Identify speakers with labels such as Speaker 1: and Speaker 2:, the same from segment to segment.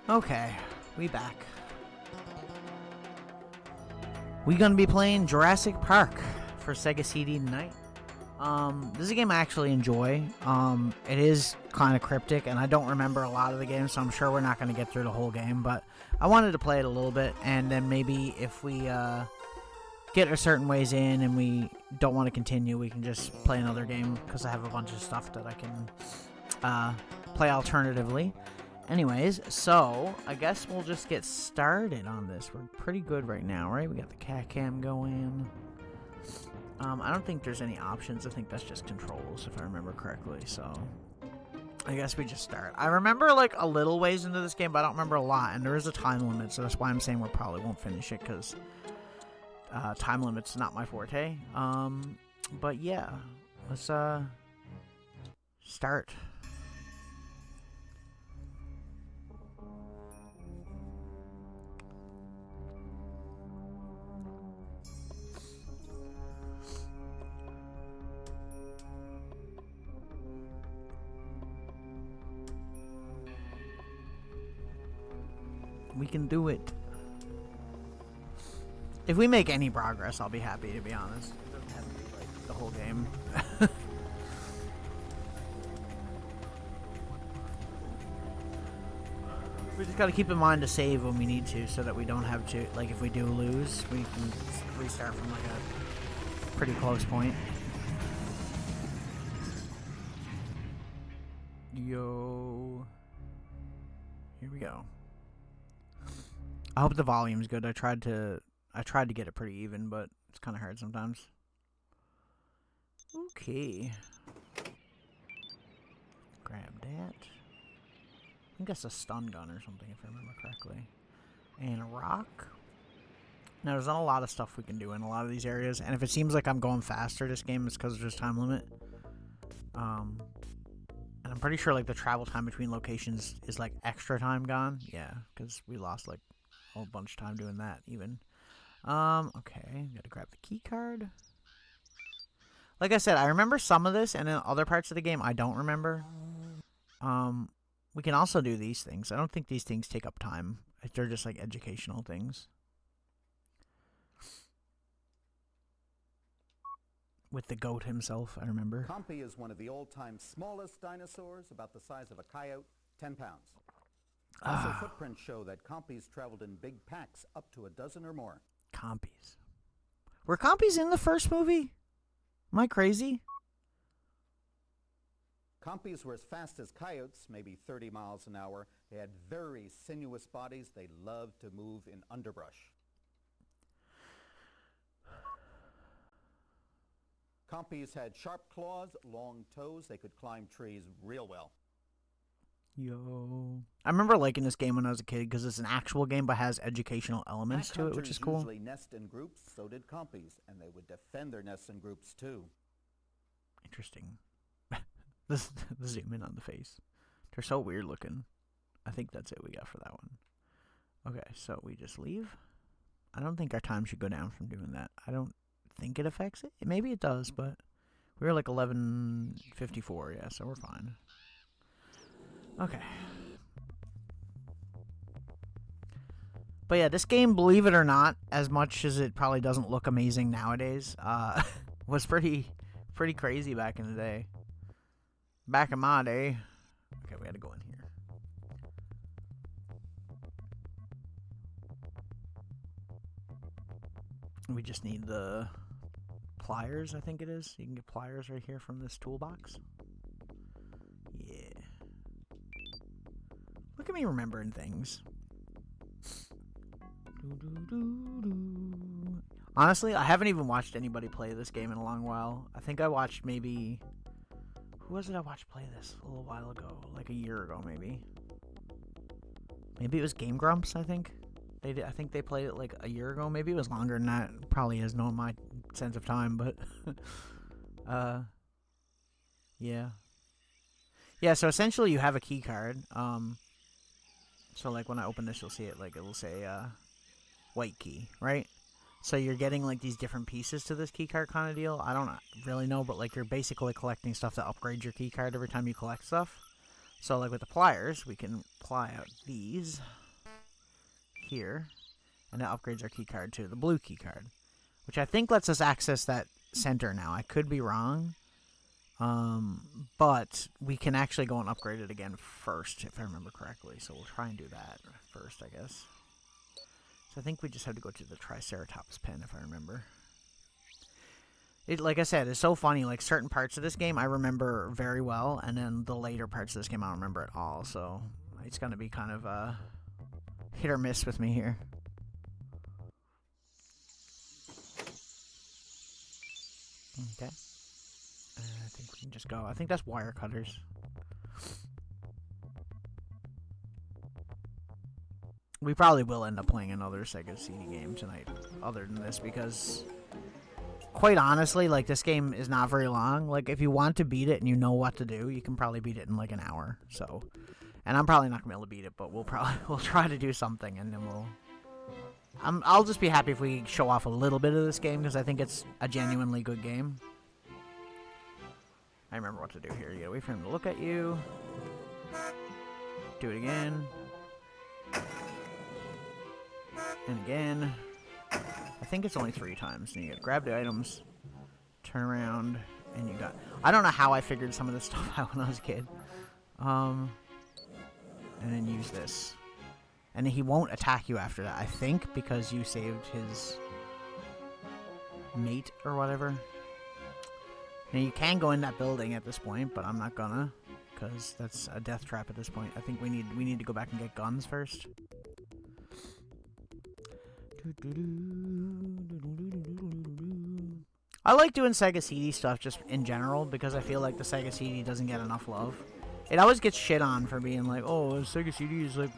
Speaker 1: Okay, we back. We gonna be playing Jurassic Park for Sega CD tonight. This is a game I actually enjoy. It is kind of cryptic, and I don't remember a lot of the game, so I'm sure we're not gonna get through the whole game. But I wanted to play it a little bit, and then maybe if we get a certain ways in and we don't want to continue, we can just play another game because I have a bunch of stuff that I can play alternatively. Anyways, so I guess we'll just get started on this. We're pretty good right now, right? We got the cat cam going. I don't think there's any options. I think that's just controls, if I remember correctly. So I guess we just start. I remember like a little ways into this game, but I don't remember a lot. And there is a time limit, so that's why I'm saying we probably won't finish it because time limit's not my forte. But yeah, let's start. We can do it. If we make any progress, I'll be happy, to be honest. It doesn't have to be like the whole game. We just gotta keep in mind to save when we need to, so that we don't have to, like, if we do lose, we can restart from like a pretty close point. Yo. Here we go. I hope the volume's good. I tried to get it pretty even, but it's kind of hard sometimes. Okay. Grab that. I think that's a stun gun or something, if I remember correctly. And a rock. Now, there's not a lot of stuff we can do in a lot of these areas, and if it seems like I'm going faster this game, it's because there's time limit. And I'm pretty sure like the travel time between locations is like extra time gone. Yeah, because we lost like a whole bunch of time doing that even. Okay, gotta grab the key card. Like I said, I remember some of this, and in other parts of the game I don't remember. We can also do these things. I don't think these things take up time. They're just like educational things. With the goat himself, I remember.
Speaker 2: Compy is one of the all-time smallest dinosaurs, about the size of a coyote, 10 pounds. Also, footprints show that Compies traveled in big packs, up to a dozen or more.
Speaker 1: Compies. Were Compies in the first movie? Am I crazy?
Speaker 2: Compies were as fast as coyotes, maybe 30 miles an hour. They had very sinuous bodies. They loved to move in underbrush. Compies had sharp claws, long toes. They could climb trees real well.
Speaker 1: Yo. I remember liking this game when I was a kid because it's an actual game but has educational elements to it, which is cool.
Speaker 2: Usually nest in groups, so did Compies, and they would defend their nests in groups too.
Speaker 1: Interesting. The zoom in on the face. They're so weird looking. I think that's it we got for that one. Okay, so we just leave. I don't think our time should go down from doing that. I don't think it affects it. Maybe it does, but we were like 11:54, yeah, so we're fine. Okay. But yeah, this game, believe it or not, as much as it probably doesn't look amazing nowadays, was pretty crazy back in the day. Back in my day. Okay, we had to go in here. We just need the pliers, I think it is. You can get pliers right here from this toolbox. Yeah. Look at me remembering things. Honestly, I haven't even watched anybody play this game in a long while. I think I watched maybe... Who was it I watched play this a little while ago? Like a year ago, maybe. Maybe it was Game Grumps, I think. They did, I think they played it like a year ago. Maybe it was longer than that. Probably is knowing my sense of time, but... yeah. Yeah, so essentially you have a key card. So like when I open this, you'll see it, like it'll say white key, right? So you're getting like these different pieces to this key card kind of deal. I don't really know, but like you're basically collecting stuff to upgrade your key card every time you collect stuff. So, like with the pliers, we can ply out these here, and it upgrades our key card to the blue key card, which I think lets us access that center now. I could be wrong, but we can actually go and upgrade it again first, if I remember correctly. So we'll try and do that first, I guess. So I think we just have to go to the Triceratops pen, if I remember. Like I said, it's so funny. Like, certain parts of this game I remember very well, and then the later parts of this game I don't remember at all. So it's going to be kind of hit or miss with me here. Okay. I think we can just go. I think that's wire cutters. We probably will end up playing another Sega CD game tonight, other than this, because quite honestly, like, this game is not very long. Like, if you want to beat it and you know what to do, you can probably beat it in like an hour. So, and I'm probably not gonna be able to beat it, but we'll try to do something, and then I'll just be happy if we show off a little bit of this game, because I think it's a genuinely good game. I remember what to do here. You gotta wait for him to look at you. Do it again. And again. I think it's only 3 times. And you gotta grab the items, turn around, and you got... I don't know how I figured some of this stuff out when I was a kid. And then use this. And he won't attack you after that, I think, because you saved his mate or whatever. Now, you can go in that building at this point, but I'm not gonna, because that's a death trap at this point. I think we need to go back and get guns first. I like doing Sega CD stuff just in general, because I feel like the Sega CD doesn't get enough love. It always gets shit on for being like, oh, Sega CD is like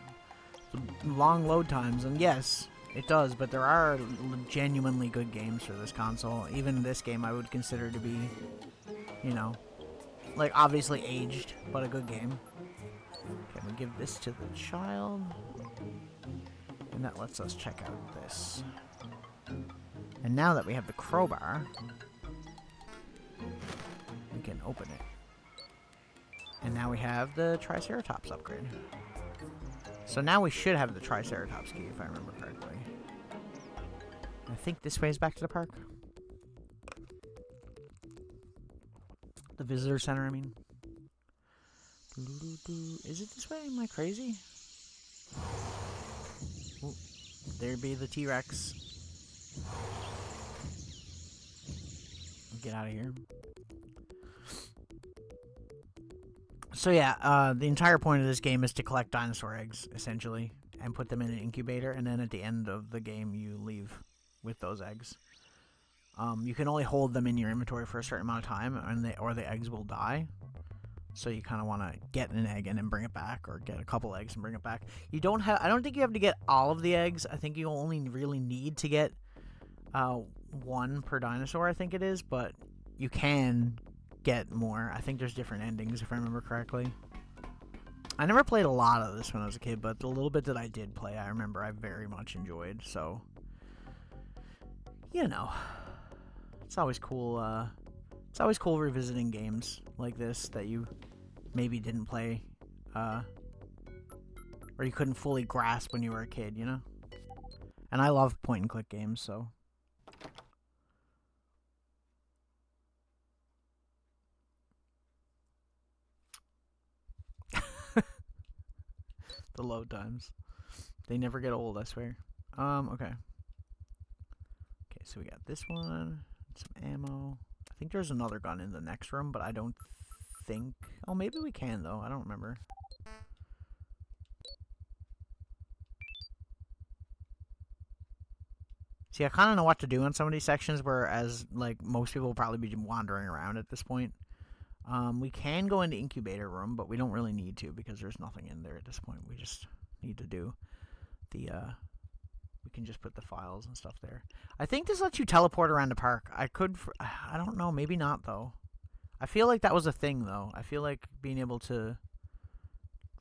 Speaker 1: long load times, and yes, it does, but there are genuinely good games for this console. Even this game I would consider to be, you know, like, obviously aged, but a good game. Okay, we give this to the child, and that lets us check out this. And now that we have the crowbar, we can open it. And now we have the Triceratops upgrade. So now we should have the Triceratops key, if I remember correctly. I think this way is back to the park. The visitor center, I mean. Is it this way? Am I crazy? Ooh, there be the T-Rex. Get out of here. So yeah, the entire point of this game is to collect dinosaur eggs, essentially, and put them in an incubator, and then at the end of the game you leave with those eggs. You can only hold them in your inventory for a certain amount of time, or the eggs will die. So you kind of want to get an egg and then bring it back, or get a couple eggs and bring it back. I don't think you have to get all of the eggs. I think you only really need to get 1 per dinosaur, I think it is, but you can get more. I think there's different endings, if I remember correctly. I never played a lot of this when I was a kid, but the little bit that I did play, I remember I very much enjoyed. So, you know, it's always cool. It's always cool revisiting games like this that you maybe didn't play, or you couldn't fully grasp when you were a kid, you know? And I love point-and-click games, so... The load times. They never get old, I swear. Okay. Okay, so we got this one. Some ammo. I think there's another gun in the next room, but I don't think... Oh, maybe we can, though. I don't remember. See, I kind of know what to do in some of these sections, whereas, like, most people will probably be wandering around at this point. We can go into incubator room, but we don't really need to, because there's nothing in there at this point. We just need to do the, we can just put the files and stuff there. I think this lets you teleport around the park. I don't know, maybe not, though. I feel like that was a thing, though. I feel like being able to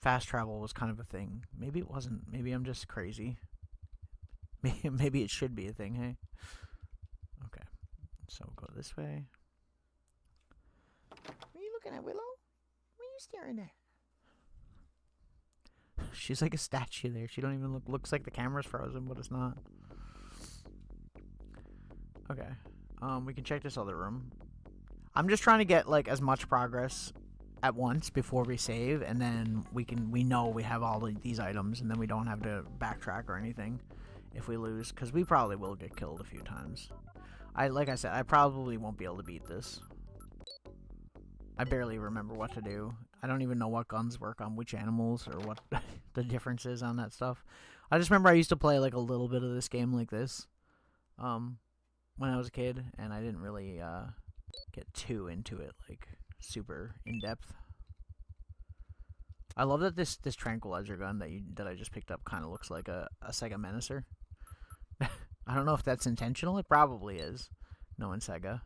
Speaker 1: fast travel was kind of a thing. Maybe it wasn't. Maybe I'm just crazy. Maybe it should be a thing, hey? Okay, so go this way. What are you looking at, Willow? What are you staring at? She's like a statue there. She don't even looks like the camera's frozen, but it's not. Okay. We can check this other room. I'm just trying to get like as much progress at once before we save, and then we know we have all these items, and then we don't have to backtrack or anything if we lose, because we probably will get killed a few times. Like I said, I probably won't be able to beat this. I barely remember what to do. I don't even know what guns work on which animals or what the difference is on that stuff. I just remember I used to play like a little bit of this game like this when I was a kid, and I didn't really get too into it, like super in depth. I love that this tranquilizer gun that I just picked up kind of looks like a Sega Menacer. I don't know if that's intentional. It probably is. Knowing Sega.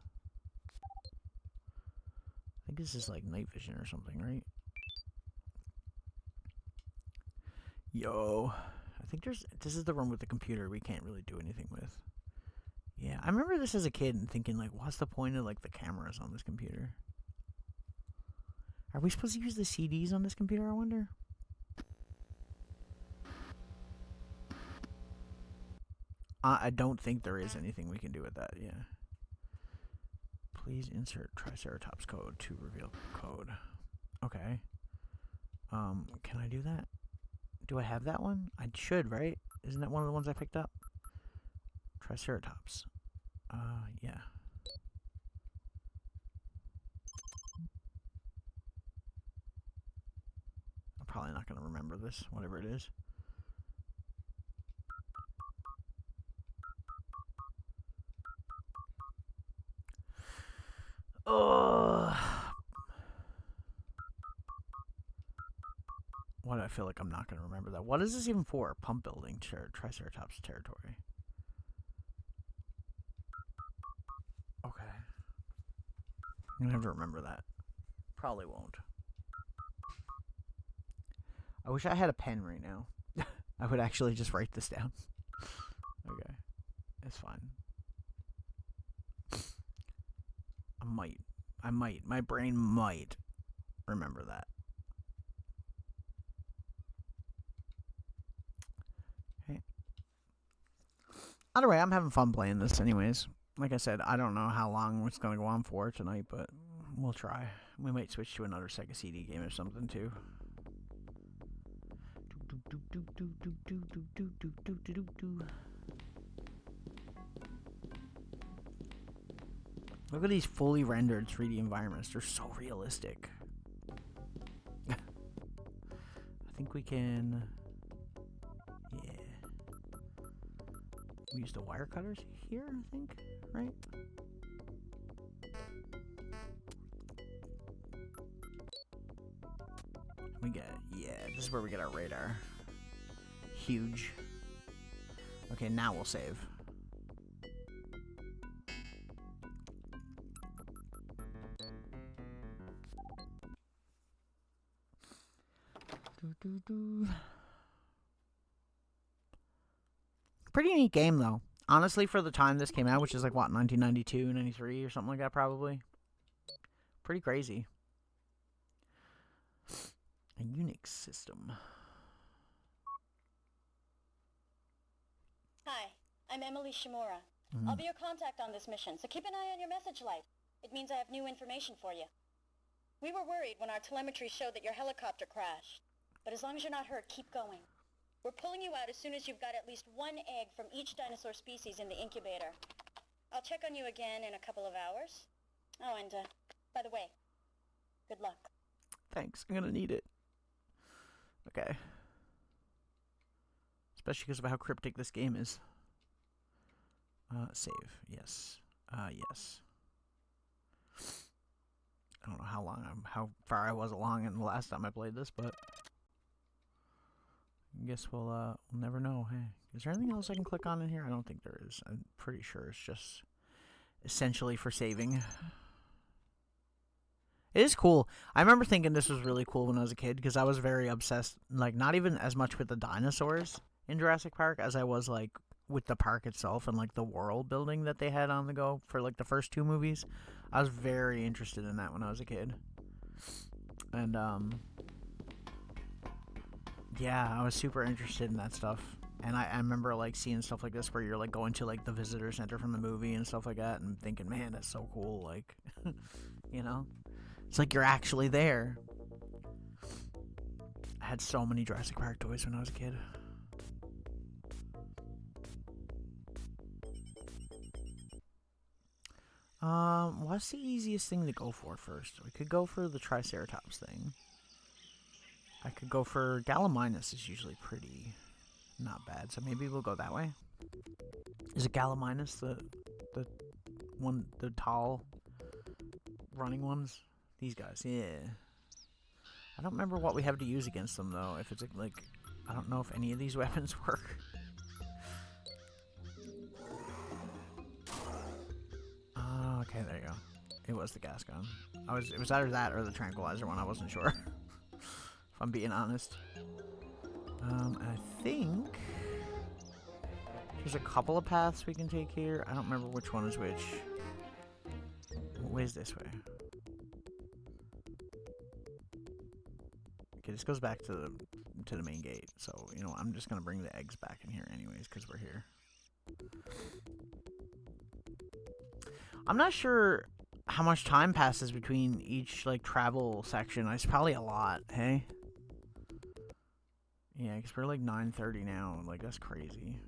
Speaker 1: I think this is like night vision or something, right? Yo. I think this is the room with the computer we can't really do anything with. Yeah, I remember this as a kid and thinking, like, what's the point of, like, the cameras on this computer? Are we supposed to use the CDs on this computer, I wonder? I don't think there is anything we can do with that, yeah. Please insert Triceratops code to reveal code. Okay. Can I do that? Do I have that one? I should, right? Isn't that one of the ones I picked up? Triceratops. Yeah. I'm probably not going to remember this, whatever it is. Why do I feel like I'm not going to remember that? What is this even for? Pump building, Triceratops territory. Okay. I'm going to have to remember that. Probably won't. I wish I had a pen right now. I would actually just write this down. Okay. It's fine. I might. My brain might remember that. Okay. Either way, I'm having fun playing this anyways. Like I said, I don't know how long it's going to go on for tonight, but we'll try. We might switch to another Sega CD game or something, too. Look at these fully rendered 3D environments. They're so realistic. I think we can... Yeah. We use the wire cutters here, I think, right? We get... Yeah, this is where we get our radar. Huge. Okay, now we'll save. Pretty neat game, though. Honestly, for the time this came out, which is like, what, 1992, 93 or something like that, probably. Pretty crazy. A Unix system.
Speaker 3: Hi, I'm Emily Shimura. I'll be your contact on this mission, so keep an eye on your message light. It means I have new information for you. We were worried when our telemetry showed that your helicopter crashed. But as long as you're not hurt, keep going. We're pulling you out as soon as you've got at least one egg from each dinosaur species in the incubator. I'll check on you again in a couple of hours. Oh, and by the way, good luck.
Speaker 1: Thanks. I'm gonna need it. Okay. Especially because of how cryptic this game is. Save. Yes. Yes. I don't know how far I was along in the last time I played this, but I guess we'll never know. Hey, is there anything else I can click on in here? I don't think there is. I'm pretty sure it's just essentially for saving. It is cool. I remember thinking this was really cool when I was a kid because I was very obsessed, like, not even as much with the dinosaurs in Jurassic Park as I was, like, with the park itself and, like, the world building that they had on the go for, like, the first two movies. I was very interested in that when I was a kid. And, Yeah, I was super interested in that stuff. And I remember like seeing stuff like this where you're like going to like the visitor center from the movie and stuff like that and thinking, man, that's so cool. Like, you know, it's like you're actually there. I had so many Jurassic Park toys when I was a kid. What's the easiest thing to go for first? We could go for the Triceratops thing. I could go for Gallimimus is usually pretty not bad, so maybe we'll go that way. Is it Gallimimus the one, the tall running ones? These guys, yeah. I don't remember what we have to use against them though. If it's like, I don't know if any of these weapons work. Oh, okay, there you go. It was the gas gun. It was either that or the tranquilizer one. I wasn't sure. If I'm being honest. I think there's a couple of paths we can take here. I don't remember which one is which. Where's this way? Okay, this goes back to the main gate. So, you know, I'm just gonna bring the eggs back in here anyways, because we're here. I'm not sure how much time passes between each, like, travel section. It's probably a lot, hey? Yeah, because we're, like, 9:30 now. Like, that's crazy.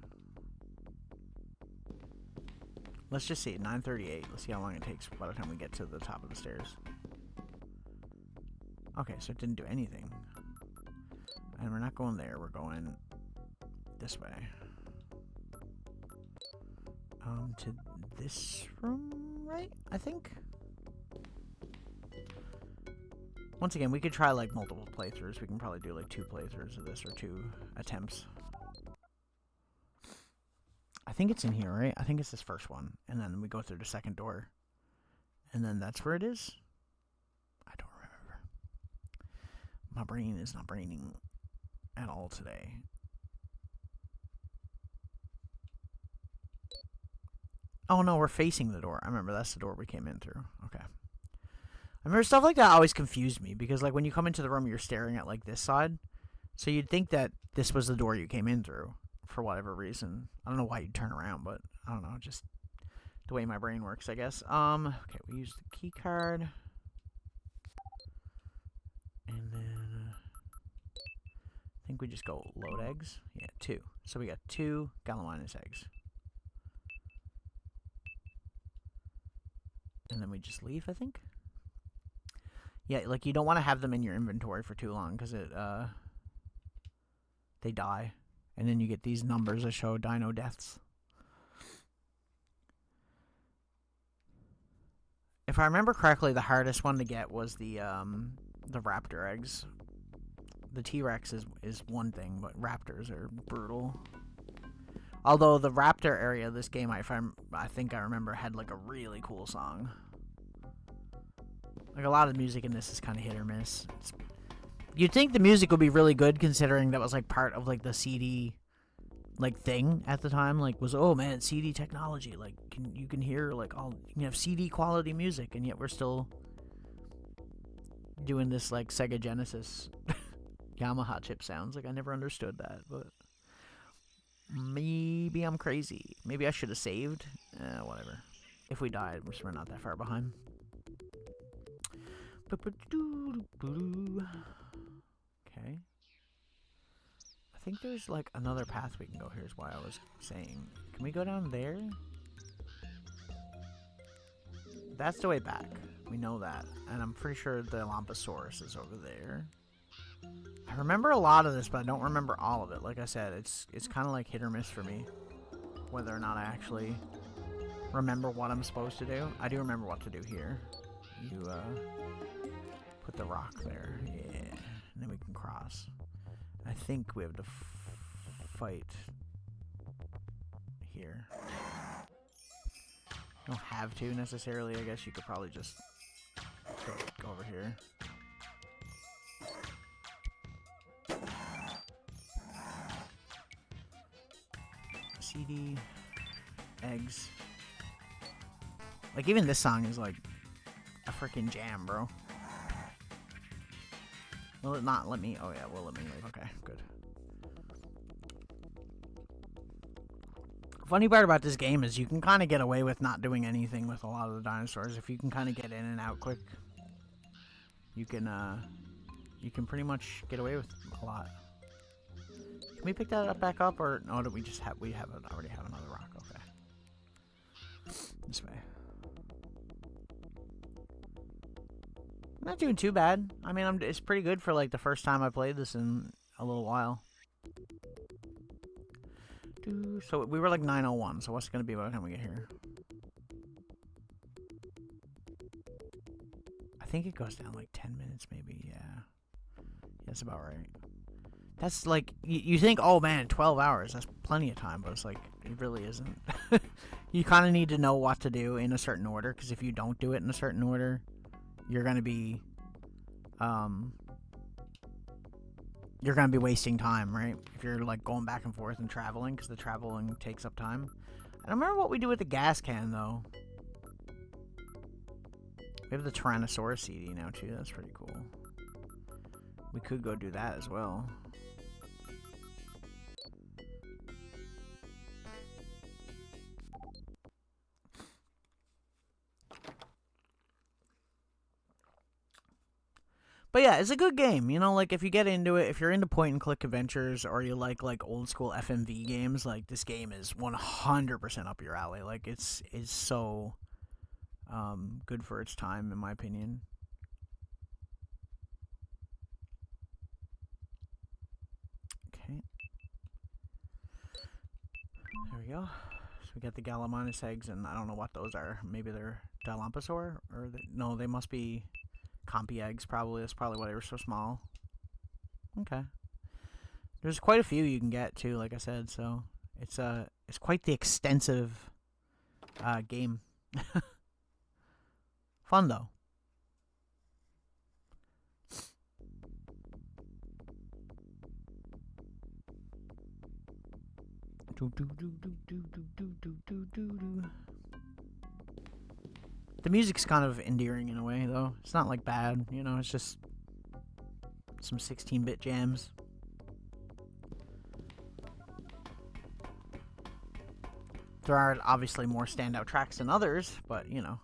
Speaker 1: Let's just see, 9:38. Let's see how long it takes by the time we get to the top of the stairs. Okay, so it didn't do anything. And we're not going there. We're going this way. To this room, right? I think. Once again, we could try like multiple playthroughs. We can probably do like 2 playthroughs of this or 2 attempts. I think it's in here, right? I think it's this first one. And then we go through the second door. And then that's where it is? I don't remember. My brain is not braining at all today. Oh no, we're facing the door. I remember that's the door we came in through. Okay. I remember stuff like that always confused me because like when you come into the room you're staring at like this side. So you'd think that this was the door you came in through for whatever reason. I don't know why you'd turn around, but I don't know, just the way my brain works, I guess. Okay, we use the key card. And then I think we just go load eggs. Yeah, 2. So we got 2 Gallimimus eggs. And then we just leave, I think. Yeah, like you don't want to have them in your inventory for too long because they die. And then you get these numbers that show dino deaths. If I remember correctly, the hardest one to get was the raptor eggs. The T-Rex is one thing, but raptors are brutal. Although the raptor area of this game, I think I remember, had like a really cool song. Like a lot of the music in this is kind of hit or miss. You'd think the music would be really good considering that was like part of like the CD like thing at the time. Like was, oh man, CD technology. Like you can hear like you can have CD quality music, and yet we're still doing this like Sega Genesis Yamaha chip sounds. Like I never understood that, but maybe I'm crazy. Maybe I should have saved. Whatever. If we died, we're not that far behind. Okay. I think there's like another path we can go. Here's why I was saying. Can we go down there? That's the way back. We know that. And I'm pretty sure the Lumposaurus is over there. I remember a lot of this, but I don't remember all of it. Like I said, it's kind of like hit or miss for me. Whether or not I actually remember what I'm supposed to do. I do remember what to do here. You, put the rock there. Yeah. And then we can cross. I think we have to fight here. You don't have to necessarily. I guess you could probably just go over here. CD, eggs. Like even this song is like a freaking jam, bro. Will it not let me? Oh yeah, will let me leave. Okay, good. Funny part about this game is you can kind of get away with not doing anything with a lot of the dinosaurs. If you can kind of get in and out quick, you can pretty much get away with a lot. Can we pick that up back up, or no? Do we just have already have another rock? Okay, this way. Not doing too bad. I mean, it's pretty good for like the first time I played this in a little while. So we were like 9:01. So what's it gonna be by the time we get here? I think it goes down like 10 minutes, maybe. Yeah, that's about right. That's like you think, oh man, 12 hours. That's plenty of time, but it's like it really isn't. You kind of need to know what to do in a certain order, because if you don't do it in a certain order, you're gonna be wasting time, right? If you're like going back and forth and traveling, because the traveling takes up time. I don't remember what we do with the gas can though. We have the Tyrannosaurus CD now too. That's pretty cool. We could go do that as well. But yeah, it's a good game. You know, like if you get into it, if you're into point and click adventures, or you like old school FMV games, like this game is 100% up your alley. Like it's so good for its time, in my opinion. Okay. There we go. So we got the Gallimimus eggs, and I don't know what those are. Maybe they're Dilophosaur, or no, they must be Compy eggs, probably. That's probably why they were so small. Okay. There's quite a few you can get too, like I said, so it's quite the extensive game. Fun though. The music's kind of endearing in a way, though. It's not like bad, you know. It's just some 16-bit jams. There are obviously more standout tracks than others, but you know.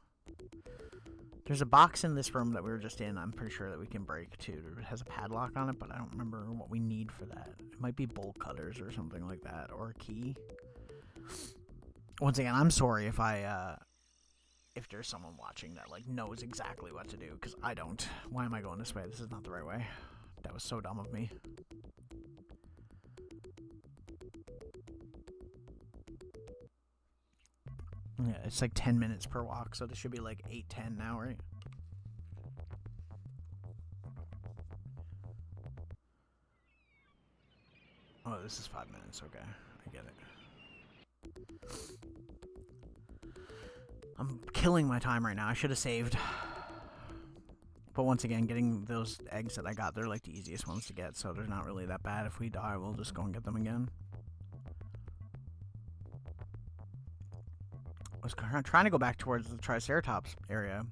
Speaker 1: There's a box in this room that we were just in. I'm pretty sure that we can break too. It has a padlock on it, but I don't remember what we need for that. It might be bolt cutters or something like that, or a key. Once again, I'm sorry if there's someone watching that like knows exactly what to do, because I don't. Why am I going this way? This is not the right way. That was so dumb of me. Yeah, it's like 10 minutes per walk, so this should be like 8-10 now, right? Oh, this is 5 minutes. Okay, I get it. I'm killing my time right now. I should have saved. But once again, getting those eggs that I got, they're like the easiest ones to get, so they're not really that bad. If we die, we'll just go and get them again. I was trying to go back towards the Triceratops area.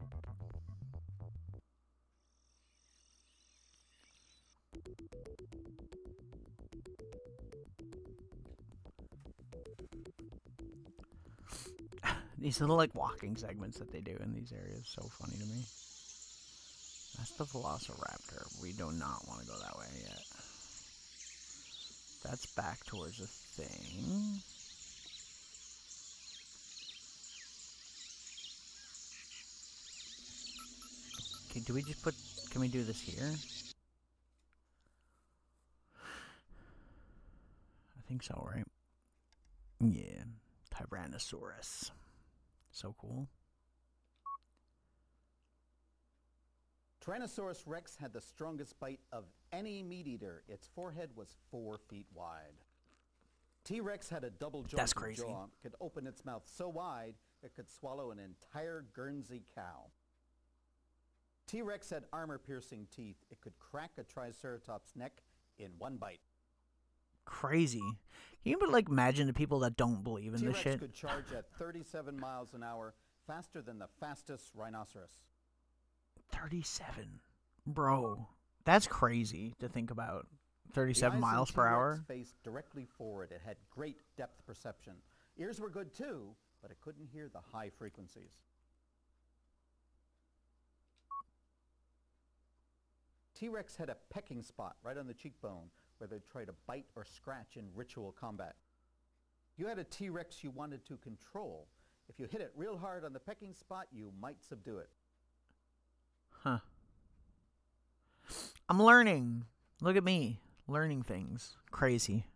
Speaker 1: These little like walking segments that they do in these areas, so funny to me. That's the Velociraptor. We do not want to go that way yet. That's back towards the thing. Okay, do we just put... Can we do this here? I think so, right? Yeah. Tyrannosaurus. So cool.
Speaker 2: Tyrannosaurus rex had the strongest bite of any meat eater. Its forehead was 4 feet wide. T-Rex had a double-jointed jaw, could open its mouth so wide it could swallow an entire Guernsey cow. T-Rex had armor-piercing teeth. It could crack a Triceratops' neck in one bite.
Speaker 1: Crazy. Can you like imagine the people that don't believe in this shit?
Speaker 2: T-Rex could charge at 37 miles an hour, faster than the fastest rhinoceros.
Speaker 1: 37. Bro, that's crazy to think about. 37 miles per hour.
Speaker 2: The eyes of T-Rex faced directly forward. It had great depth perception. Ears were good too, but it couldn't hear the high frequencies. T-Rex had a pecking spot right on the cheekbone where they'd try to bite or scratch in ritual combat. If you had a T-Rex you wanted to control, if you hit it real hard on the pecking spot, you might subdue it.
Speaker 1: Huh. I'm learning. Look at me. Learning things. Crazy.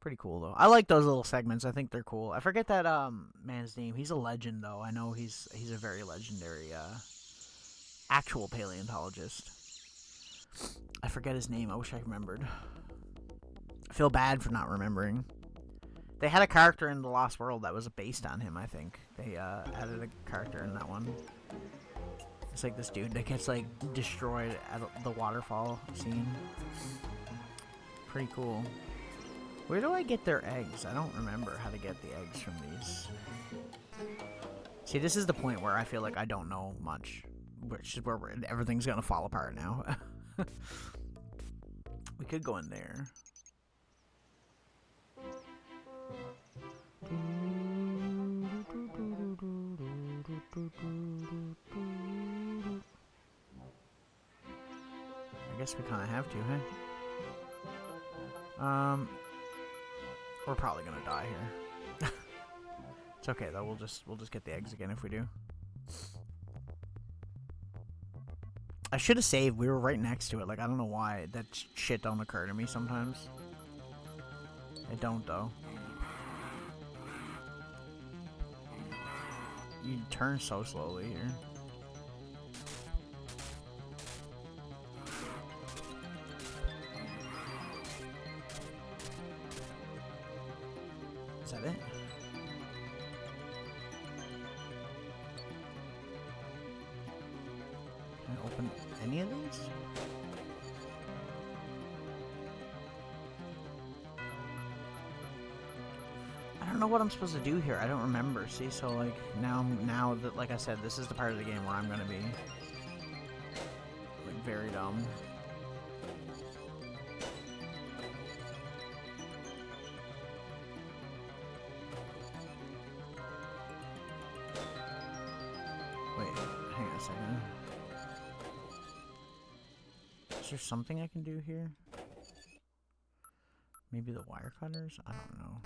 Speaker 1: Pretty cool, though. I like those little segments. I think they're cool. I forget that man's name. He's a legend, though. I know he's a very legendary actual paleontologist. I forget his name. I wish I remembered. I feel bad for not remembering. They had a character in The Lost World that was based on him, I think. They added a character in that one. It's like this dude that gets, like, destroyed at the waterfall scene. Pretty cool. Where do I get their eggs? I don't remember how to get the eggs from these. See, this is the point where I feel like I don't know much. Which is where everything's gonna fall apart now. We could go in there. I guess we kind of have to, huh? We're probably gonna die here. It's okay though. We'll just get the eggs again if we do. I should have saved. We were right next to it. Like, I don't know why that shit don't occur to me sometimes. It don't though. You turn so slowly here. Is that it? Can I open any of these? I don't know what I'm supposed to do here. I don't remember. See, so like now that, like I said, this is the part of the game where I'm gonna be like very dumb. Wait, hang on a second. Is there something I can do here? Maybe the wire cutters? I don't know.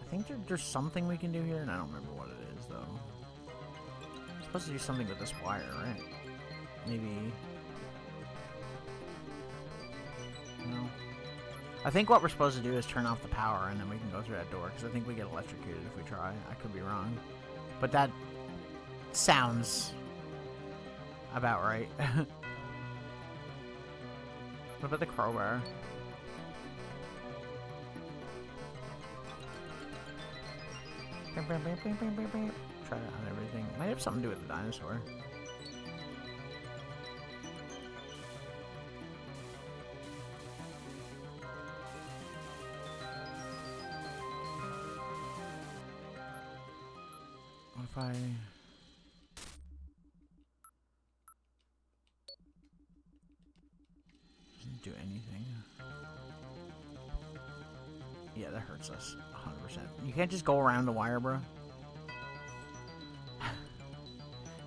Speaker 1: I think there's something we can do here, and I don't remember what it is, though. I'm supposed to do something with this wire, right? Maybe... No. I think what we're supposed to do is turn off the power, and then we can go through that door, because I think we get electrocuted if we try. I could be wrong. But that sounds about right. What about the crowbar? Try it on everything. Might have something to do with the dinosaur. What if I... Doesn't do anything. Yeah, that hurts us 100%. You can't just go around the wire, bro.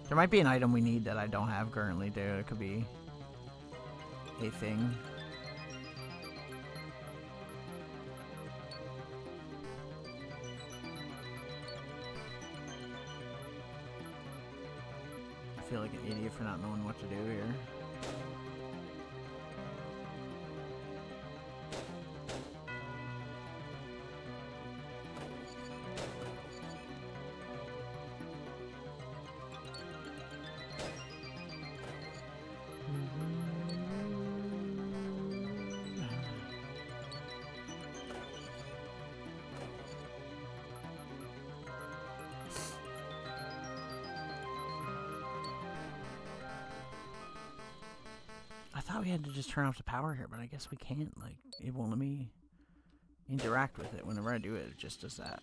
Speaker 1: There might be an item we need that I don't have currently, dude. It could be a thing. I feel like an idiot for not knowing what to do here. I thought we had to just turn off the power here, but I guess we can't. Like, it won't let me interact with it. Whenever I do it, it just does that.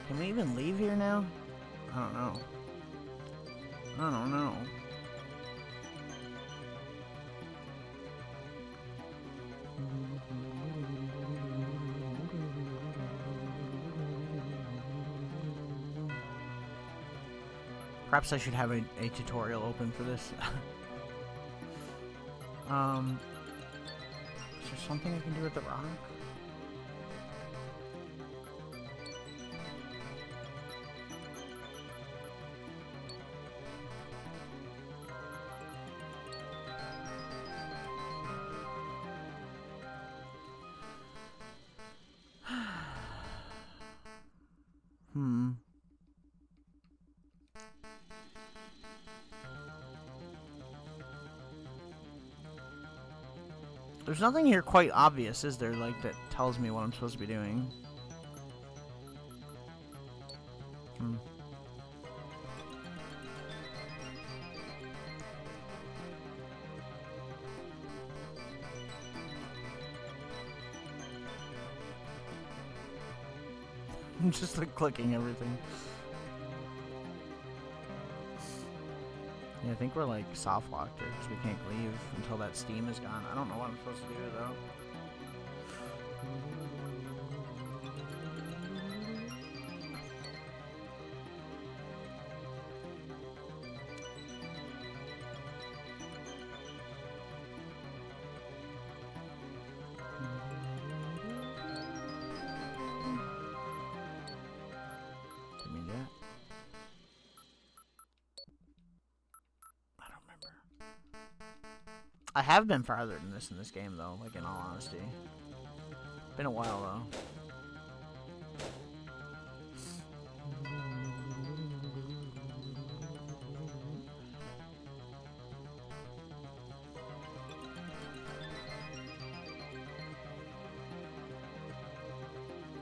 Speaker 1: Can we even leave here now? I don't know. I don't know. Perhaps I should have a tutorial open for this. Is there something I can do with the rock? There's nothing here quite obvious, is there? Like, that tells me what I'm supposed to be doing. I'm just like clicking everything. Yeah, I think we're like soft locked here because we can't leave until that steam is gone. I don't know what I'm supposed to do though. Give me that. I have been farther than this in this game, though, like, in all honesty. Been a while, though.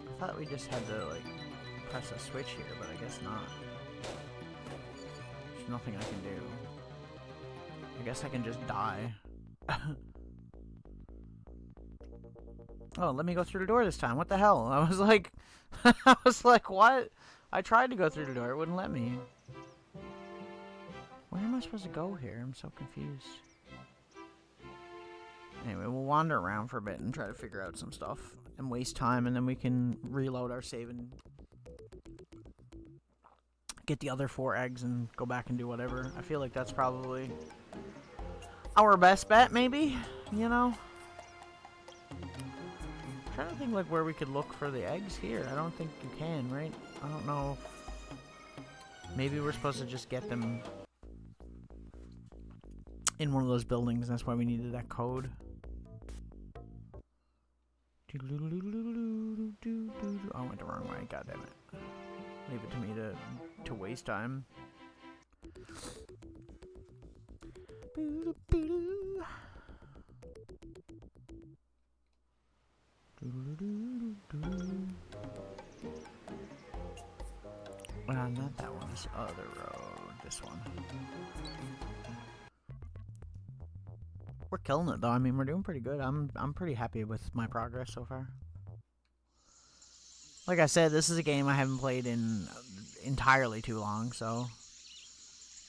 Speaker 1: I thought we just had to, like, press a switch here, but I guess not. There's nothing I can do. I guess I can just die. Oh, let me go through the door this time. What the hell? I was like, what? I tried to go through the door. It wouldn't let me. Where am I supposed to go here? I'm so confused. Anyway, we'll wander around for a bit and try to figure out some stuff and waste time, and then we can reload our save and get the other 4 eggs and go back and do whatever. I feel like that's probably our best bet, maybe, you know? I'm trying to think like where we could look for the eggs here. I don't think you can, right? I don't know. Maybe we're supposed to just get them in one of those buildings. That's why we needed that code. Oh, I went the wrong way. God damn it. Leave it to me to waste time. Well, not that one. This other road. This one. We're killing it, though. I mean, we're doing pretty good. I'm pretty happy with my progress so far. Like I said, this is a game I haven't played in entirely too long, so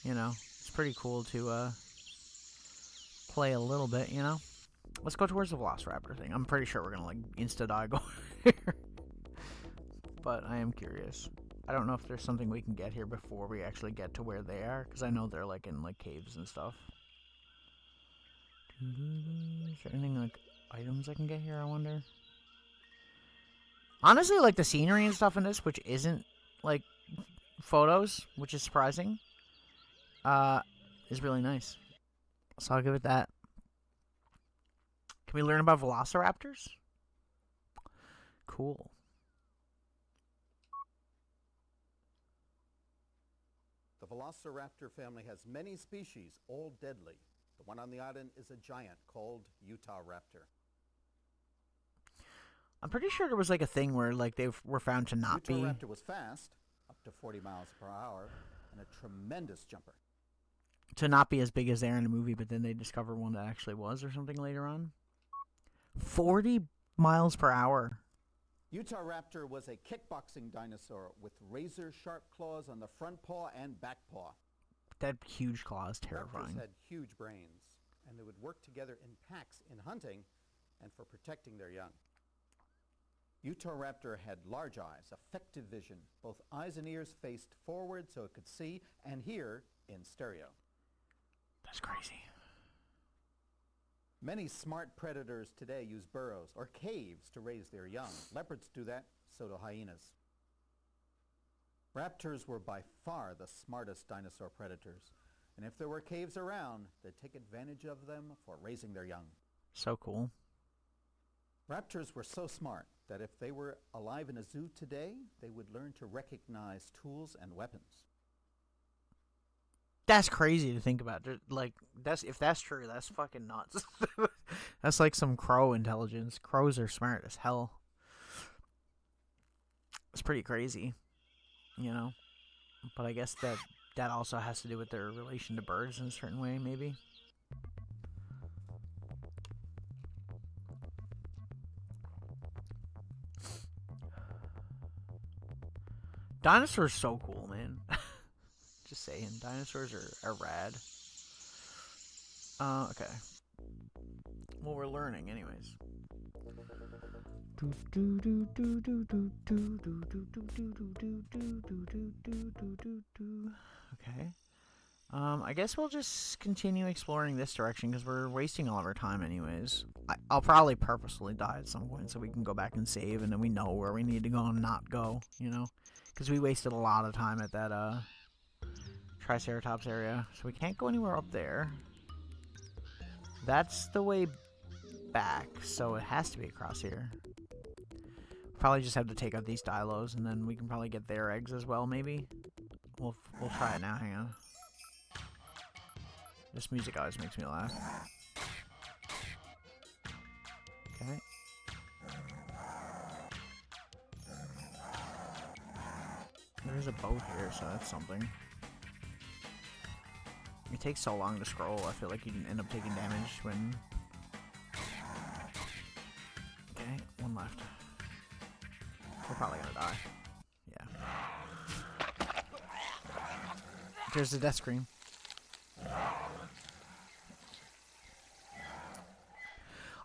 Speaker 1: you know, it's pretty cool to play a little bit, you know. Let's go towards the Velociraptor thing. I'm pretty sure we're gonna like insta-die going here. But I am curious. I don't know if there's something we can get here before we actually get to where they are, because I know they're like in like caves and stuff. Is there anything like items I can get here, I wonder? Honestly, like the scenery and stuff in this, which isn't like photos, which is surprising, is really nice. So I'll give it that. Can we learn about velociraptors? Cool.
Speaker 2: The Velociraptor family has many species, all deadly. The one on the island is a giant called Utah Raptor.
Speaker 1: I'm pretty sure there was like a thing where like they were found to not be.
Speaker 2: Utah Raptor was fast, up to 40 miles per hour, and a tremendous jumper.
Speaker 1: To not be as big as they are in the movie, but then they discover one that actually was or something later on. 40 miles per hour.
Speaker 2: Utahraptor was a kickboxing dinosaur with razor-sharp claws on the front paw and back paw.
Speaker 1: That huge claw is terrifying.
Speaker 2: Raptors had huge brains, and they would work together in packs in hunting and for protecting their young. Utahraptor had large eyes, effective vision. Both eyes and ears faced forward so it could see and hear in stereo.
Speaker 1: That's crazy.
Speaker 2: Many smart predators today use burrows or caves to raise their young. Leopards do that, so do hyenas. Raptors were by far the smartest dinosaur predators, and if there were caves around, they'd take advantage of them for raising their young.
Speaker 1: So cool.
Speaker 2: Raptors were so smart that if they were alive in a zoo today, they would learn to recognize tools and weapons.
Speaker 1: That's crazy to think about. Like, if that's true, that's fucking nuts. That's like some crow intelligence. Crows are smart as hell. It's pretty crazy, you know? But I guess that also has to do with their relation to birds in a certain way, maybe. Dinosaurs are so cool, man. Just saying, dinosaurs are rad. Okay. Well, we're learning, anyways. Okay. I guess we'll just continue exploring this direction because we're wasting all of our time, anyways. I'll probably purposefully die at some point so we can go back and save, and then we know where we need to go and not go, you know? Because we wasted a lot of time at that, Triceratops area, so we can't go anywhere up there. That's the way back, so it has to be across here. Probably just have to take out these dilos, and then we can probably get their eggs as well, maybe. We'll try it now, hang on. This music always makes me laugh. Okay. There's a boat here, so that's something. It takes so long to scroll, I feel like you can end up taking damage when... Okay, one left. We're probably gonna die. Yeah. There's the death screen.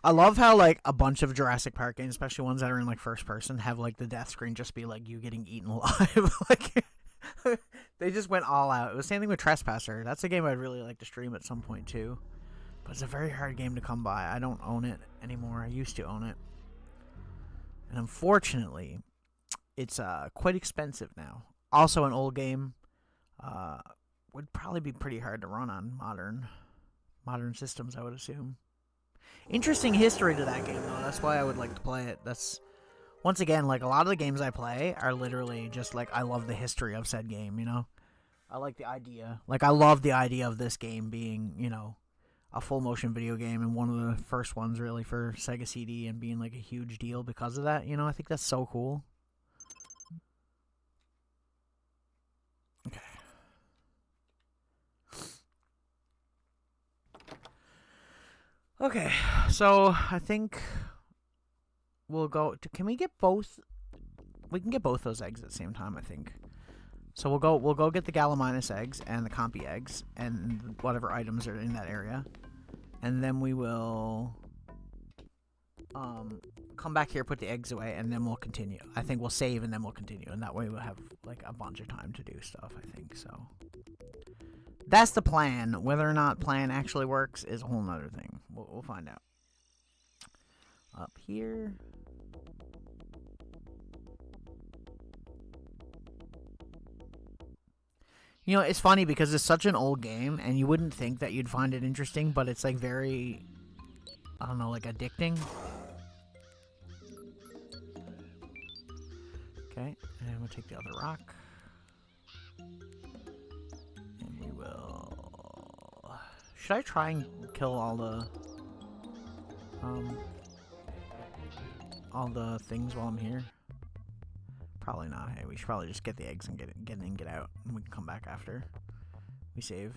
Speaker 1: I love how, like, a bunch of Jurassic Park games, especially ones that are in, like, first person, have, like, the death screen just be, like, you getting eaten alive. Like... They just went all out. It was the same thing with Trespasser. That's a game I'd really like to stream at some point too. But it's a very hard game to come by. I don't own it anymore. I used to own it. And unfortunately, it's quite expensive now. Also an old game. Would probably be pretty hard to run on modern systems, I would assume. Interesting history to that game though. That's why I would like to play it. That's... Once again, like, a lot of the games I play are literally just, like, I love the history of said game, you know? I like the idea. Like, I love the idea of this game being, you know, a full-motion video game and one of the first ones, really, for Sega CD and being, like, a huge deal because of that, you know? I think that's so cool. Okay. Okay, so I think... We'll go to, can we get both? We can get both those eggs at the same time, I think. So we'll go get the Gallimimus eggs and the Compy eggs and whatever items are in that area. And then we will come back here, put the eggs away, and then we'll continue. I think we'll save and then we'll continue, and that way we'll have like a bunch of time to do stuff, I think. So that's the plan. Whether or not plan actually works is a whole nother thing. We'll find out. Up here. You know, it's funny because it's such an old game, and you wouldn't think that you'd find it interesting, but it's, like, very, I don't know, like, addicting. Okay, and we'll take the other rock. And we will... Should I try and kill all the things while I'm here? Probably not. Hey, we should probably just get the eggs and get in and get out, and we can come back after we save.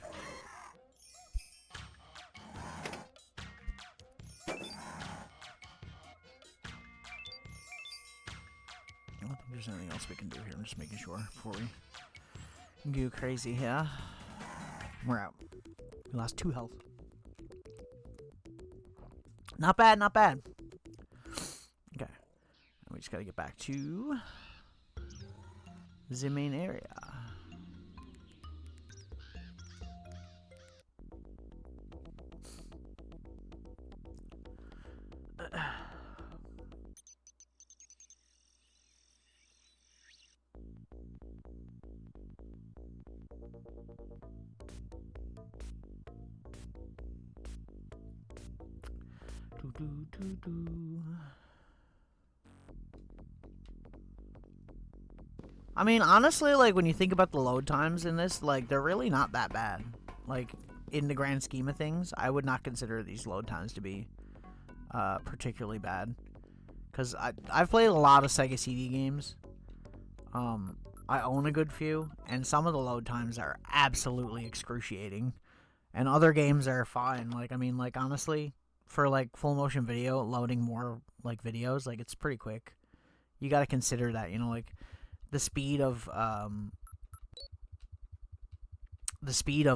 Speaker 1: there's anything else we can do here. I'm just making sure before we go crazy here. We're out. We lost 2 health. Not bad, not bad. Okay. We just gotta get back to the main area. I mean, honestly, like, when you think about the load times in this, like, they're really not that bad. Like, in the grand scheme of things, I would not consider these load times to be particularly bad. Because I've played a lot of Sega CD games. I own a good few, and some of the load times are absolutely excruciating. And other games are fine. Like, I mean, like, honestly, for, like, full motion video, loading more, like, videos, like, it's pretty quick. You gotta consider that, you know, like, the speed of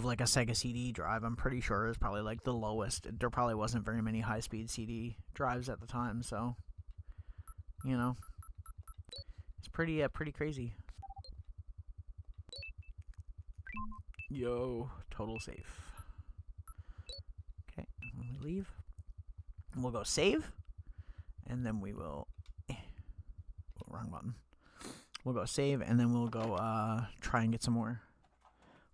Speaker 1: like a Sega CD drive, I'm pretty sure is probably like the lowest. There probably wasn't very many high-speed CD drives at the time, so you know, it's pretty crazy. Yo, total safe. Okay, when we leave, we'll go save, and then we will. Wrong button. We'll go save, and then we'll go try and get some more.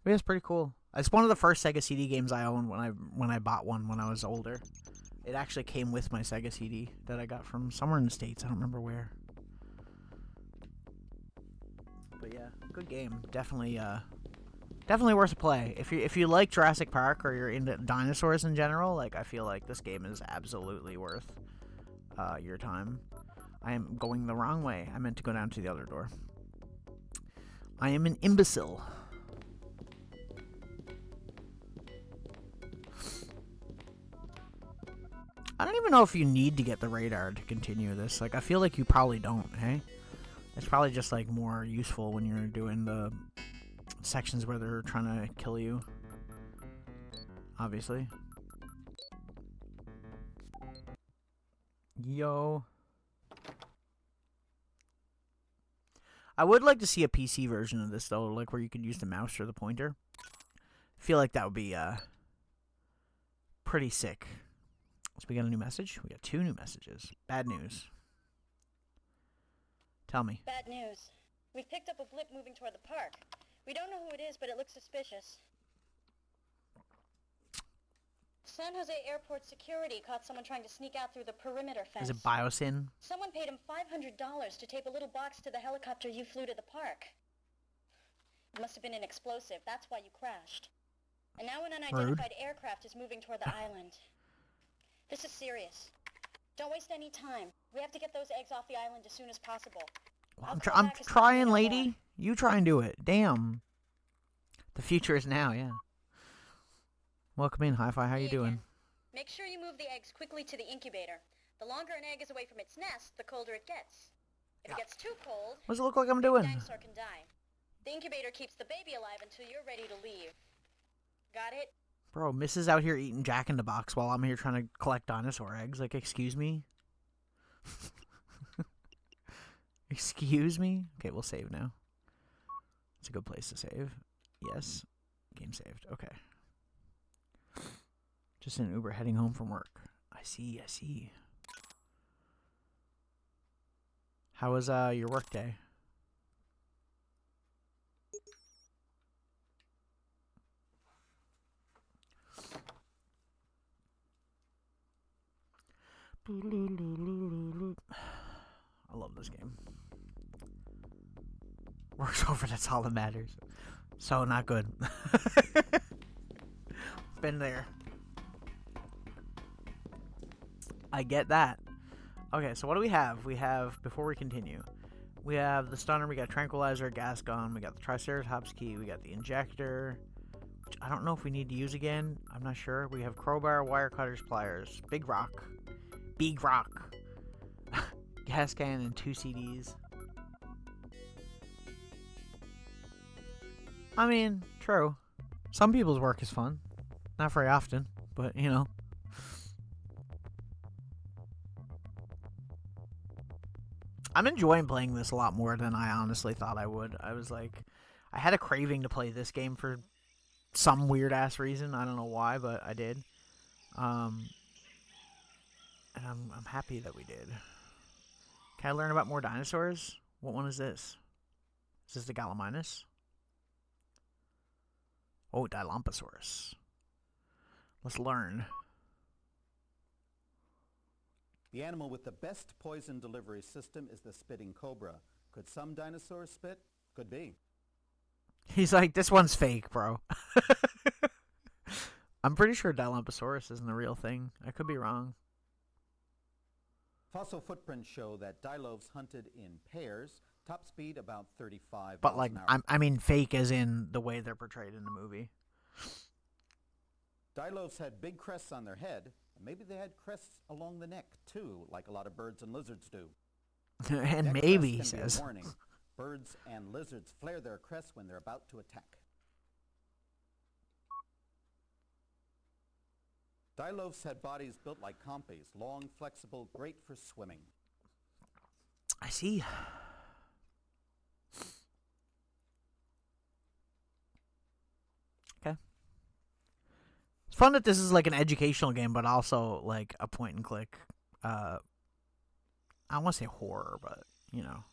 Speaker 1: But yeah, it's pretty cool. It's one of the first Sega CD games I owned when I bought one when I was older. It actually came with my Sega CD that I got from somewhere in the States. I don't remember where. But yeah, good game. Definitely worth a play. If you like Jurassic Park or you're into dinosaurs in general, like, I feel like this game is absolutely worth your time. I am going the wrong way. I meant to go down to the other door. I am an imbecile. I don't even know if you need to get the radar to continue this. Like, I feel like you probably don't, hey? It's probably just, like, more useful when you're doing the sections where they're trying to kill you. Obviously. Yo. I would like to see a PC version of this, though, like where you could use the mouse or the pointer. I feel like that would be pretty sick. So we got a new message? We got 2 new messages. Bad news. Tell me.
Speaker 3: Bad news. We've picked up a blip moving toward the park. We don't know who it is, but it looks suspicious. San Jose Airport security caught someone trying to sneak out through the perimeter fence.
Speaker 1: Is it Biosyn?
Speaker 3: Someone paid him $500 to tape a little box to the helicopter you flew to the park. It must have been an explosive. That's why you crashed. And now an unidentified aircraft is moving toward the island. This is serious. Don't waste any time. We have to get those eggs off the island as soon as possible.
Speaker 1: I'm trying, lady. You try and do it. Damn. The future is now, yeah. Welcome in, Hi-Fi. How you doing?
Speaker 3: Make sure you move the eggs quickly to the incubator. The longer an egg is away from its nest, the colder it gets. If it gets too cold,
Speaker 1: what does it look like I'm doing?
Speaker 3: The dinosaur can die. The incubator keeps the baby alive until you're ready to leave. Got it?
Speaker 1: Bro, Mrs. out here eating Jack in the Box while I'm here trying to collect dinosaur eggs. Like, excuse me? Excuse me? Okay, we'll save now. It's a good place to save. Yes. Game saved. Okay. Just in an Uber heading home from work. I see. How was your work day? I love this game. Work's over, that's all that matters. So not good. Been there. I get that. Okay, so what do we have? We have, before we continue, we have the stunner, we got tranquilizer, gas gun, we got the triceratops key, we got the injector, which I don't know if we need to use again. I'm not sure. We have crowbar, wire cutters, pliers, big rock, gas can, and 2 CDs. I mean, true. Some people's work is fun. Not very often, but you know. I'm enjoying playing this a lot more than I honestly thought I would. I was like, I had a craving to play this game for some weird ass reason. I don't know why, but I did. And I'm happy that we did. Can I learn about more dinosaurs? What one is this? Is this the Gallimimus? Oh, Dilophosaurus. Let's learn.
Speaker 2: The animal with the best poison delivery system is the spitting cobra. Could some dinosaurs spit? Could be.
Speaker 1: He's like, this one's fake, bro. I'm pretty sure Dilophosaurus isn't the real thing. I could be wrong.
Speaker 2: Fossil footprints show that dilopes hunted in pairs, top speed about 35
Speaker 1: But
Speaker 2: miles
Speaker 1: like,
Speaker 2: an hour.
Speaker 1: I mean fake as in the way they're portrayed in the movie.
Speaker 2: Dilopes had big crests on their head, and maybe they had crests along the neck too, like a lot of birds and lizards do.
Speaker 1: And
Speaker 2: Neck
Speaker 1: maybe, he
Speaker 2: crests can be a
Speaker 1: says.
Speaker 2: warning. Birds and lizards flare their crests when they're about to attack. Dilopes had bodies built like compies, long, flexible, great for swimming.
Speaker 1: I see. Okay. It's fun that this is like an educational game, but also like a point and click. I don't want to say horror, but you know,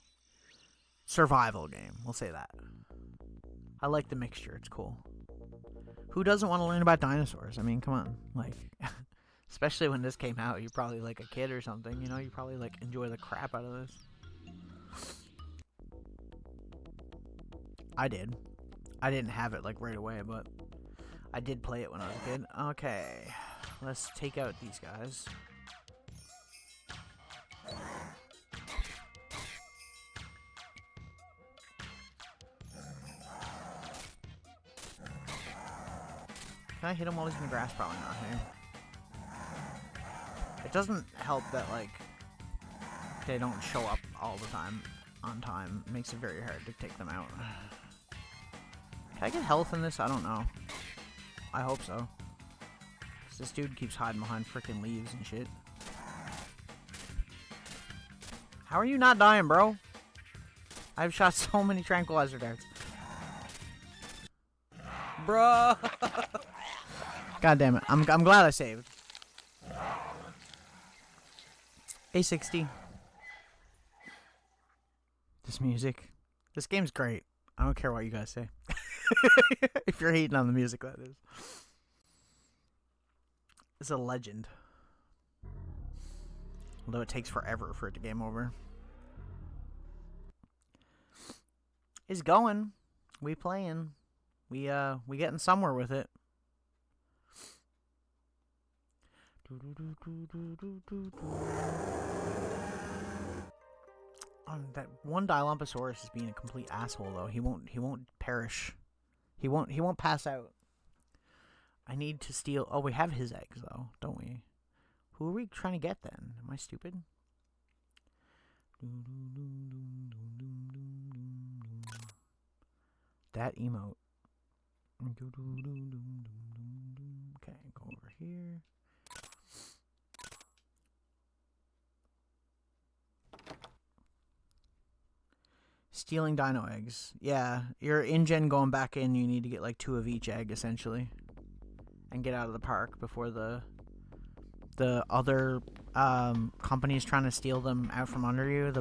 Speaker 1: survival game. We'll say that. I like the mixture. It's cool. Who doesn't want to learn about dinosaurs? I mean, come on. Like, especially when this came out, you're probably like a kid or something. You know, you probably like enjoy the crap out of this. I did. I didn't have it like right away, but I did play it when I was a kid. Okay, let's take out these guys. Can I hit him while he's in the grass? Probably not. Hey? It doesn't help that like they don't show up all the time on time. It makes it very hard to take them out. Can I get health in this? I don't know. I hope so. 'Cause this dude keeps hiding behind freaking leaves and shit. How are you not dying, bro? I've shot so many tranquilizer darts. Bro! God damn it. I'm glad I saved. A60. This music. This game's great. I don't care what you guys say. If you're hating on the music, that is. It's a legend. Although it takes forever for it to game over. It's going. We playing. We getting somewhere with it. That one Dilophosaurus is being a complete asshole though. He won't perish. He won't pass out. I need to steal. Oh, we have his eggs though, don't we? Who are we trying to get then? Am I stupid? That emote. Okay, go over here. Stealing dino eggs. Yeah, you're in-gen going back in, you need to get like 2 of each egg, essentially. And get out of the park before the other companies trying to steal them out from under you.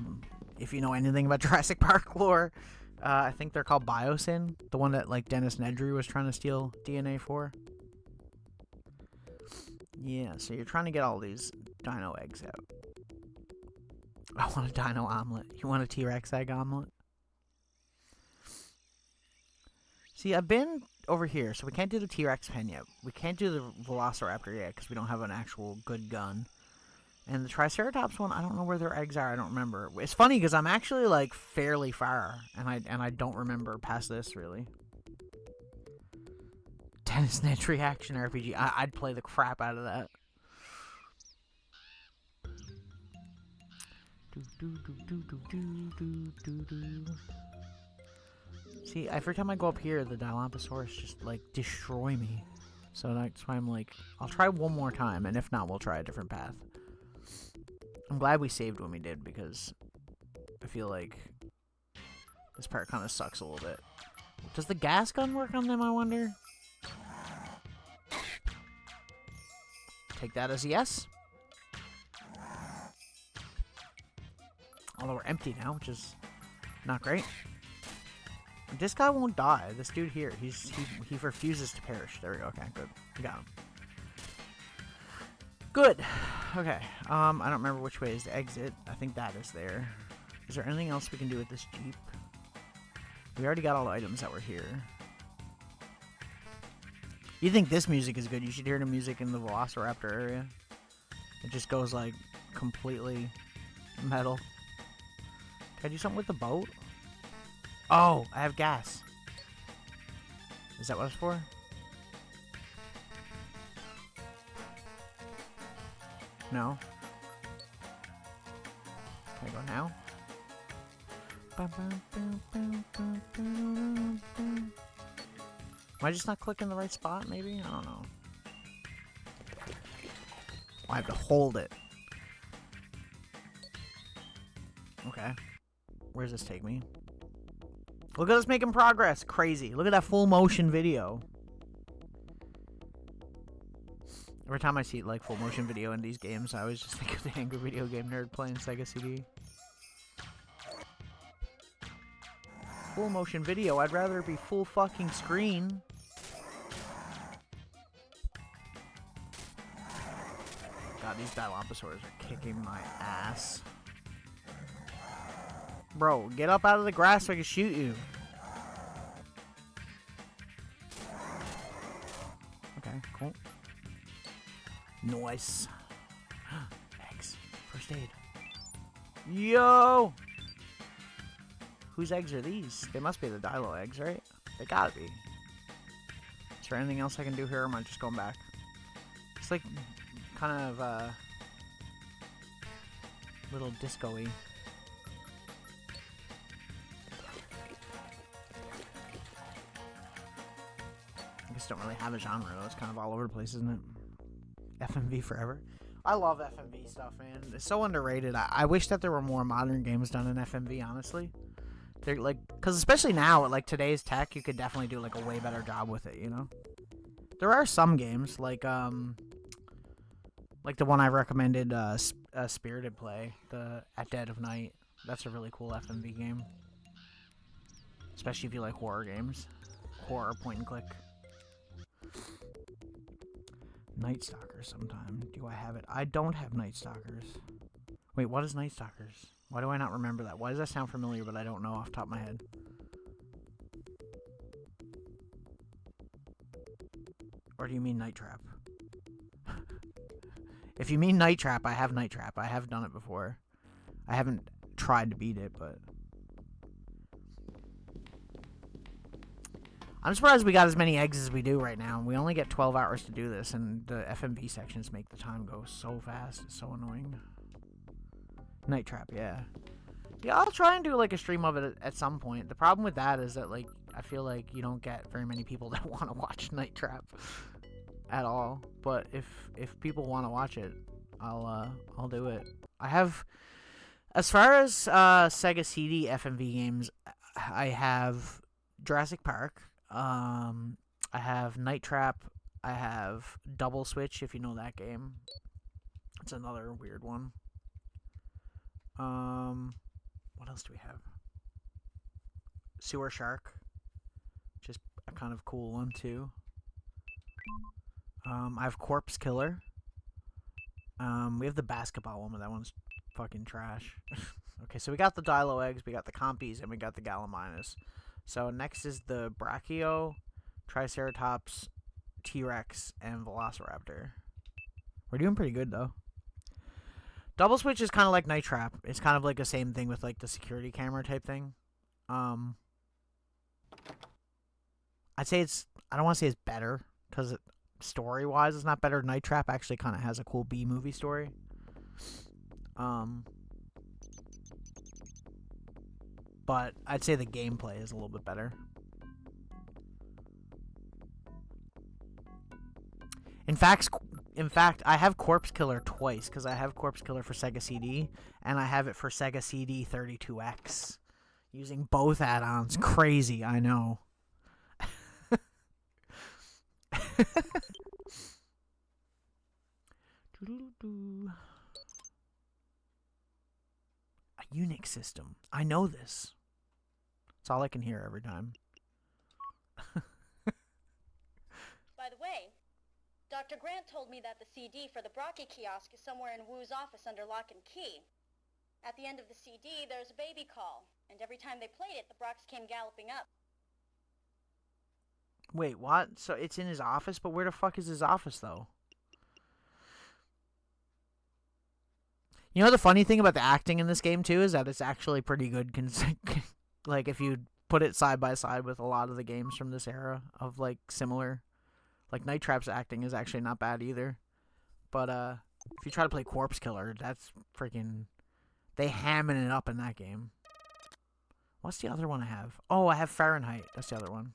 Speaker 1: If you know anything about Jurassic Park lore, I think they're called Biosyn. The one that like Dennis Nedry was trying to steal DNA for. Yeah, so you're trying to get all these dino eggs out. I want a dino omelet. You want a T-Rex egg omelet? See, I've been over here, so we can't do the T-Rex pen yet. We can't do the Velociraptor yet because we don't have an actual good gun. And the Triceratops one, I don't know where their eggs are. I don't remember. It's funny because I'm actually like fairly far, and I don't remember past this really. Dennis Nedry action RPG. I'd play the crap out of that. See, every time I go up here, the Dilophosaurus just, like, destroy me. So that's why I'm like, I'll try one more time, and if not, we'll try a different path. I'm glad we saved when we did, because I feel like this part kind of sucks a little bit. Does the gas gun work on them, I wonder? Take that as a yes. Although we're empty now, which is not great. This guy won't die. This dude here, he refuses to perish. There we go. Okay, good. We got him. Good. Okay. I don't remember which way is the exit. I think that is there. Is there anything else we can do with this Jeep? We already got all the items that were here. You think this music is good? You should hear the music in the Velociraptor area. It just goes like completely metal. Can I do something with the boat? Oh, I have gas. Is that what it's for? No. Can I go now? Am I just not clicking the right spot, maybe? I don't know. I have to hold it. Okay. Where does this take me? Look at us making progress. Crazy. Look at that full motion video. Every time I see like full motion video in these games, I always just think of the angry video game nerd playing Sega CD. Full motion video. I'd rather it be full fucking screen. God, these Dilophosaurs are kicking my ass. Bro, get up out of the grass so I can shoot you. Okay, cool. Nice. Eggs. First aid. Yo! Whose eggs are these? They must be the Dilo eggs, right? They gotta be. Is there anything else I can do here, or am I just going back? It's like kind of little disco-y. I guess don't really have a genre though. It's kind of all over the place, isn't it? FMV forever. I love FMV stuff, man. It's so underrated. I wish that there were more modern games done in FMV, honestly. They're like, because especially now at like today's tech, you could definitely do like a way better job with it, you know? There are some games like the one I recommended, Spirited Play, the At Dead of Night. That's a really cool FMV game. Especially if you like horror games. Horror point and click. Night Stalkers sometime. Do I have it? I don't have Night Stalkers. Wait, what is Night Stalkers? Why do I not remember that? Why does that sound familiar, but I don't know off the top of my head? Or do you mean Night Trap? If you mean Night Trap, I have Night Trap. I have done it before. I haven't tried to beat it, but... I'm surprised we got as many eggs as we do right now. We only get 12 hours to do this, and the FMV sections make the time go so fast. It's so annoying. Night Trap, yeah. Yeah, I'll try and do, like, a stream of it at some point. The problem with that is that, like, I feel like you don't get very many people that want to watch Night Trap at all. But if people want to watch it, I'll do it. I have... As far as Sega CD FMV games, I have Jurassic Park. I have Night Trap. I have Double Switch, if you know that game. It's another weird one. What else do we have? Sewer Shark, which is a kind of cool one too. I have Corpse Killer. We have the basketball one, but that one's fucking trash. Okay, so we got the Dilo eggs, we got the Compies, and we got the Gallimimus. So next is the Brachio, Triceratops, T-Rex, and Velociraptor. We're doing pretty good, though. Double Switch is kind of like Night Trap. It's kind of like the same thing with like the security camera type thing. I'd say it's... I don't want to say it's better, because story-wise it's not better. Night Trap actually kind of has a cool B-movie story. But I'd say the gameplay is a little bit better. In fact, I have Corpse Killer twice because I have Corpse Killer for Sega CD and I have it for Sega CD 32X. Using both add-ons, crazy, I know. A Unix system. I know this. That's all I can hear every time.
Speaker 3: By the way, Dr. Grant told me that the CD for the Brocky kiosk is somewhere in Wu's office under lock and key. At the end of the CD, there's a baby call, and every time they played it, the Brocks came galloping up.
Speaker 1: Wait, what? So it's in his office? But where the fuck is his office, though? You know the funny thing about the acting in this game, too, is that it's actually pretty good. Like, if you put it side by side with a lot of the games from this era of, like, similar... Like, Night Trap's acting is actually not bad either. But, if you try to play Corpse Killer, that's freaking... They hamming it up in that game. What's the other one I have? Oh, I have Fahrenheit. That's the other one.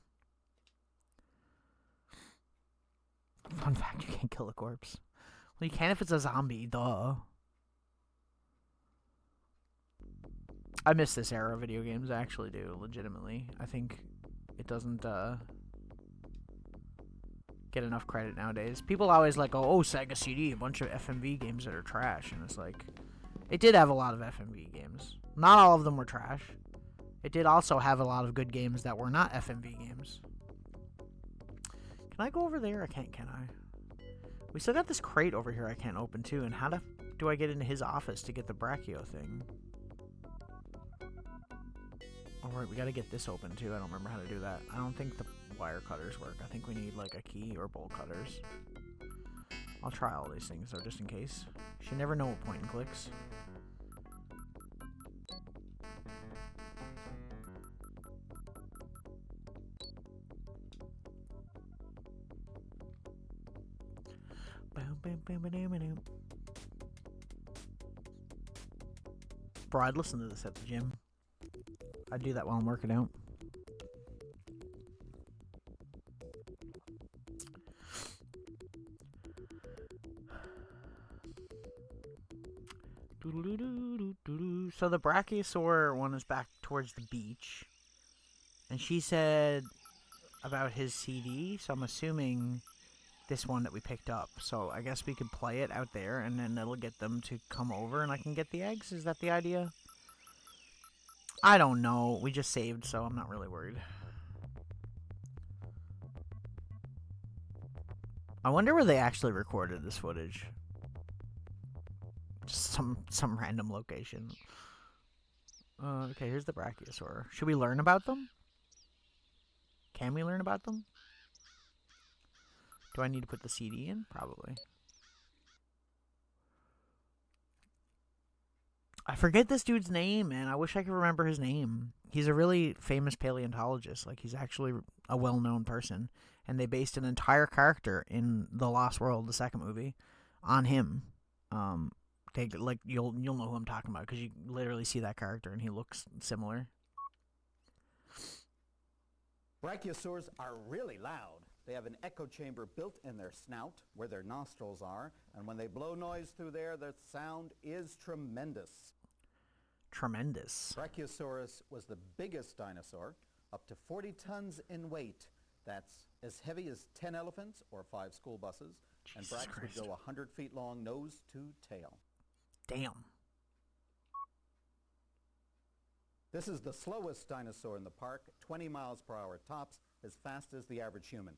Speaker 1: Fun fact, you can't kill a corpse. Well, you can if it's a zombie, duh. I miss this era of video games, I actually do, legitimately. I think it doesn't, get enough credit nowadays. People always like, oh, Sega CD, a bunch of FMV games that are trash, and it's like... It did have a lot of FMV games. Not all of them were trash. It did also have a lot of good games that were not FMV games. Can I go over there? I can't, can I? We still got this crate over here I can't open too, and how do I get into his office to get the Brachio thing? Alright, we gotta get this open too. I don't remember how to do that. I don't think the wire cutters work. I think we need like a key or bolt cutters. I'll try all these things though, just in case. You should never know what point and clicks. Bro, I'd listen to this at the gym. I'd do that while I'm working out. So the Brachiosaur one is back towards the beach. And she said about his CD, so I'm assuming this one that we picked up. So I guess we could play it out there and then it'll get them to come over and I can get the eggs? Is that the idea? I don't know. We just saved, so I'm not really worried. I wonder where they actually recorded this footage. Just some random location. Okay, here's the Brachiosaur. Should we learn about them? Can we learn about them? Do I need to put the CD in? Probably. I forget this dude's name, man. I wish I could remember his name. He's a really famous paleontologist. Like, he's actually a well-known person. And they based an entire character in The Lost World, the second movie, on him. Like, you'll know who I'm talking about, because you literally see that character, and he looks similar.
Speaker 2: Brachiosaurs are really loud. They have an echo chamber built in their snout, where their nostrils are, and when they blow noise through there, the sound is tremendous.
Speaker 1: Tremendous.
Speaker 2: Brachiosaurus was the biggest dinosaur, up to 40 tons in weight. That's as heavy as 10 elephants or 5 school buses, and Brax would go 100 feet long, nose to tail.
Speaker 1: Damn.
Speaker 2: This is the slowest dinosaur in the park, 20 miles per hour tops, as fast as the average human.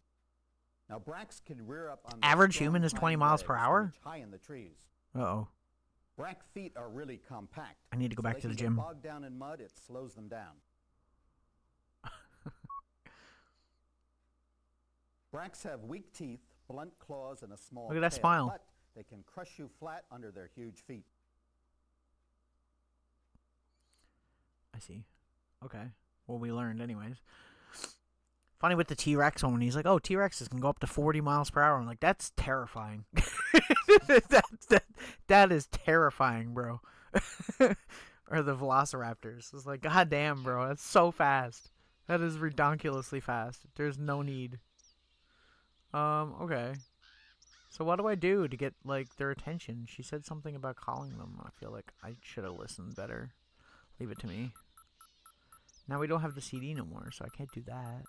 Speaker 2: Now, Brax can rear up on the
Speaker 1: average human is 20 miles per hour?
Speaker 2: high in the trees.
Speaker 1: Uh-oh.
Speaker 2: Brack feet are really compact.
Speaker 1: I need to go back to the gym.
Speaker 2: If they get bogged down in mud, it slows them down. Bracks have weak teeth, blunt claws, and a small
Speaker 1: Look at that
Speaker 2: tail,
Speaker 1: smile.
Speaker 2: but they can crush you flat under their huge feet.
Speaker 1: I see. Okay. Well, we learned anyways. Funny with the T-Rex one, when he's like, oh, T-Rexes can go up to 40 miles per hour. I'm like, that's terrifying. that is terrifying, bro. Or the Velociraptors. It's like, god damn, bro, that's so fast. That is redonkulously fast. There's no need. Okay. So what do I do to get, like, their attention? She said something about calling them. I feel like I should have listened better. Leave it to me. Now we don't have the CD no more, so I can't do that.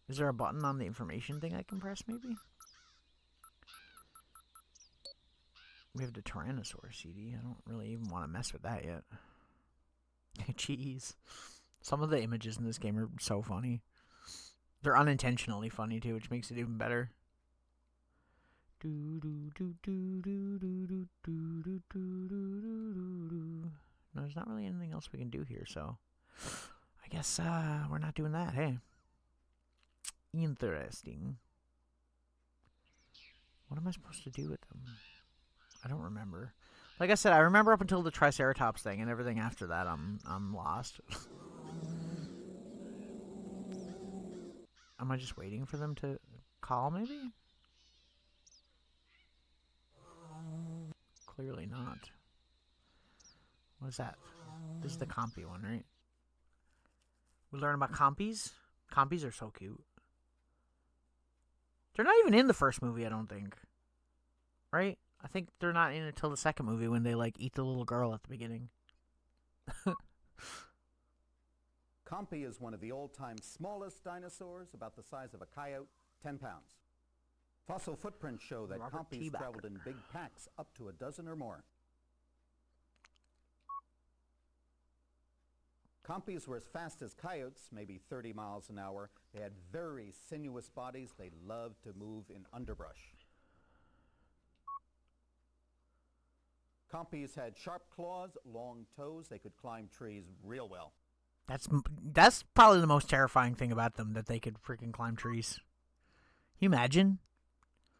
Speaker 1: Is there a button on the information thing I can press, maybe? We have the Tyrannosaurus CD. I don't really even want to mess with that yet. Jeez. Some of the images in this game are so funny. They're unintentionally funny, too, which makes it even better. No, there's not really anything else we can do here, so I guess we're not doing that, hey. Interesting. What am I supposed to do with them? I don't remember. Like I said, I remember up until the Triceratops thing, and everything after that I'm lost. Am I just waiting for them to call, maybe? Clearly not. What is that? This is the compy one, right? We learn about compies? Compies are so cute. They're not even in the first movie, I don't think. Right? I think they're not in until the second movie when they, like, eat the little girl at the beginning.
Speaker 2: Compy is one of the old-time smallest dinosaurs, about the size of a coyote, 10 pounds. Fossil footprints show that compies traveled in big packs up to a dozen or more. Compies were as fast as coyotes, maybe 30 miles an hour. They had very sinuous bodies. They loved to move in underbrush. Compies had sharp claws, long toes. They could climb trees real well.
Speaker 1: That's probably the most terrifying thing about them, that they could freaking climb trees. Can you imagine?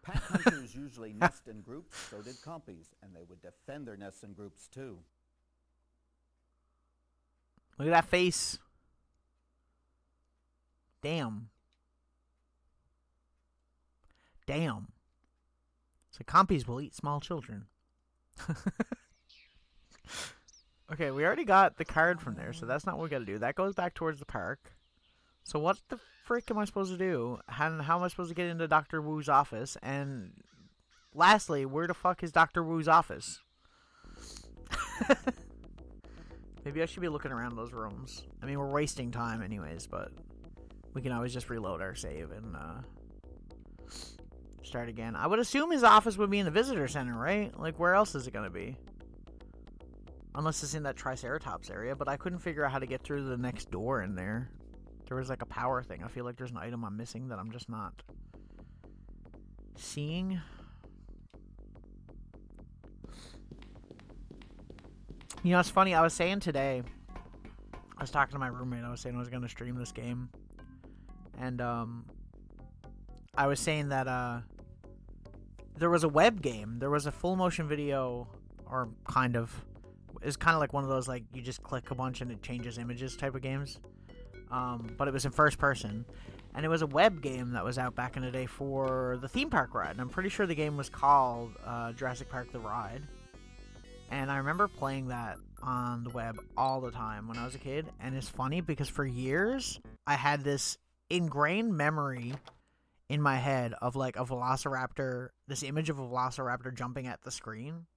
Speaker 2: Pack hunters usually nest in groups, so did compies, and they would defend their nests in groups too.
Speaker 1: Look at that face. Damn. Damn. So compies will eat small children. Okay, we already got the card from there, so that's not what we gotta do. That goes back towards the park. So what the frick am I supposed to do? How am I supposed to get into Dr. Wu's office? And lastly, where the fuck is Dr. Wu's office? Maybe I should be looking around those rooms. I mean, we're wasting time anyways, but we can always just reload our save and start again. I would assume his office would be in the visitor center, right? Like, where else is it going to be? Unless it's in that Triceratops area, but I couldn't figure out how to get through the next door in there. There was like a power thing. I feel like there's an item I'm missing that I'm just not seeing. You know, it's funny. I was saying today, I was talking to my roommate. I was saying I was going to stream this game. And I was saying that there was a web game. There was a full motion video, or kind of. It's kind of like one of those, like, you just click a bunch and it changes images type of games. But it was in first person. And it was a web game that was out back in the day for the theme park ride. And I'm pretty sure the game was called Jurassic Park The Ride. And I remember playing that on the web all the time when I was a kid. And it's funny because for years, I had this ingrained memory in my head of, like, a velociraptor, this image of a velociraptor jumping at the screen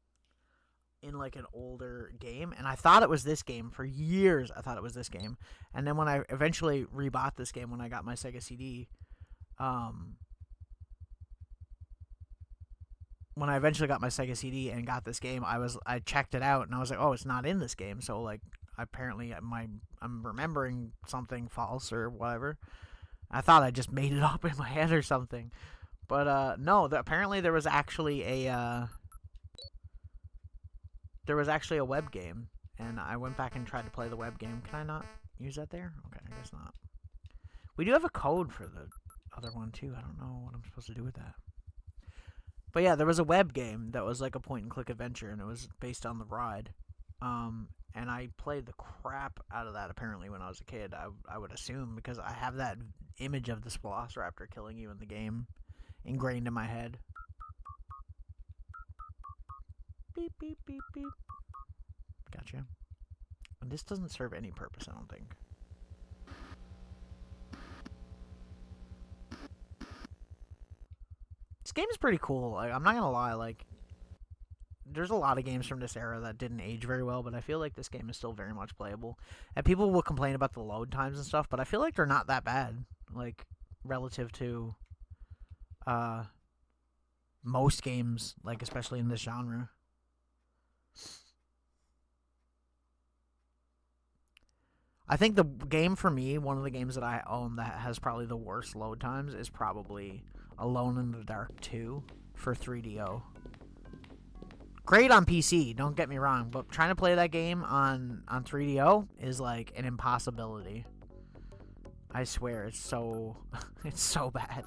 Speaker 1: in, like, an older game. And I thought it was this game. For years, I thought it was this game. And then when I eventually rebought this game when I got my Sega CD, when I eventually got my Sega CD and got this game, I checked it out and I was like, oh, it's not in this game. So, like, apparently I'm remembering something false or whatever. I thought I just made it up in my head or something. But no, apparently there was actually a web game, and I went back and tried to play the web game. Can I not use that there? Okay, I guess not. We do have a code for the other one too. I don't know what I'm supposed to do with that. But yeah, there was a web game that was like a point-and-click adventure, and it was based on the ride. And I played the crap out of that, apparently, when I was a kid. I would assume, because I have that image of this velociraptor killing you in the game ingrained in my head. Beep, beep, beep, beep. Gotcha. And this doesn't serve any purpose, I don't think. It's game's pretty cool. Like, I'm not gonna lie, like, there's a lot of games from this era that didn't age very well, but I feel like this game is still very much playable. And people will complain about the load times and stuff, but I feel like they're not that bad, like, relative to most games, like, especially in this genre. I think the game for me, one of the games that I own that has probably the worst load times is probably Alone in the Dark 2 for 3DO. Great on PC, don't get me wrong, but trying to play that game on 3DO is like an impossibility. I swear, it's so it's so bad.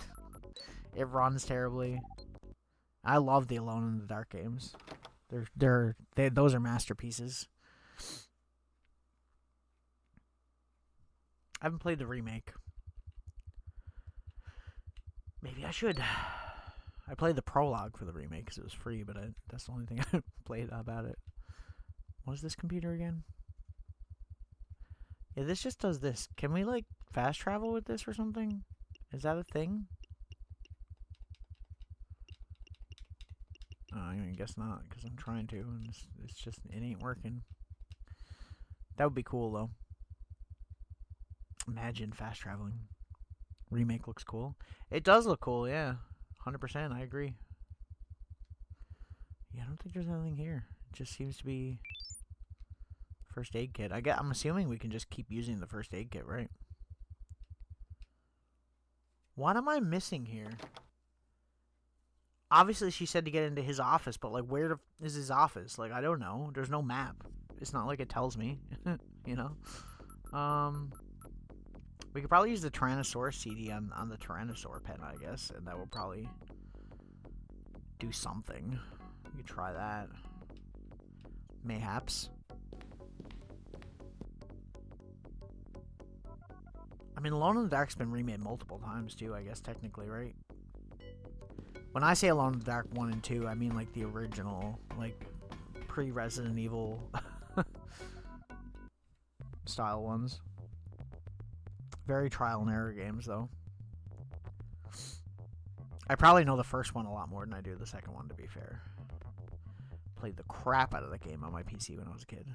Speaker 1: It runs terribly. I love the Alone in the Dark games. Those are masterpieces. I haven't played the remake. Maybe I should. I played the prologue for the remake because it was free, but that's the only thing I played about it. What is this computer again? Yeah, this just does this. Can we, like, fast travel with this or something? Is that a thing? Oh, I guess not, because I'm trying to, and it's just, it ain't working. That would be cool, though. Imagine fast traveling. Remake looks cool. It does look cool, yeah. 100%, I agree. Yeah, I don't think there's anything here. It just seems to be first aid kit. I'm assuming we can just keep using the first aid kit, right? What am I missing here? Obviously, she said to get into his office, but, like, where is his office? Like, I don't know. There's no map. It's not like it tells me, you know? We could probably use the Tyrannosaurus CD on the Tyrannosaur pen, I guess, and that will probably do something. We could try that. Mayhaps. I mean, Alone in the Dark's been remade multiple times, too, I guess, technically, right? When I say Alone in the Dark 1 and 2, I mean, like, the original, like, pre-Resident Evil style ones. Very trial and error games, though. I probably know the first one a lot more than I do the second one, to be fair. Played the crap out of the game on my PC when I was a kid.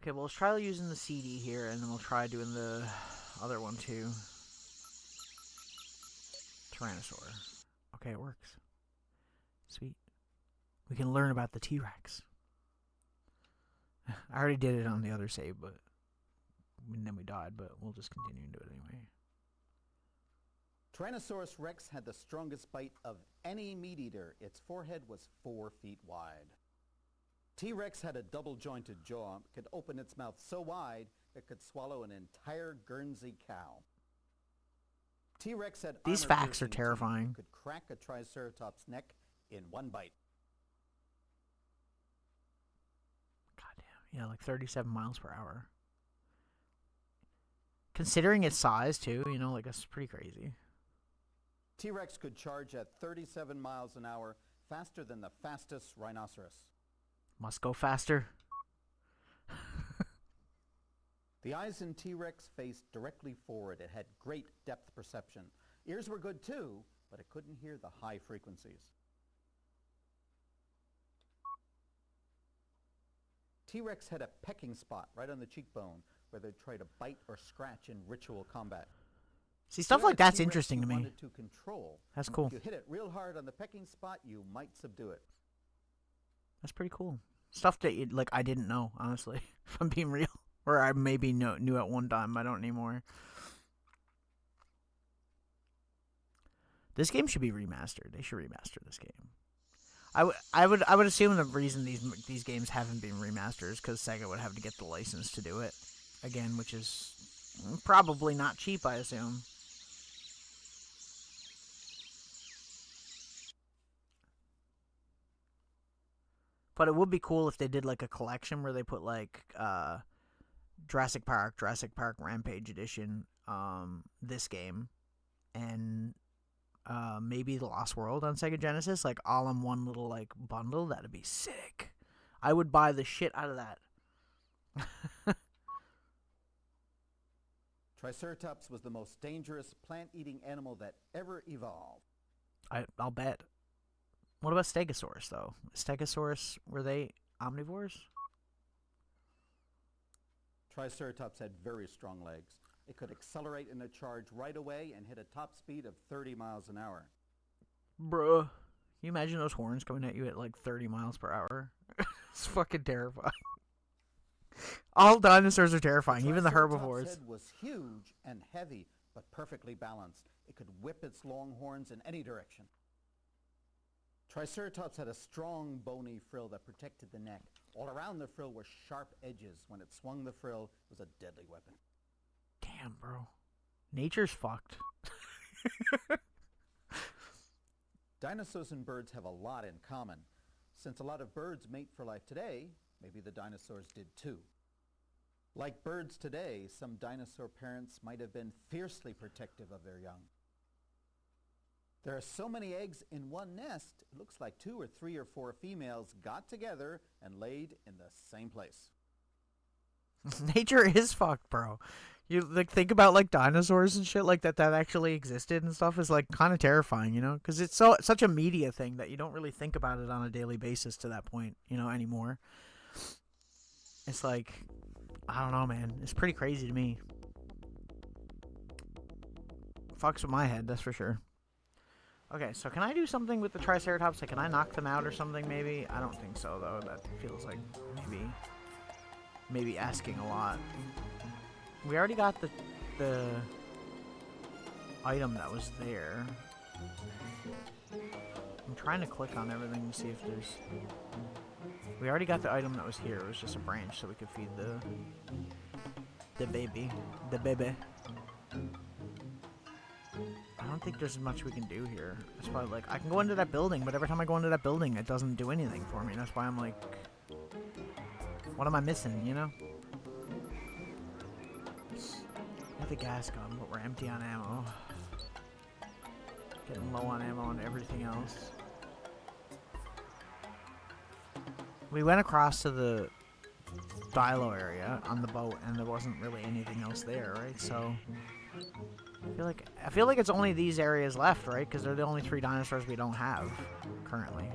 Speaker 1: Okay, well, let's try using the CD here, and then we'll try doing the other one, too. Tyrannosaur. Okay, it works. Sweet. We can learn about the T-Rex. I already did it on the other save, but and then we died, but we'll just continue to do it anyway.
Speaker 2: Tyrannosaurus rex had the strongest bite of any meat eater. Its forehead was 4 feet wide. T-Rex had a double-jointed jaw, could open its mouth so wide it could swallow an entire Guernsey cow. T-Rex had
Speaker 1: These facts are terrifying.
Speaker 2: Could crack a Triceratops' neck in one bite.
Speaker 1: Goddamn, yeah, like 37 miles per hour. Considering its size, too, you know, like, that's pretty crazy.
Speaker 2: T-Rex could charge at 37 miles an hour, faster than the fastest rhinoceros.
Speaker 1: Must go faster.
Speaker 2: The eyes in T-Rex faced directly forward. It had great depth perception. Ears were good too, but it couldn't hear the high frequencies. T-Rex had a pecking spot right on the cheekbone where they'd try to bite or scratch in ritual combat.
Speaker 1: See, stuff like that's interesting to me.
Speaker 2: Wanted to control.
Speaker 1: That's cool.
Speaker 2: If you hit it real hard on the pecking spot, you might subdue it.
Speaker 1: That's pretty cool. Stuff that, like, I didn't know, honestly, if I'm being real. Or I maybe knew at one time. I don't anymore. This game should be remastered. They should remaster this game. I would assume the reason these games haven't been remastered is because Sega would have to get the license to do it again, which is probably not cheap, I assume. But it would be cool if they did, like, a collection where they put, like, Jurassic Park Rampage Edition, this game, and maybe The Lost World on Sega Genesis, like, all in one little, like, bundle. That'd be sick. I would buy the shit out of that.
Speaker 2: Triceratops was the most dangerous plant-eating animal that ever evolved.
Speaker 1: I'll bet. What about Stegosaurus, though? Stegosaurus, were they omnivores?
Speaker 2: Triceratops had very strong legs. It could accelerate in a charge right away and hit a top speed of 30 miles an hour.
Speaker 1: Bruh. Can you imagine those horns coming at you at like 30 miles per hour? It's fucking terrifying. All dinosaurs are terrifying, even the herbivores.
Speaker 2: Triceratops' head was huge and heavy, but perfectly balanced. It could whip its long horns in any direction. Triceratops had a strong bony frill that protected the neck. All around the frill were sharp edges. When it swung the frill, it was a deadly weapon.
Speaker 1: Damn, bro. Nature's fucked.
Speaker 2: Dinosaurs and birds have a lot in common. Since a lot of birds mate for life today, maybe the dinosaurs did too. Like birds today, some dinosaur parents might have been fiercely protective of their young. There are so many eggs in one nest, it looks like 2 or 3 or 4 females got together and laid in the same place.
Speaker 1: Nature is fucked, bro. You like think about like dinosaurs and shit like that actually existed and stuff is like kind of terrifying, you know, because it's such a media thing that you don't really think about it on a daily basis to that point, you know, anymore. It's like, I don't know, man. It's pretty crazy to me. Fucks with my head, that's for sure. Okay, so can I do something with the Triceratops? Like, can I knock them out or something, maybe? I don't think so, though. That feels like maybe asking a lot. We already got the item that was there. I'm trying to click on everything to see if there's... We already got the item that was here. It was just a branch so we could feed the baby. The baby. I don't think there's much we can do here. That's why, like, I can go into that building, but every time I go into that building, it doesn't do anything for me. That's why I'm like, what am I missing, you know? We have the gas gun, but we're empty on ammo. Getting low on ammo and everything else. We went across to the Dilo area on the boat, and there wasn't really anything else there, right? So I feel like it's only these areas left, right? Because they're the only 3 dinosaurs we don't have currently.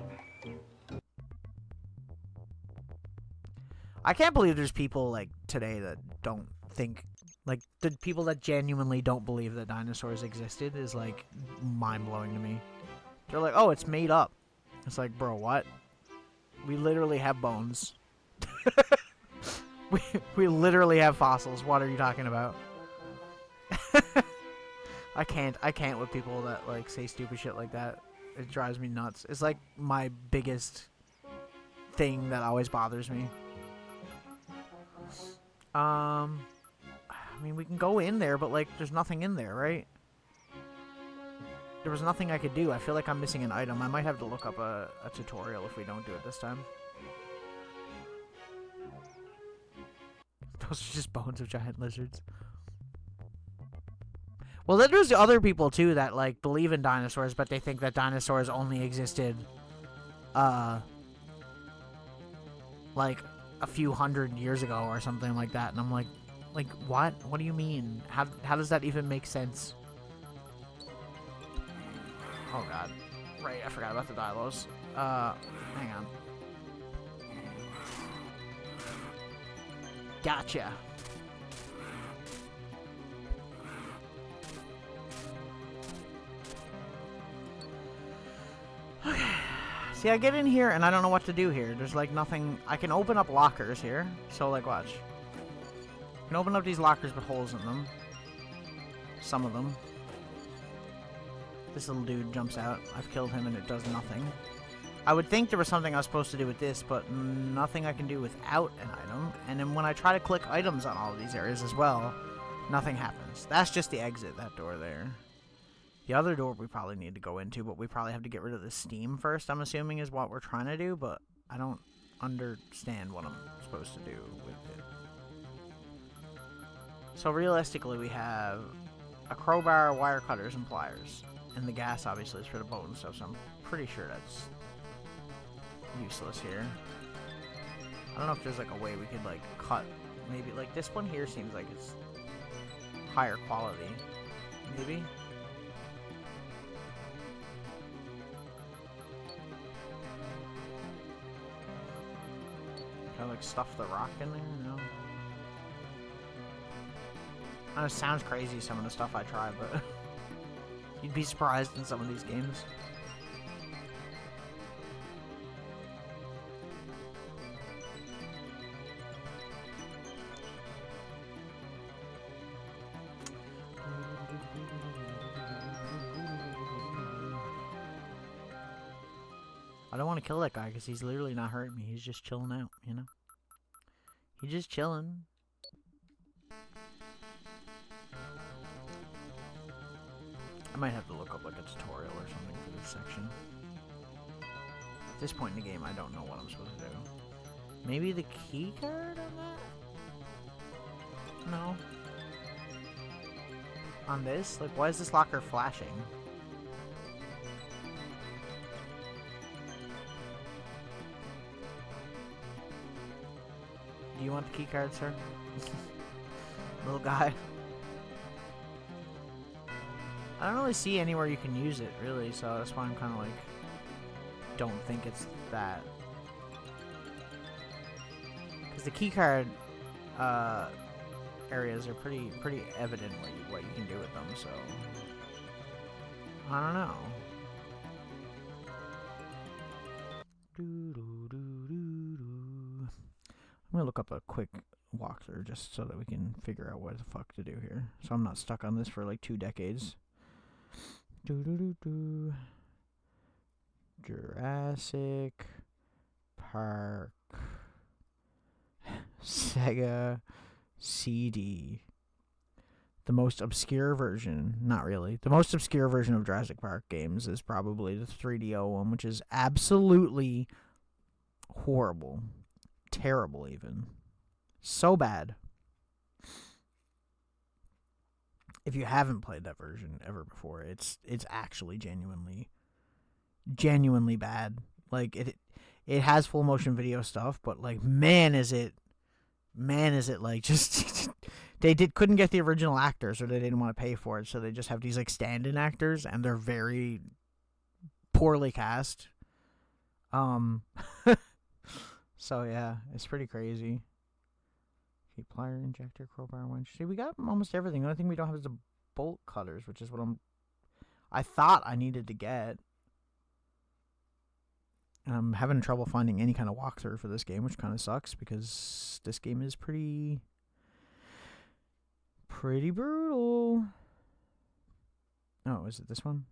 Speaker 1: I can't believe there's people like today that don't think, like, the people that genuinely don't believe that dinosaurs existed is like mind-blowing to me. They're like, oh, it's made up. It's like, bro, what? We literally have bones. we literally have fossils. What are you talking about? I can't with people that like say stupid shit like that. It drives me nuts. It's like my biggest thing that always bothers me. I mean, we can go in there, but like there's nothing in there, right? There was nothing I could do. I feel like I'm missing an item. I might have to look up a tutorial if we don't do it this time. Those are just bones of giant lizards. Well, then there's the other people, too, that, like, believe in dinosaurs, but they think that dinosaurs only existed, like, a few hundred years ago or something like that. And I'm like, what? What do you mean? How does that even make sense? Oh, God. Right, I forgot about the Dilos. Hang on. Gotcha. Okay. See, I get in here and I don't know what to do here. There's like nothing. I can open up lockers here. So, like, watch. I can open up these lockers with holes in them. Some of them. This little dude jumps out. I've killed him and it does nothing. I would think there was something I was supposed to do with this, but nothing I can do without an item. And then when I try to click items on all of these areas as well, nothing happens. That's just the exit, that door there. The other door we probably need to go into, but we probably have to get rid of the steam first, I'm assuming is what we're trying to do, but I don't understand what I'm supposed to do with it. So realistically, we have a crowbar, wire cutters, and pliers. And the gas, obviously, is for the boat and stuff, so I'm pretty sure that's useless here. I don't know if there's like a way we could like cut. Maybe like this one here seems like it's higher quality. Maybe. Kind of like stuff the rock in there, you know? I know it sounds crazy, some of the stuff I try, but you'd be surprised in some of these games. I don't want to kill that guy because he's literally not hurting me. He's just chilling out, you know? He's just chilling. I might have to look up like a tutorial or something for this section. At this point in the game, I don't know what I'm supposed to do. Maybe the key card on that? No. On this? Like, why is this locker flashing? Do you want the key card, sir? Little guy. I don't really see anywhere you can use it, really, so that's why I'm kind of like, don't think it's that. Because the key card areas are pretty evident what you can do with them, so I don't know. I'm gonna look up a quick walkthrough just so that we can figure out what the fuck to do here, so I'm not stuck on this for like 2 decades. Jurassic Park Sega CD. The most obscure version, not really. The most obscure version of Jurassic Park games is probably the 3DO one, which is absolutely horrible. Terrible, even. So bad. If you haven't played that version ever before, it's actually genuinely bad. Like it has full motion video stuff, but like man is it like just they couldn't get the original actors, or they didn't want to pay for it, so they just have these like stand-in actors, and they're very poorly cast. So yeah, it's pretty crazy. Okay, plier, injector, crowbar, winch. See, we got almost everything. The only thing we don't have is the bolt cutters, which is what I thought I needed to get. And I'm having trouble finding any kind of walkthrough for this game, which kind of sucks because this game is pretty brutal. Oh, is it this one?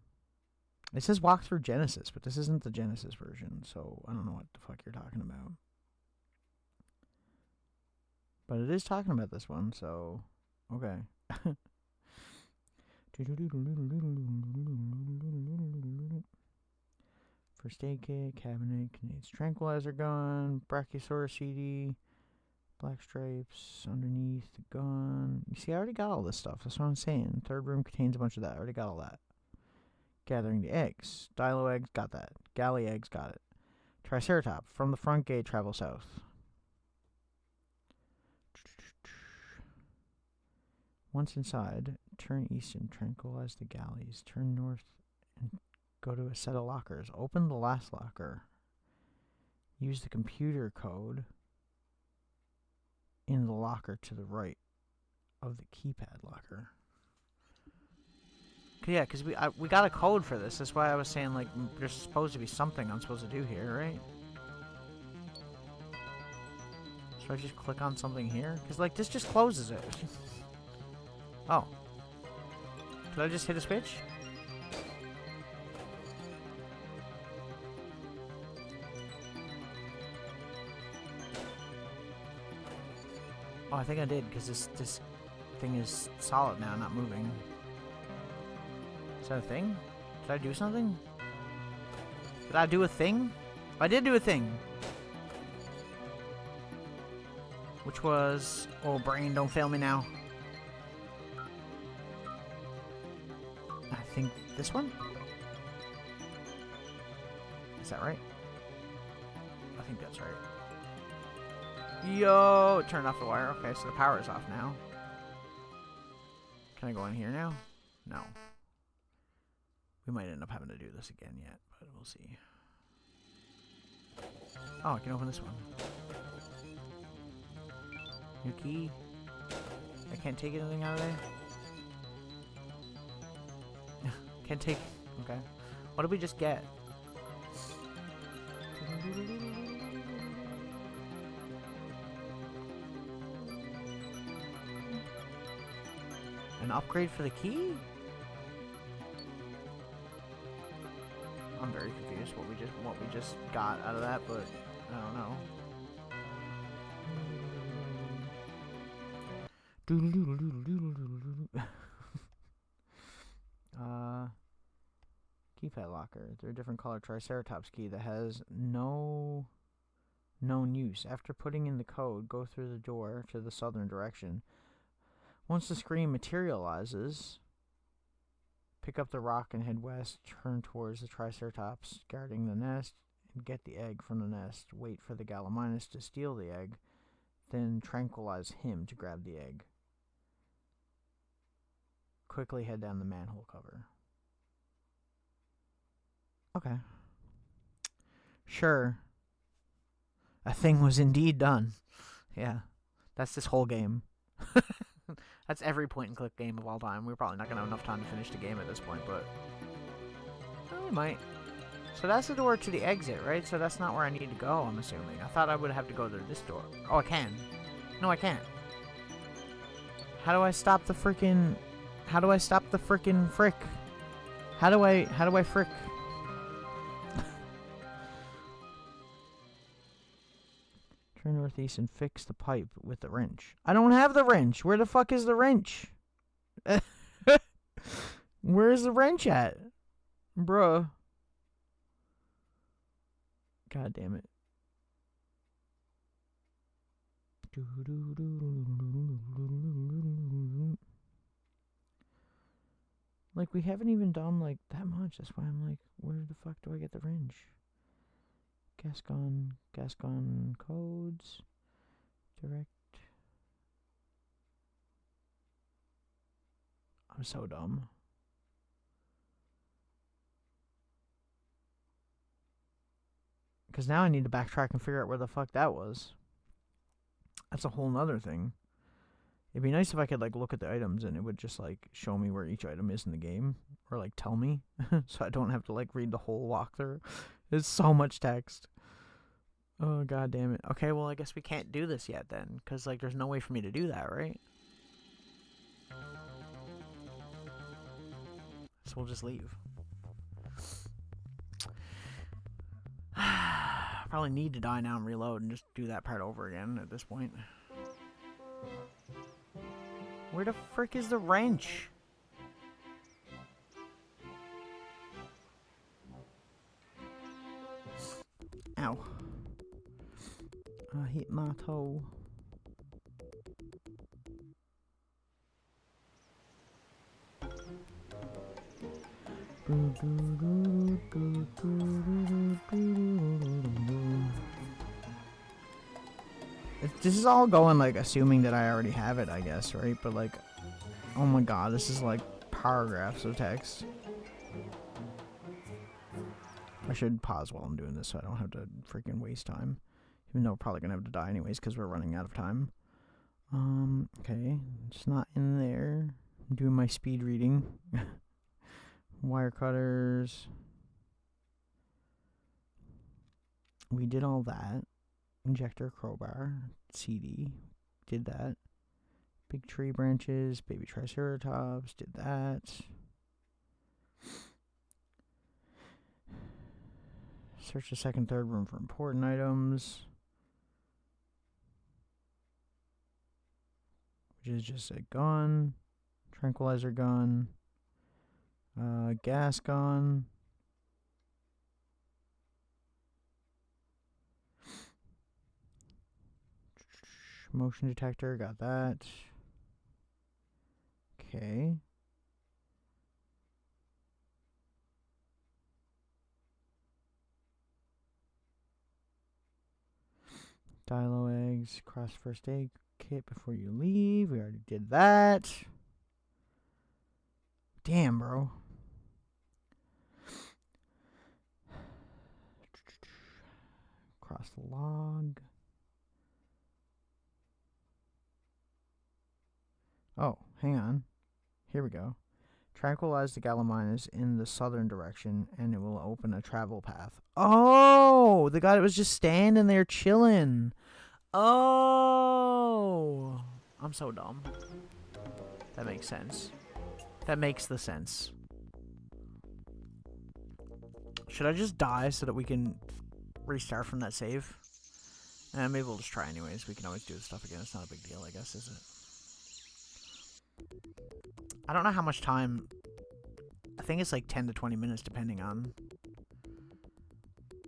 Speaker 1: It says walkthrough Genesis, but this isn't the Genesis version, so I don't know what the fuck you're talking about. But it is talking about this one, so okay. First aid kit, cabinet, contains tranquilizer gun, Brachiosaurus CD, black stripes underneath the gun. You see, I already got all this stuff. That's what I'm saying. Third room contains a bunch of that. I already got all that. Gathering the eggs. Dilo eggs, got that. Galley eggs, got it. Triceratops. From the front gate, travel south. Once inside, turn east and tranquilize the galleys. Turn north and go to a set of lockers. Open the last locker. Use the computer code in the locker to the right of the keypad locker. Yeah, because we got a code for this. That's why I was saying, like, there's supposed to be something I'm supposed to do here, right? Should I just click on something here? Because, like, this just closes it. Oh. Did I just hit a switch? Oh, I think I did, because this thing is solid now, not moving. Is that a thing? Did I do something? Did I do a thing? I did do a thing. Which was... Oh, brain, don't fail me now. I think this one? Is that right? I think that's right. Yo, turn off the wire. Okay, so the power is off now. Can I go in here now? No. We might end up having to do this again yet, but we'll see. Oh, I can open this one. New key. I can't take anything out of there? Can't take... Okay. What did we just get? An upgrade for the key? I'm very confused what we just got out of that, but I don't know. Keypad locker. They're a different color Triceratops key that has no known use. After putting in the code, go through the door to the southern direction. Once the screen materializes, pick up the rock and head west. Turn towards the Triceratops guarding the nest and get the egg from the nest. Wait for the Gallimimus to steal the egg, then tranquilize him to grab the egg. Quickly head down the manhole cover. Okay. Sure. A thing was indeed done. Yeah. That's this whole game. That's every point-and-click game of all time. We're probably not going to have enough time to finish the game at this point, but... well, we might. So that's the door to the exit, right? So that's not where I need to go, I'm assuming. I thought I would have to go to this door. Oh, I can. No, I can't. How do I stop the freaking... How do I stop the freaking frick? How do I frick? Turn northeast and fix the pipe with the wrench. I don't have the wrench. Where the fuck is the wrench? Where's the wrench at? Bruh. God damn it. Like, we haven't even done, like, that much. That's why I'm like, where the fuck do I get the wrench? Gascon codes. Direct. I'm so dumb. Because now I need to backtrack and figure out where the fuck that was. That's a whole nother thing. It'd be nice if I could, like, look at the items and it would just, like, show me where each item is in the game. Or, like, tell me. So I don't have to, like, read the whole walkthrough. It's so much text. Oh, god damn it. Okay, well, I guess we can't do this yet then. Because, like, there's no way for me to do that, right? So we'll just leave. Probably need to die now and reload and just do that part over again at this point. Where the frick is the wrench? Ow. I hit my toe. This is all going, like, assuming that I already have it, I guess, right? But, like, oh my god, this is, like, paragraphs of text. I should pause while I'm doing this so I don't have to freaking waste time. Even though we're probably gonna have to die anyways because we're running out of time. Okay, it's not in there. I'm doing my speed reading. Wire cutters. We did all that. Injector, crowbar, CD, did that. Big tree branches, baby triceratops, did that. Search the second, third room for important items. Which is just a gun, tranquilizer gun, gas gun. Motion detector, got that. Okay. Stylo eggs. Cross first aid kit before you leave. We already did that. Damn, bro. Cross the log. Oh, hang on. Here we go. Tranquilize the Gallimimus in the southern direction, and it will open a travel path. Oh! The guy that was just standing there chilling. Oh! I'm so dumb. That makes sense. That makes the sense. Should I just die so that we can restart from that save? Maybe we'll just try anyways. We can always do this stuff again. It's not a big deal, I guess, is it? I don't know how much time. I think it's like 10 to 20 minutes depending on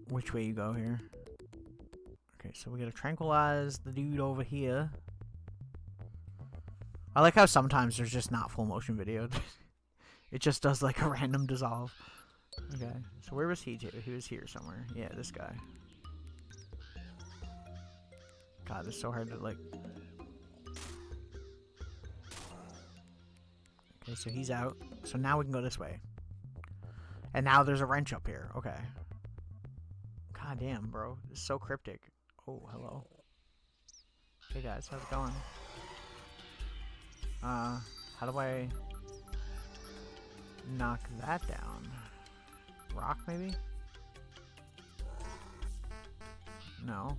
Speaker 1: which way you go here. Okay, so we gotta tranquilize the dude over here. I like how sometimes there's just not full motion video. It just does like a random dissolve. Okay, so where was he to? He was here somewhere. Yeah, this guy. God, it's so hard to like... Okay, so he's out. So now we can go this way. And now there's a wrench up here. Okay. God damn, bro. It's so cryptic. Oh, hello. Hey guys, how's it going? How do I knock that down? Rock, maybe? No.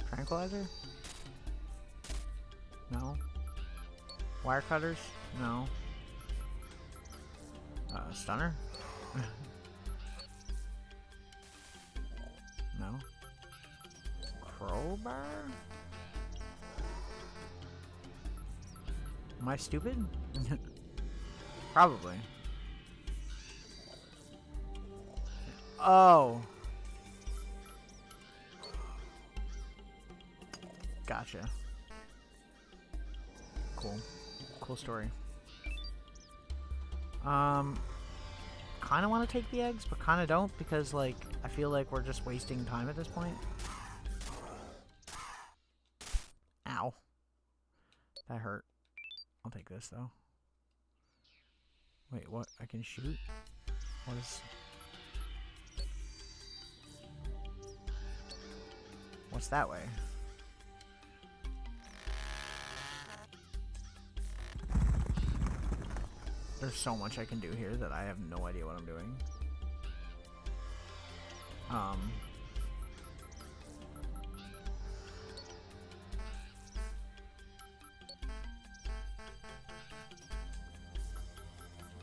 Speaker 1: Tranquilizer? No. Wire cutters? No. Stunner? No. Crowbar? Am I stupid? Probably. Oh. Gotcha. Cool. Cool story. Kind of want to take the eggs, but kind of don't, because, like, I feel like we're just wasting time at this point. Ow. That hurt. I'll take this, though. Wait, what? I can shoot? What is... What's that way? There's so much I can do here that I have no idea what I'm doing.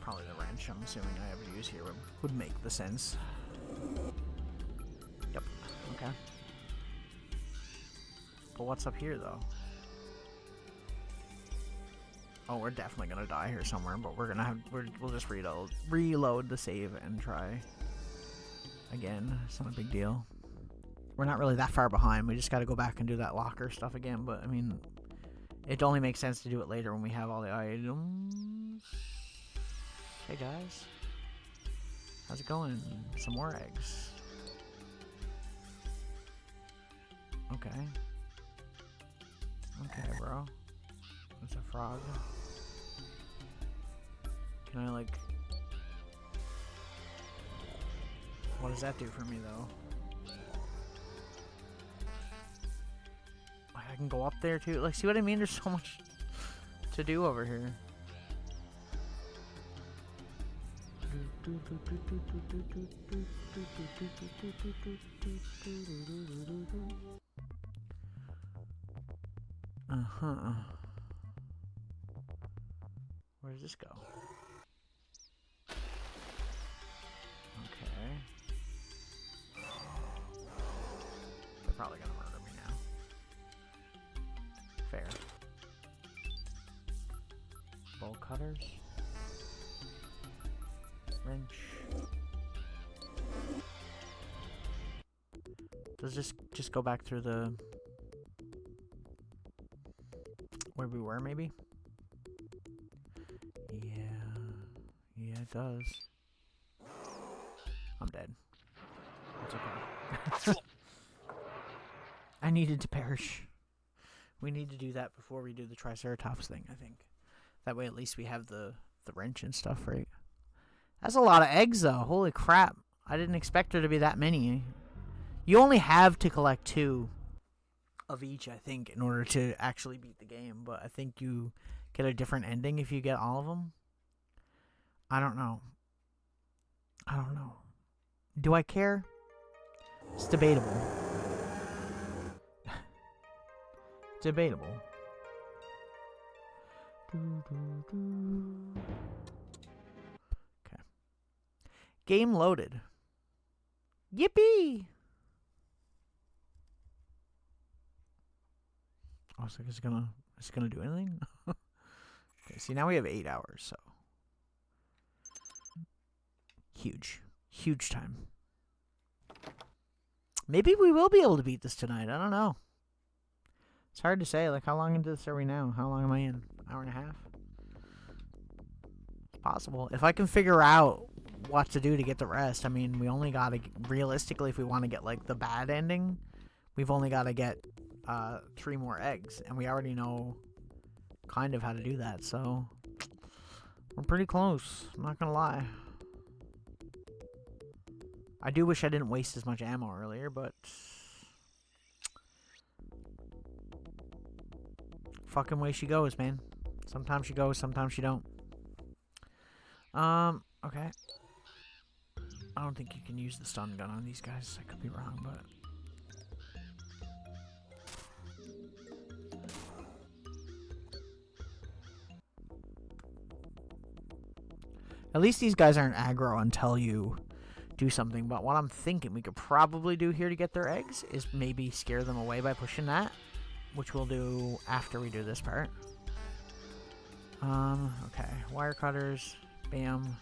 Speaker 1: Probably the wrench, I'm assuming I have to use here would make the sense. Yep. Okay. But what's up here, though? Oh, we're definitely gonna die here somewhere, but we're gonna have we'll just reload the save and try again. It's not a big deal. We're not really that far behind. We just got to go back and do that locker stuff again. But I mean, it only makes sense to do it later when we have all the items. Hey guys, how's it going? Some more eggs. Okay. Okay, bro. There's a frog. Can I, like... What does that do for me, though? I can go up there, too. Like, see what I mean? There's so much to do over here. Uh-huh. Where does this go? Okay. They're probably gonna murder me now. Fair. Bolt cutters. Wrench. Does this just go back through the... where we were, maybe? Yeah, it does. I'm dead. It's okay. I needed to perish. We need to do that before we do the Triceratops thing, I think. That way at least we have the wrench and stuff, right? That's a lot of eggs, though. Holy crap. I didn't expect there to be that many. You only have to collect 2 of each, I think, in order to actually beat the game. But I think you get a different ending if you get all of them. I don't know. Do I care? It's debatable. Debatable. Okay. Game loaded. Yippee! Oh, so is it gonna do anything? Okay, see, now we have 8 hours, so huge time. Maybe we will be able to beat this tonight. I don't know. It's hard to say. Like, how long into this are we now? How long am I in? Hour and a half? It's possible. If I can figure out what to do to get the rest, I mean, we only gotta, realistically, if we want to get, like, the bad ending, we've only got to get 3 more eggs. And we already know kind of how to do that, so we're pretty close. I'm not gonna lie. I do wish I didn't waste as much ammo earlier, but fucking way she goes, man. Sometimes she goes, sometimes she don't. Okay. I don't think you can use the stun gun on these guys. I could be wrong, but at least these guys aren't aggro until you do something. But what I'm thinking we could probably do here to get their eggs is maybe scare them away by pushing that, which we'll do after we do this part. Okay. Wire cutters. Bam.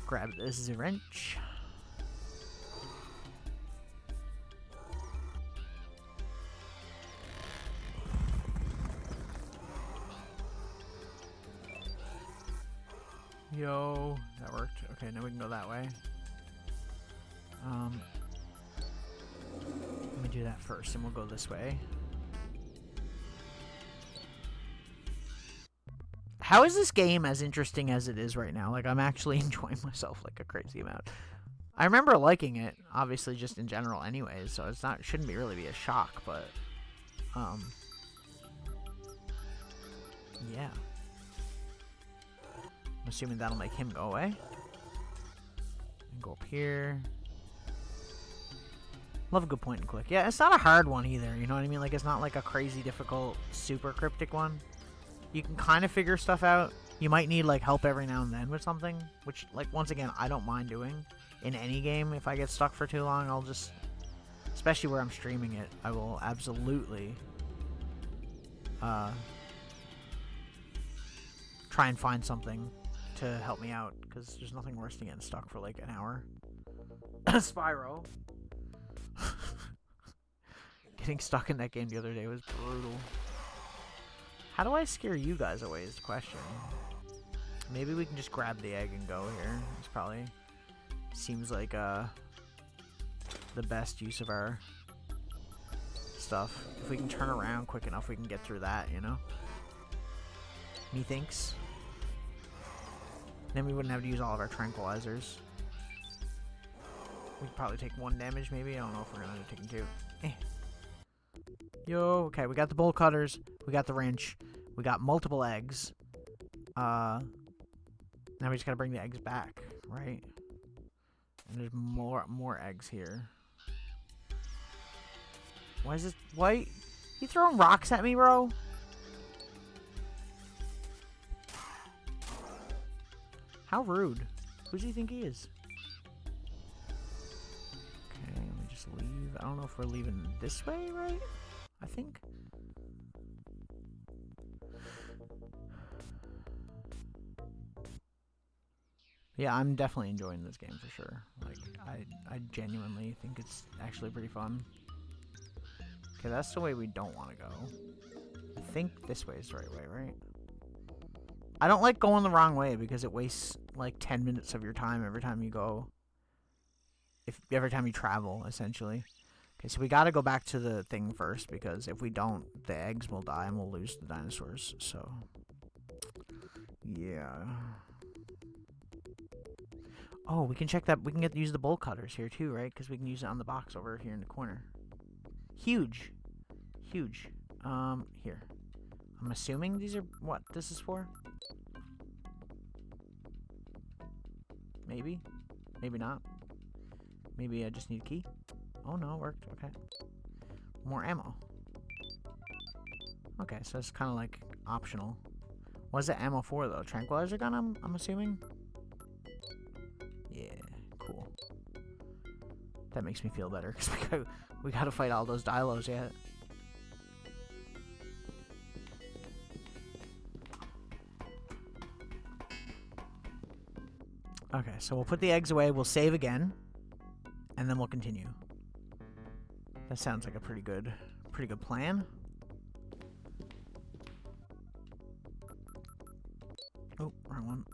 Speaker 1: Grab this as a wrench. Yo, that worked. Okay, now we can go that way. Let me do that first, and we'll go this way. How is this game as interesting as it is right now? Like, I'm actually enjoying myself like a crazy amount. I remember liking it, obviously, just in general anyways, so it's not, shouldn't be really be a shock, but yeah. I'm assuming that'll make him go away. And go up here. Love a good point and click. Yeah, it's not a hard one either, you know what I mean? Like, it's not like a crazy difficult, super cryptic one. You can kind of figure stuff out. You might need, like, help every now and then with something, which, like, once again, I don't mind doing. In any game, if I get stuck for too long, I'll just, especially where I'm streaming it, I will absolutely try and find something to help me out, because there's nothing worse than getting stuck for like an hour. Spyro. Getting stuck in that game the other day was brutal. How do I scare you guys away is the question. Maybe we can just grab the egg and go here. It's probably seems like the best use of our stuff. If we can turn around quick enough, we can get through that, you know? Methinks. Then we wouldn't have to use all of our tranquilizers. We'd probably take 1 damage, maybe. I don't know if we're gonna end up taking 2. Yo, okay, we got the bolt cutters. We got the wrench. We got multiple eggs. Now we just gotta bring the eggs back, right? And there's more eggs here. Why is this? Why? You throwing rocks at me, bro? How rude. Who does he think he is? Okay, let me just leave. I don't know if we're leaving this way, right? I think. Yeah, I'm definitely enjoying this game for sure. Like, I genuinely think it's actually pretty fun. Okay, that's the way we don't want to go. I think this way is the right way, right? I don't like going the wrong way because it wastes like 10 minutes of your time every time you go. Every time you travel, essentially. Okay, so we gotta go back to the thing first, because if we don't, the eggs will die and we'll lose the dinosaurs, so... Yeah. Oh, we can check that. We can use the bolt cutters here too, right? Because we can use it on the box over here in the corner. Huge. Huge. Here. I'm assuming these are what this is for? Maybe. Maybe not. Maybe I just need a key. Oh no, it worked. Okay. More ammo. Okay, so it's kind of like optional. What's the ammo for though? Tranquilizer gun, I'm assuming? Yeah, cool. That makes me feel better, because we gotta fight all those dilos yet. Okay, so we'll put the eggs away, we'll save again, and then we'll continue. That sounds like a pretty good plan. Oh, wrong one.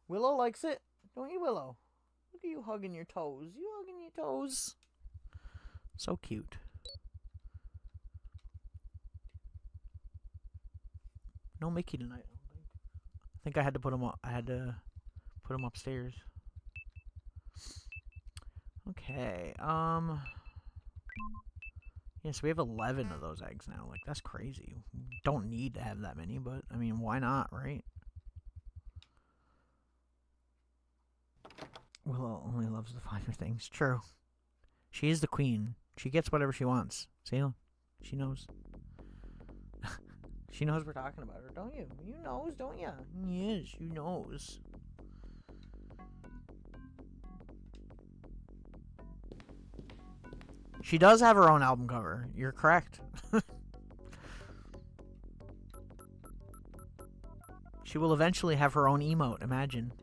Speaker 1: Willow likes it. Don't you, Willow? Look at you hugging your toes. You hugging your toes. So cute. No Mickey tonight, I don't think. I think I had to put him up. I had to put him upstairs. Okay. Yeah, so we have 11 of those eggs now. Like, that's crazy. Don't need to have that many, but, I mean, why not, right? Willow only loves the finer things. True. She is the queen. She gets whatever she wants. See? She knows. She knows we're talking about her, don't you? You knows, don't you? Yes, you knows. She does have her own album cover. You're correct. She will eventually have her own emote, imagine.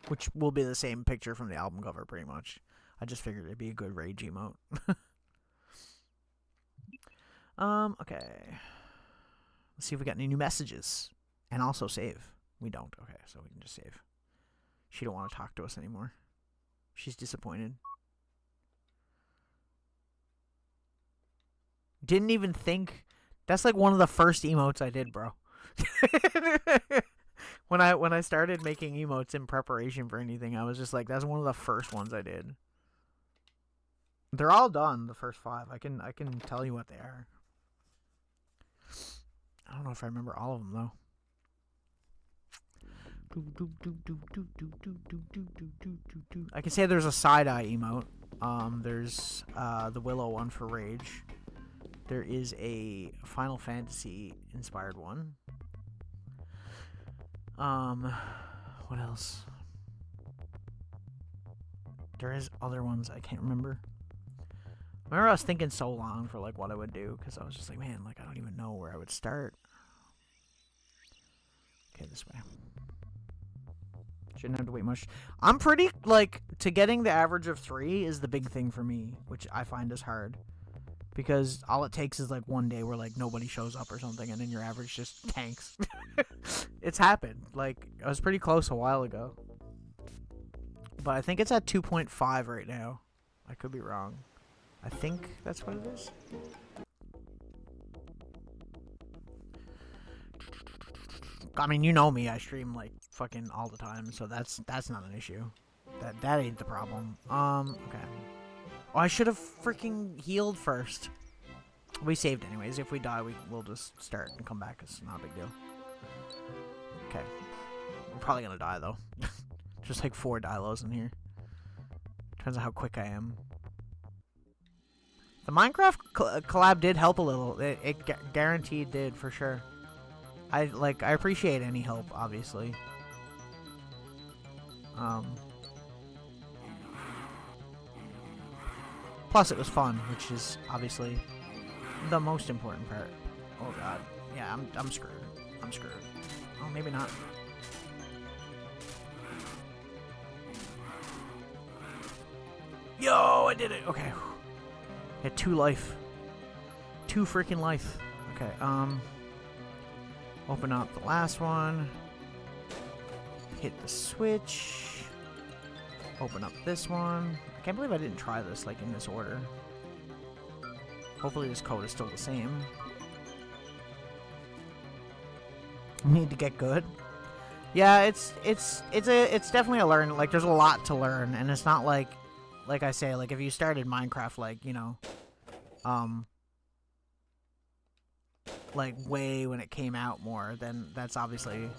Speaker 1: Which will be the same picture from the album cover, pretty much. I just figured it'd be a good rage emote. Okay. Let's see if we got any new messages. And also save. We don't. Okay, so we can just save. She don't want to talk to us anymore. She's disappointed. Didn't even think. That's like one of the first emotes I did, bro. When I started making emotes in preparation for anything, I was just like, that's one of the first ones I did. They're all done, the first 5. I can tell you what they are. I don't know if I remember all of them though. I can say there's a side-eye emote. There's the Willow one for Rage. There is a Final Fantasy inspired one. What else? There is other ones I can't remember. I remember I was thinking so long for like what I would do, because I was just like, man, like I don't even know where I would start. Okay, this way. Shouldn't have to wait much. I'm pretty, like, to getting the average of 3 is the big thing for me, which I find is hard. Because all it takes is, like, one day where, like, nobody shows up or something, and then your average just tanks. It's happened. Like, I was pretty close a while ago. But I think it's at 2.5 right now. I could be wrong. I think that's what it is. I mean, you know me. I stream like fucking all the time, so that's not an issue. That ain't the problem. Okay. Oh, I should have freaking healed first. We saved anyways. If we die, we'll just start and come back. It's not a big deal. Okay. We're probably gonna die though. Just like 4 dilos in here. Depends on how quick I am. The Minecraft collab did help a little. It guaranteed did for sure. I appreciate any help, obviously. Plus it was fun, which is obviously the most important part. Oh god. Yeah, I'm screwed. I'm screwed. Oh, maybe not. Yo, I did it. Okay. I had 2 life. 2 freaking life. Okay, Open up the last one. Hit the switch. Open up this one. I can't believe I didn't try this like in this order. Hopefully this code is still the same. Need to get good. Yeah, it's definitely a learn. Like, there's a lot to learn, and it's not like I say, like if you started Minecraft, like, you know, like way when it came out more, then that's obviously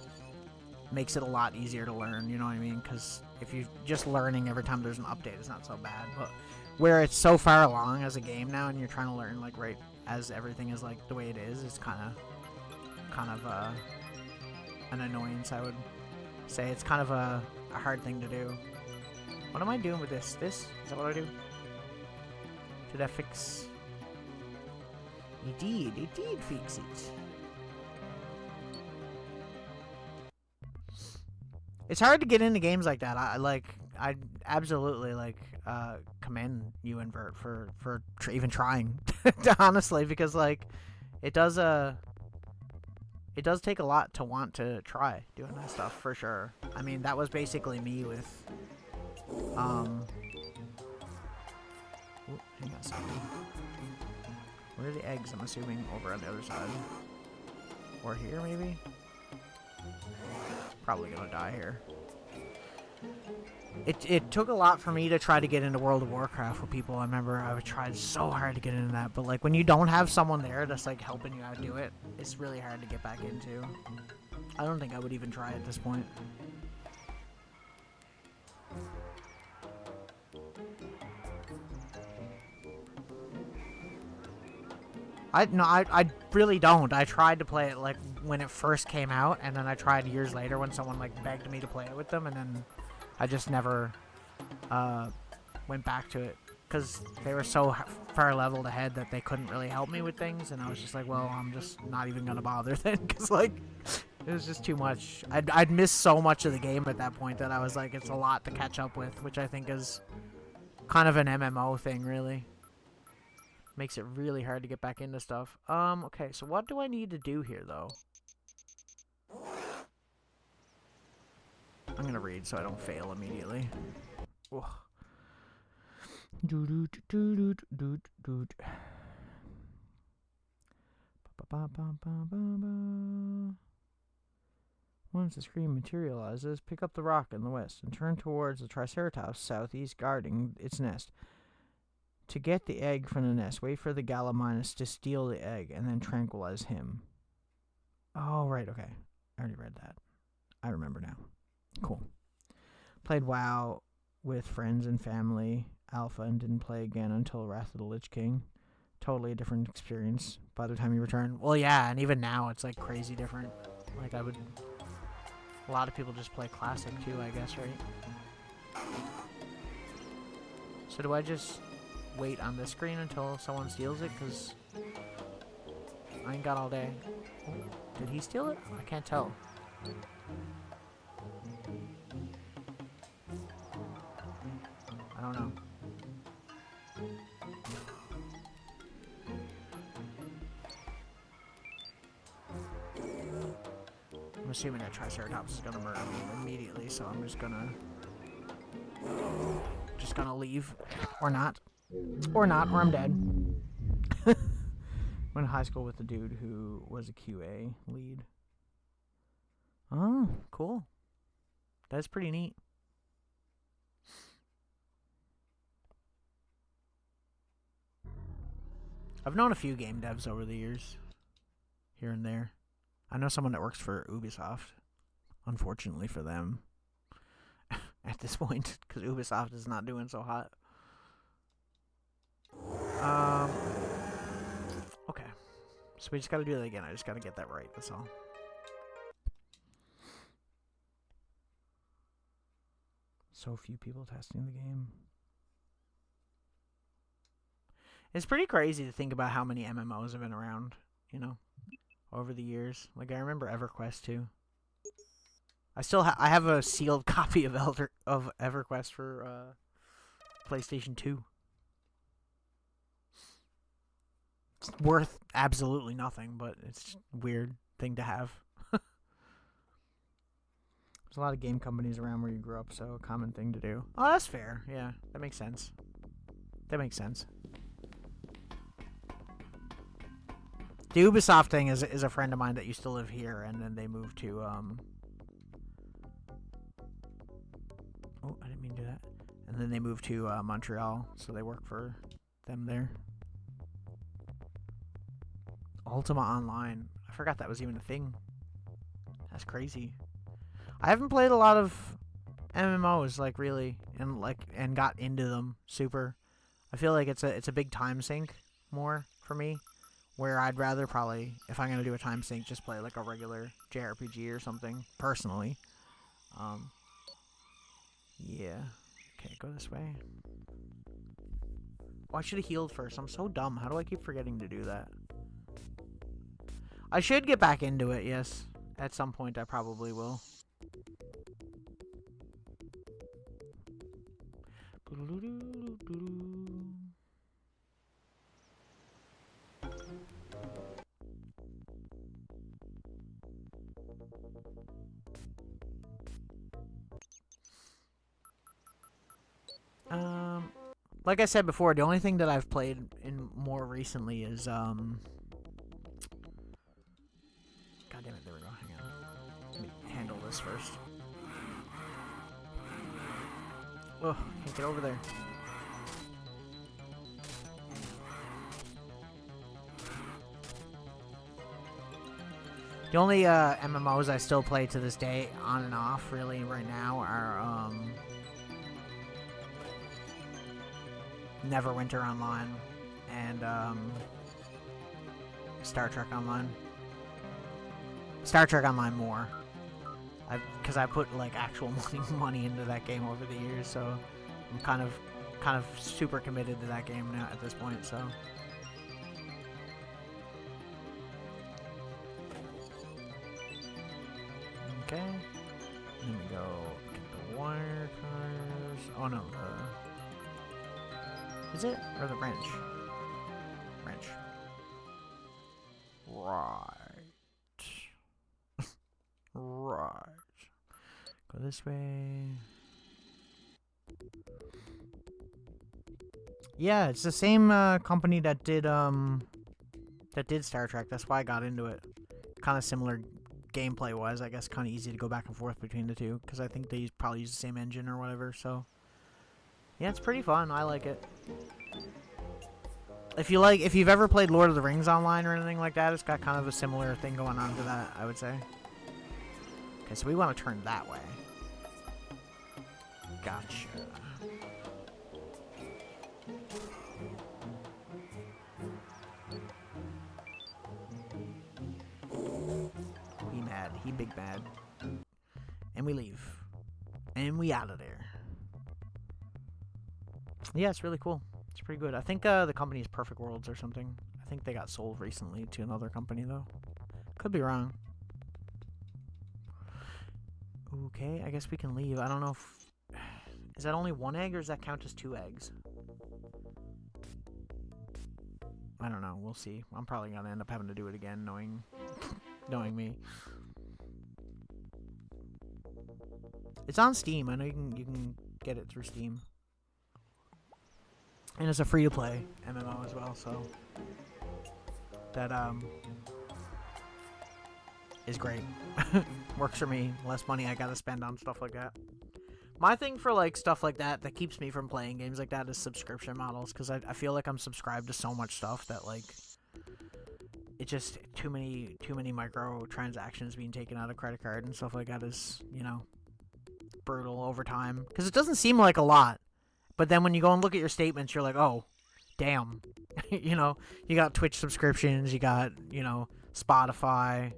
Speaker 1: makes it a lot easier to learn. You know what I mean? Because if you're just learning every time there's an update, it's not so bad. But where it's so far along as a game now, and you're trying to learn like right as everything is like the way it is, it's kind of an annoyance, I would say. It's kind of a hard thing to do. What am I doing with this? Is that what I do? Did I fix? It did fix it. It's hard to get into games like that. I absolutely commend you, Invert, for even trying, honestly, because like it does take a lot to want to try doing that stuff, for sure. I mean, that was basically me with ooh, hang on a second. Where are the eggs? I'm assuming over on the other side. Or here, maybe? Probably gonna die here. It took a lot for me to try to get into World of Warcraft with people. I remember I tried so hard to get into that, but like when you don't have someone there that's like helping you out do it, it's really hard to get back into. I don't think I would even try at this point. I really don't. I tried to play it like when it first came out, and then I tried years later when someone like begged me to play it with them, and then I just never went back to it because they were so far leveled ahead that they couldn't really help me with things, and I was just like, well, I'm just not even gonna bother then, because like it was just too much. I'd missed so much of the game at that point that I was like, it's a lot to catch up with, which I think is kind of an MMO thing, really. Makes it really hard to get back into stuff. Okay, so what do I need to do here, though? I'm gonna read so I don't fail immediately. Ugh. Once the screen materializes, pick up the rock in the west and turn towards the Triceratops southeast guarding its nest. To get the egg from the nest, wait for the Gallimimus to steal the egg and then tranquilize him. Oh, right, okay. I already read that. I remember now. Cool. Played WoW with friends and family, Alpha, and didn't play again until Wrath of the Lich King. Totally a different experience by the time you return. Well, yeah, and even now it's like crazy different. Like a lot of people just play Classic too, I guess, right? So do I just wait on this screen until someone steals it? Because I ain't got all day. Oh, did he steal it? I can't tell. I don't know. I'm assuming that Triceratops is gonna murder me immediately, so I'm just gonna leave. Or not. Or I'm dead. Went to high school with the dude who was a QA lead. Oh, cool. That's pretty neat. I've known a few game devs over the years, here and there. I know someone that works for Ubisoft, unfortunately for them, at this point, because Ubisoft is not doing so hot. Okay. So we just gotta do that again. I just gotta get that right, that's all. So few people testing the game. It's pretty crazy to think about how many MMOs have been around, you know, over the years. Like, I remember EverQuest, too. I still I have a sealed copy of EverQuest for PlayStation 2. It's worth absolutely nothing, but it's a weird thing to have. There's a lot of game companies around where you grew up, so a common thing to do. Oh, that's fair. Yeah, that makes sense. That makes sense. The Ubisoft thing is a friend of mine that used to live here, and then they moved to, Oh, I didn't mean to do that. And then they moved to Montreal, so they work for them there. Ultima Online. I forgot that was even a thing. That's crazy. I haven't played a lot of MMOs, like, really, and got into them super. I feel like it's a big time sink more for me, where I'd rather probably, if I'm gonna do a time sink, just play like a regular JRPG or something, personally. Yeah. Okay, go this way. Oh, I should have healed first. I'm so dumb. How do I keep forgetting to do that? I should get back into it, yes. At some point, I probably will. Like I said before, the only thing that I've played in more recently is, God damn it, there we go, hang on. Let me handle this first. Oh, can't get over there. The only, MMOs I still play to this day, on and off, really, right now, are, Neverwinter Online and Star Trek Online. Star Trek Online more, because I put like actual money into that game over the years, so I'm kind of super committed to that game now at this point. So okay, then we go get the wire cutters. Oh no, is it? Or the wrench? Wrench. Right. Right. Go this way. Yeah, it's the same company that did Star Trek. That's why I got into it. Kind of similar gameplay wise, I guess. Kind of easy to go back and forth between the two, because I think they probably use the same engine or whatever. So yeah, it's pretty fun. I like it. If you've ever played Lord of the Rings Online or anything like that, it's got kind of a similar thing going on to that, I would say. Okay, so we want to turn that way. Gotcha. He mad. He big bad. And we leave. And we out of there. Yeah, it's really cool. It's pretty good. I think the company is Perfect Worlds or something. I think they got sold recently to another company, though. Could be wrong. Okay, I guess we can leave. I don't know if... Is that only one egg, or does that count as 2 eggs? I don't know. We'll see. I'm probably going to end up having to do it again, knowing me. It's on Steam. I know you can get it through Steam. And it's a free-to-play MMO as well, so that is great. Works for me. Less money I gotta spend on stuff like that. My thing for like stuff like that keeps me from playing games like that is subscription models, because I feel like I'm subscribed to so much stuff that like it just too many microtransactions being taken out of credit card and stuff like that is, you know, brutal over time, because it doesn't seem like a lot. But then when you go and look at your statements, you're like, oh, damn. You know, you got Twitch subscriptions, you got, you know, Spotify,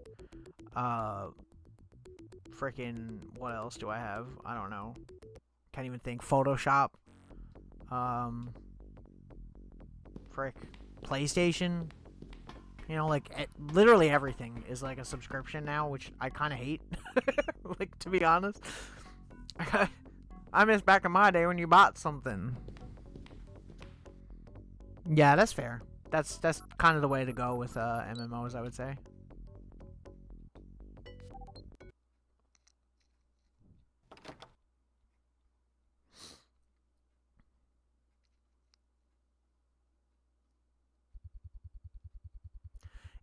Speaker 1: freaking, what else do I have? I don't know. Can't even think. Photoshop. PlayStation. You know, like, literally everything is like a subscription now, which I kind of hate. Like, to be honest. I miss back in my day when you bought something. Yeah, that's fair. That's kind of the way to go with MMOs, I would say.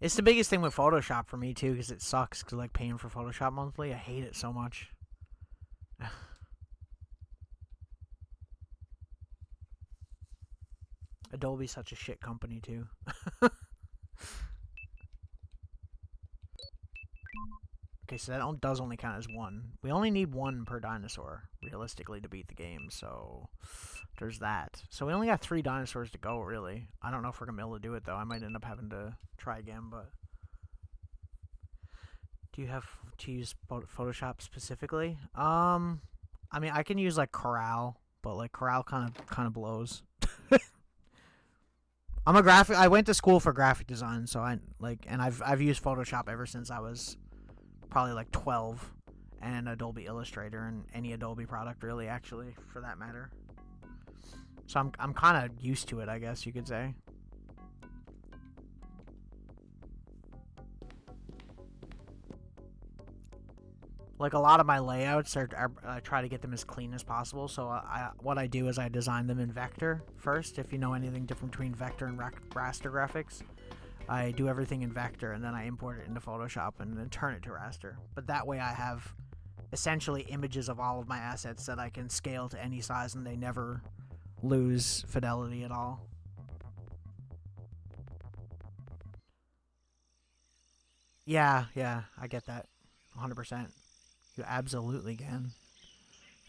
Speaker 1: It's the biggest thing with Photoshop for me too, because it sucks. Because like paying for Photoshop monthly, I hate it so much. Adobe's such a shit company too. Okay, so that does only count as one. We only need one per dinosaur, realistically, to beat the game, so there's that. So we only got 3 dinosaurs to go, really. I don't know if we're going to be able to do it, though. I might end up having to try again, but... Do you have to use Photoshop specifically? I mean, I can use, like, Corral, but, like, Corral kind of blows. I went to school for graphic design, so I've used Photoshop ever since I was... probably like 12, and Adobe Illustrator and any Adobe product really, actually, for that matter. So I'm kind of used to it, I guess you could say. Like a lot of my layouts I try to get them as clean as possible. So what I do is I design them in vector first. If you know anything different between vector and raster graphics. I do everything in vector, and then I import it into Photoshop and then turn it to raster. But that way I have essentially images of all of my assets that I can scale to any size, and they never lose fidelity at all. Yeah, I get that. 100%. You absolutely can.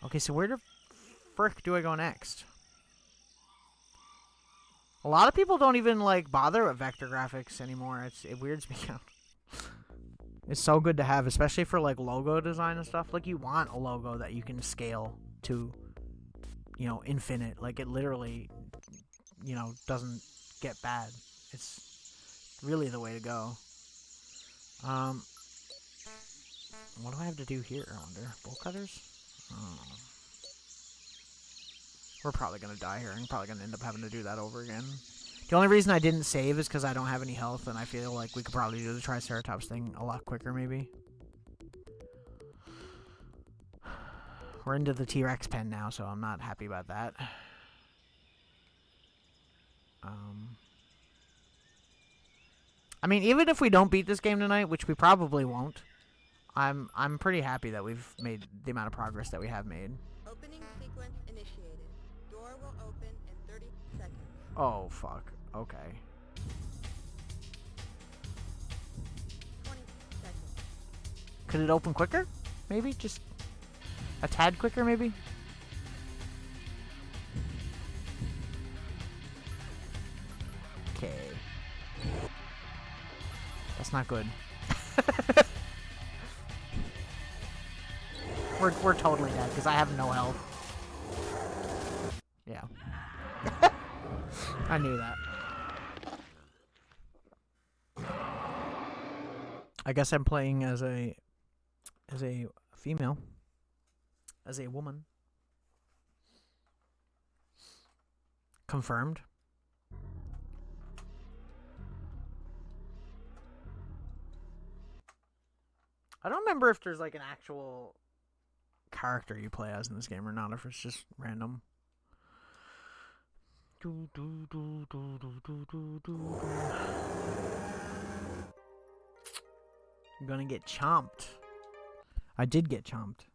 Speaker 1: Okay, so where the frick do I go next? A lot of people don't even, like, bother with vector graphics anymore. It weirds me out. It's so good to have, especially for, like, logo design and stuff. Like, you want a logo that you can scale to, you know, infinite. Like, it literally, you know, doesn't get bad. It's really the way to go. What do I have to do here, I wonder? Bolt cutters? We're probably going to die here. I'm probably going to end up having to do that over again. The only reason I didn't save is because I don't have any health, and I feel like we could probably do the Triceratops thing a lot quicker, maybe. We're into the T-Rex pen now, so I'm not happy about that. I mean, even if we don't beat this game tonight, which we probably won't, I'm pretty happy that we've made the amount of progress that we have made.
Speaker 4: Opening sequence initiated. Door will open in 30 seconds.
Speaker 1: Oh, fuck. Okay.
Speaker 4: 20 seconds.
Speaker 1: Could it open quicker? Maybe? Just a tad quicker, maybe? Okay. That's not good. We're totally dead, because I have no health. Yeah. I knew that. I guess I'm playing as a female. As a woman. Confirmed. I don't remember if there's like an actual character you play as in this game or not, if it's just random. I'm gonna get chomped. I did get chomped.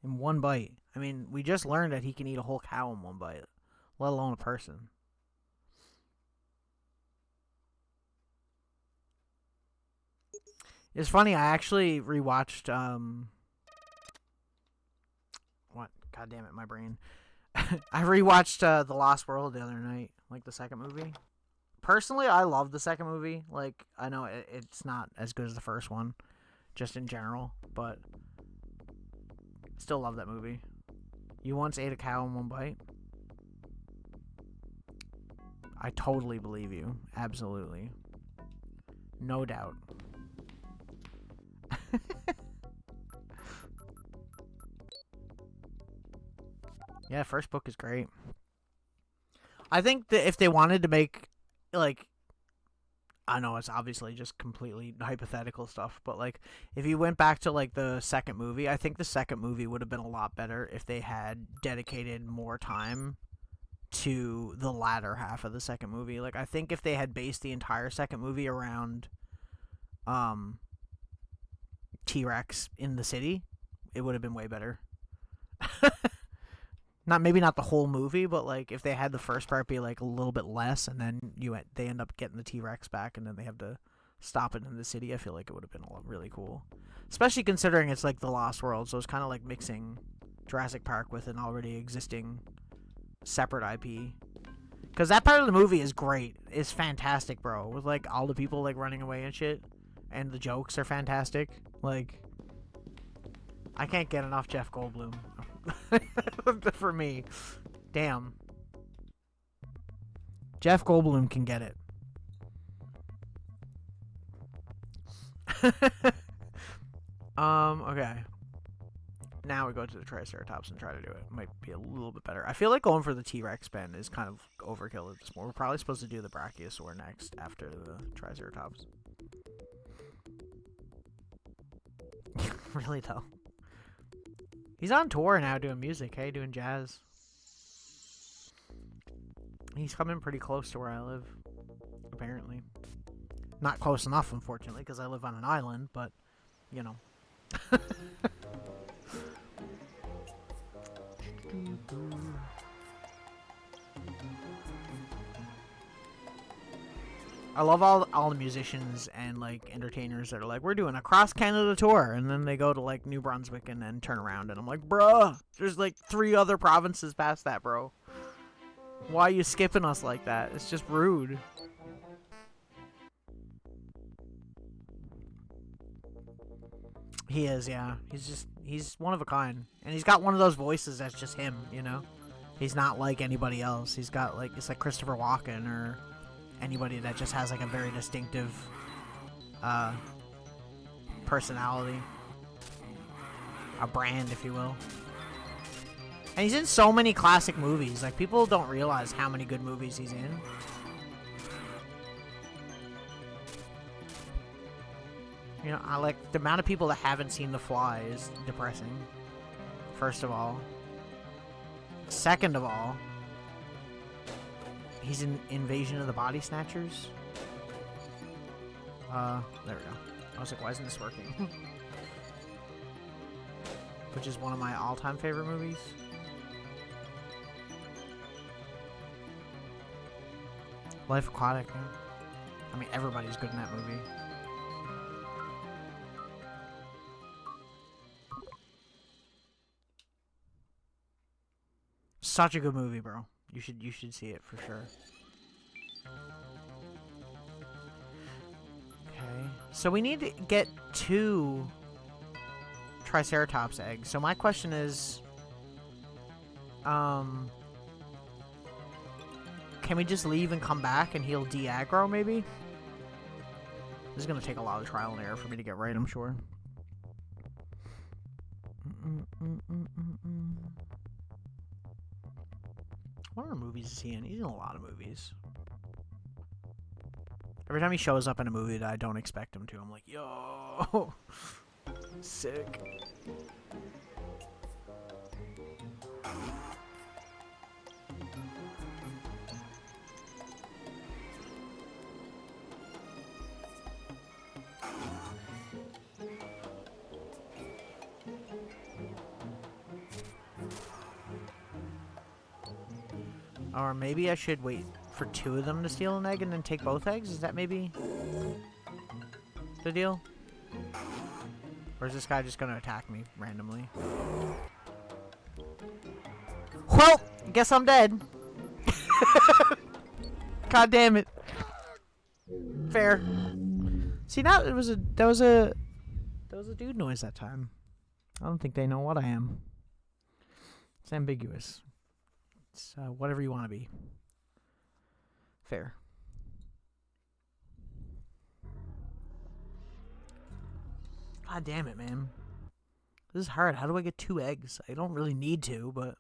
Speaker 1: In one bite. I mean, we just learned that he can eat a whole cow in one bite, let alone a person. It's funny, I actually rewatched, what? God damn it, my brain. I rewatched The Lost World the other night, like the second movie. Personally, I love the second movie. Like, I know it's not as good as the first one, just in general, but still love that movie. You once ate a cow in one bite? I totally believe you. Absolutely. No doubt. Yeah, first book is great. I think that if they wanted to make, like, I know it's obviously just completely hypothetical stuff, but, like, if you went back to, like, the second movie, I think the second movie would have been a lot better if they had dedicated more time to the latter half of the second movie. Like, I think if they had based the entire second movie around T-Rex in the city, it would have been way better. Maybe not the whole movie, but like if they had the first part be like a little bit less, and then they end up getting the T-Rex back, and then they have to stop it in the city. I feel like it would have been really cool, especially considering it's like the Lost World, so it's kind of like mixing Jurassic Park with an already existing separate IP. Because that part of the movie is great. It's fantastic, bro. With like all the people like running away and shit, and the jokes are fantastic. Like, I can't get enough Jeff Goldblum. For me. Damn. Jeff Goldblum can get it. Okay. Now we go to the Triceratops and try to do it. Might be a little bit better. I feel like going for the T-Rex pen is kind of overkill at this point. We're probably supposed to do the Brachiosaur next after the Triceratops. Really though. He's on tour now doing music, hey, doing jazz. He's coming pretty close to where I live, apparently. Not close enough, unfortunately, because I live on an island, but, you know. I love all the musicians and like entertainers that are like, we're doing a cross Canada tour, and then they go to like New Brunswick and then turn around, and I'm like, bruh, there's like 3 other provinces past that, bro. Why are you skipping us like that? It's just rude. He is, yeah. He's one of a kind, and he's got one of those voices that's just him, you know. He's not like anybody else. He's got like, it's like Christopher Walken or anybody that just has like a very distinctive personality, a brand, if you will. And he's in so many classic movies. Like, people don't realize how many good movies he's in. You know, I like the amount of people that haven't seen The Fly is depressing. First of all. Second of all, he's in Invasion of the Body Snatchers. There we go. I was like, why isn't this working? Which is one of my all-time favorite movies. Life Aquatic. Yeah. I mean, everybody's good in that movie. Such a good movie, bro. You should see it for sure. Okay. So we need to get 2 Triceratops eggs. So my question is, can we just leave and come back and he'll de-aggro maybe? This is gonna take a lot of trial and error for me to get right, I'm sure. What other movies is he in? He's in a lot of movies. Every time he shows up in a movie that I don't expect him to, I'm like, yo, sick. Or maybe I should wait for 2 of them to steal an egg and then take both eggs? Is that maybe the deal? Or is this guy just gonna attack me randomly? Well, guess I'm dead. God damn it. Fair. See, now that was a dude noise that time. I don't think they know what I am. It's ambiguous. It's whatever you want to be. Fair. God damn it, man. This is hard. How do I get 2 eggs? I don't really need to, but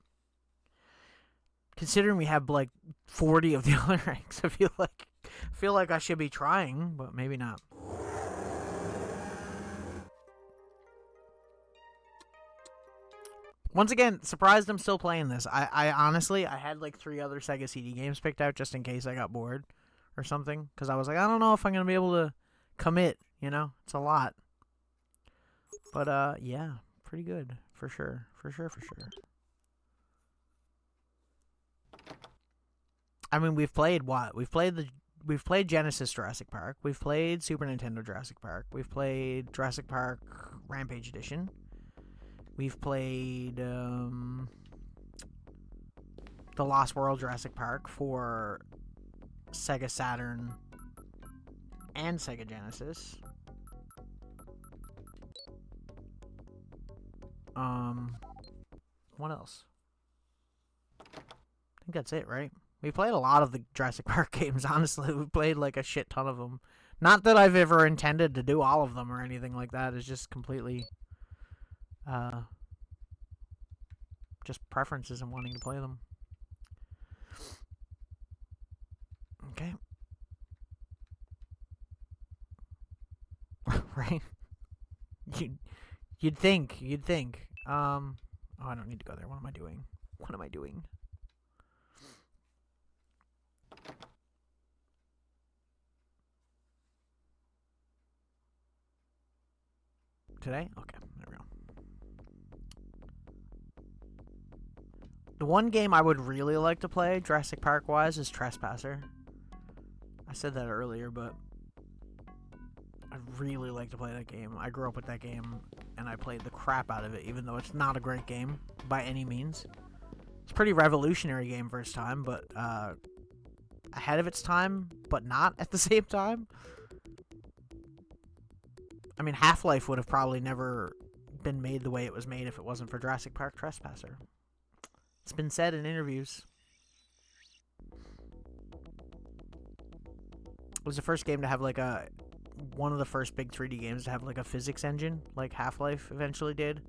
Speaker 1: considering we have like 40 of the other eggs, I feel like I should be trying, but maybe not. Once again, surprised I'm still playing this. I honestly, I had like 3 other Sega CD games picked out just in case I got bored or something. Because I was like, I don't know if I'm going to be able to commit, you know? It's a lot. But, yeah, pretty good. For sure. For sure. I mean, we've played what? We've played Genesis Jurassic Park. We've played Super Nintendo Jurassic Park. We've played Jurassic Park Rampage Edition. We've played The Lost World Jurassic Park for Sega Saturn and Sega Genesis. What else? I think that's it, right? We played a lot of the Jurassic Park games, honestly. We played like a shit ton of them. Not that I've ever intended to do all of them or anything like that. It's just completely just preferences and wanting to play them. Okay. Right? You'd think. Oh, I don't need to go there. What am I doing? Today? Okay, there we go. The one game I would really like to play, Jurassic Park-wise, is Trespasser. I said that earlier, but I'd really like to play that game. I grew up with that game, and I played the crap out of it, even though it's not a great game by any means. It's a pretty revolutionary game for its time, but ahead of its time, but not at the same time. I mean, Half-Life would have probably never been made the way it was made if it wasn't for Jurassic Park Trespasser. It's been said in interviews. It was the first game to have like one of the first big 3D games to have like a physics engine, like Half-Life eventually did.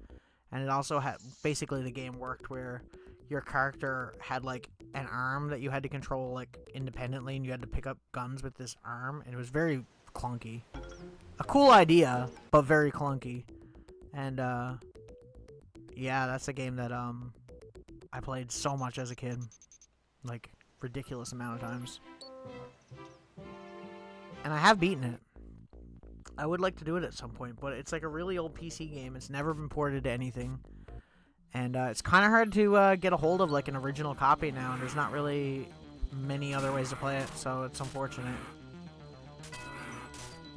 Speaker 1: And it also had, basically the game worked where your character had like an arm that you had to control like independently, and you had to pick up guns with this arm, and it was very clunky. A cool idea, but very clunky. And yeah, that's a game that I played so much as a kid. Like, ridiculous amount of times. And I have beaten it. I would like to do it at some point, but it's like a really old PC game. It's never been ported to anything. And it's kind of hard to get a hold of like an original copy now, and there's not really many other ways to play it, so it's unfortunate.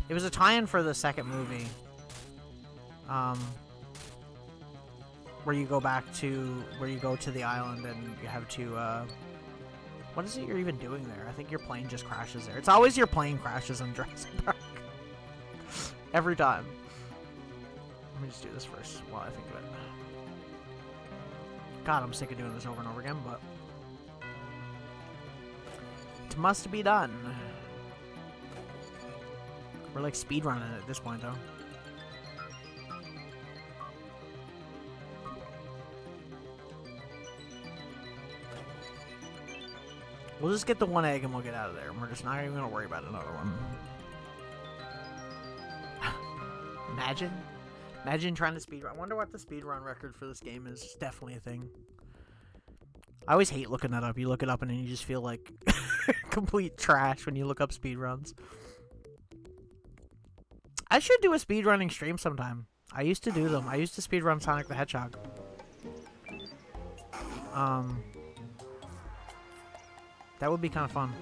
Speaker 1: It was a tie-in for the second movie. Where you go to the island and you have to, what is it you're even doing there? I think your plane just crashes there. It's always your plane crashes in Jurassic Park. Every time. Let me just do this first while I think of it. God, I'm sick of doing this over and over again, but it must be done. We're like speedrunning at this point, though. We'll just get the one egg and we'll get out of there. And we're just not even going to worry about another one. Imagine trying to speedrun. I wonder what the speedrun record for this game is. It's definitely a thing. I always hate looking that up. You look it up and then you just feel like complete trash when you look up speedruns. I should do a speedrunning stream sometime. I used to do them. I used to speedrun Sonic the Hedgehog. That would be kind of fun.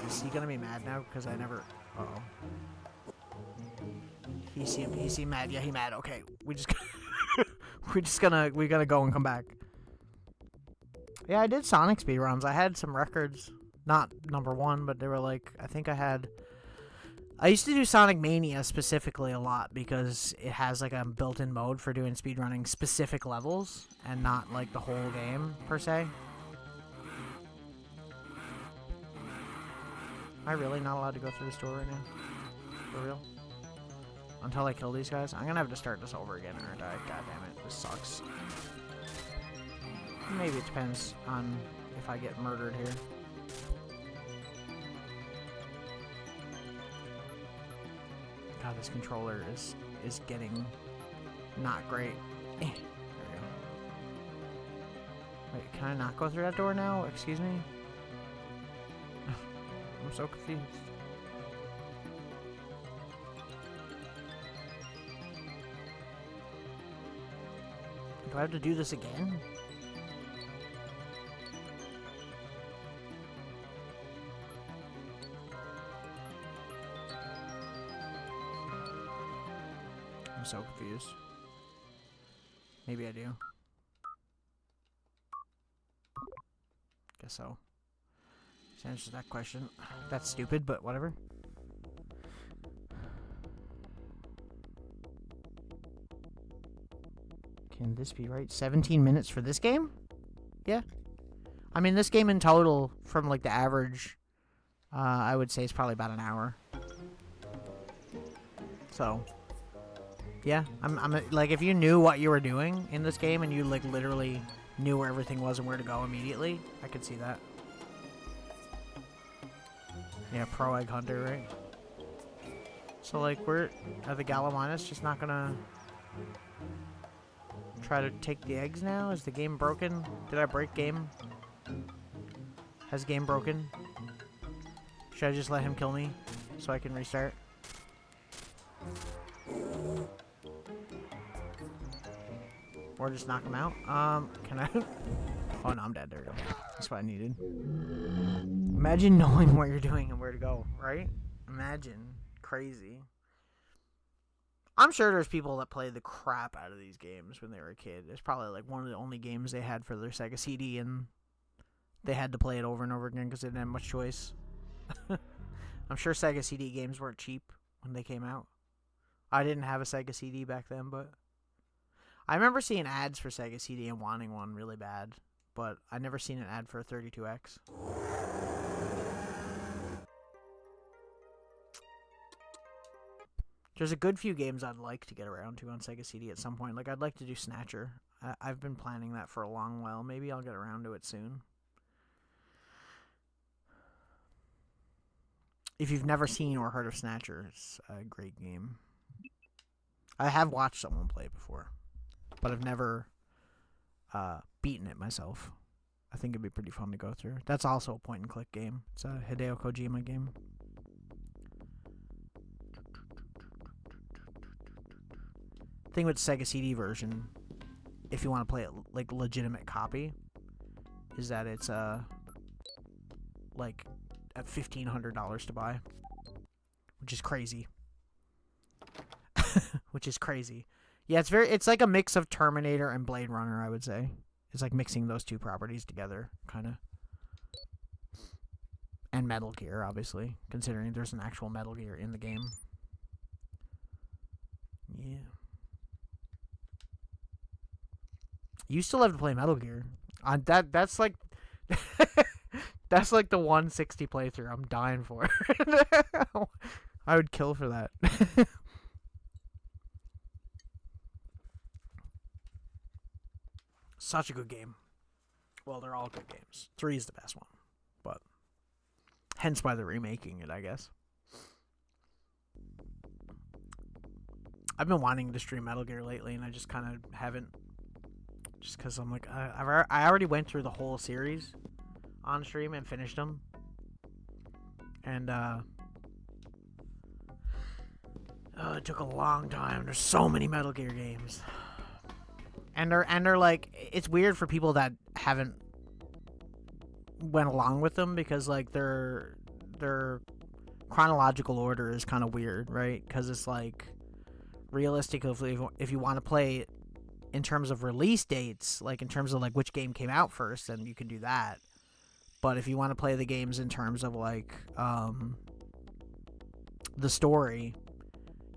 Speaker 1: Is he gonna be mad now? Because I never... Uh-oh. He seemed mad. Yeah, he mad. Okay, we gotta go and come back. Yeah, I did Sonic speedruns. I had some records. Not number one, but they were like... I used to do Sonic Mania specifically a lot because it has like a built-in mode for doing speedrunning specific levels and not like the whole game per se. Am I really not allowed to go through the store right now? For real? Until I kill these guys? I'm gonna have to start this over again, aren't I? God damn it, this sucks. Maybe it depends on if I get murdered here. God, this controller is getting not great. There we go. Wait, can I not go through that door now? Excuse me? I'm so confused. Do I have to do this again? I'm so confused. Maybe I do. Guess so. Which answers that question. That's stupid, but whatever. Can this be right? 17 minutes for this game? Yeah. I mean, this game in total, from like the average, I would say it's probably about an hour. So, yeah. I'm like, if you knew what you were doing in this game and you like literally knew where everything was and where to go immediately, I could see that. Yeah, pro egg hunter, right? So like, are the Gallimimus just not gonna try to take the eggs now? Is the game broken? Did I break game? Has game broken? Should I just let him kill me so I can restart? Or just knock him out? Can I? Oh no, I'm dead. There we go. That's what I needed. Imagine knowing what you're doing and where to go, right? Imagine. Crazy. I'm sure there's people that play the crap out of these games when they were a kid. It's probably like one of the only games they had for their Sega CD, and they had to play it over and over again because they didn't have much choice. I'm sure Sega CD games weren't cheap when they came out. I didn't have a Sega CD back then, but I remember seeing ads for Sega CD and wanting one really bad, but I never seen an ad for a 32X. There's a good few games I'd like to get around to on Sega CD at some point. Like, I'd like to do Snatcher. I've been planning that for a long while. Maybe I'll get around to it soon. If you've never seen or heard of Snatcher, it's a great game. I have watched someone play it before, but I've never beaten it myself. I think it'd be pretty fun to go through. That's also a point-and-click game. It's a Hideo Kojima game. Thing with Sega CD version, if you want to play it like legitimate copy, is that it's like at $1,500 to buy, which is crazy. Which is crazy. Yeah, it's like a mix of Terminator and Blade Runner, I would say. It's like mixing those two properties together, kind of. And Metal Gear, obviously, considering there's an actual Metal Gear in the game. Yeah. You still have to play Metal Gear. That's like that's like the 160 playthrough I'm dying for. I would kill for that. Such a good game. Well, they're all good games. 3 is the best one, but hence why they're remaking it, I guess. I've been wanting to stream Metal Gear lately, and I just kind of haven't. Just because I'm like, I already went through the whole series on stream and finished them. And, it took a long time. There's so many Metal Gear games. And they're like, it's weird for people that haven't went along with them because, like, their chronological order is kind of weird, right? Because it's like, realistically, if you want to play it in terms of release dates, like in terms of like which game came out first, then you can do that. But if you want to play the games in terms of like the story,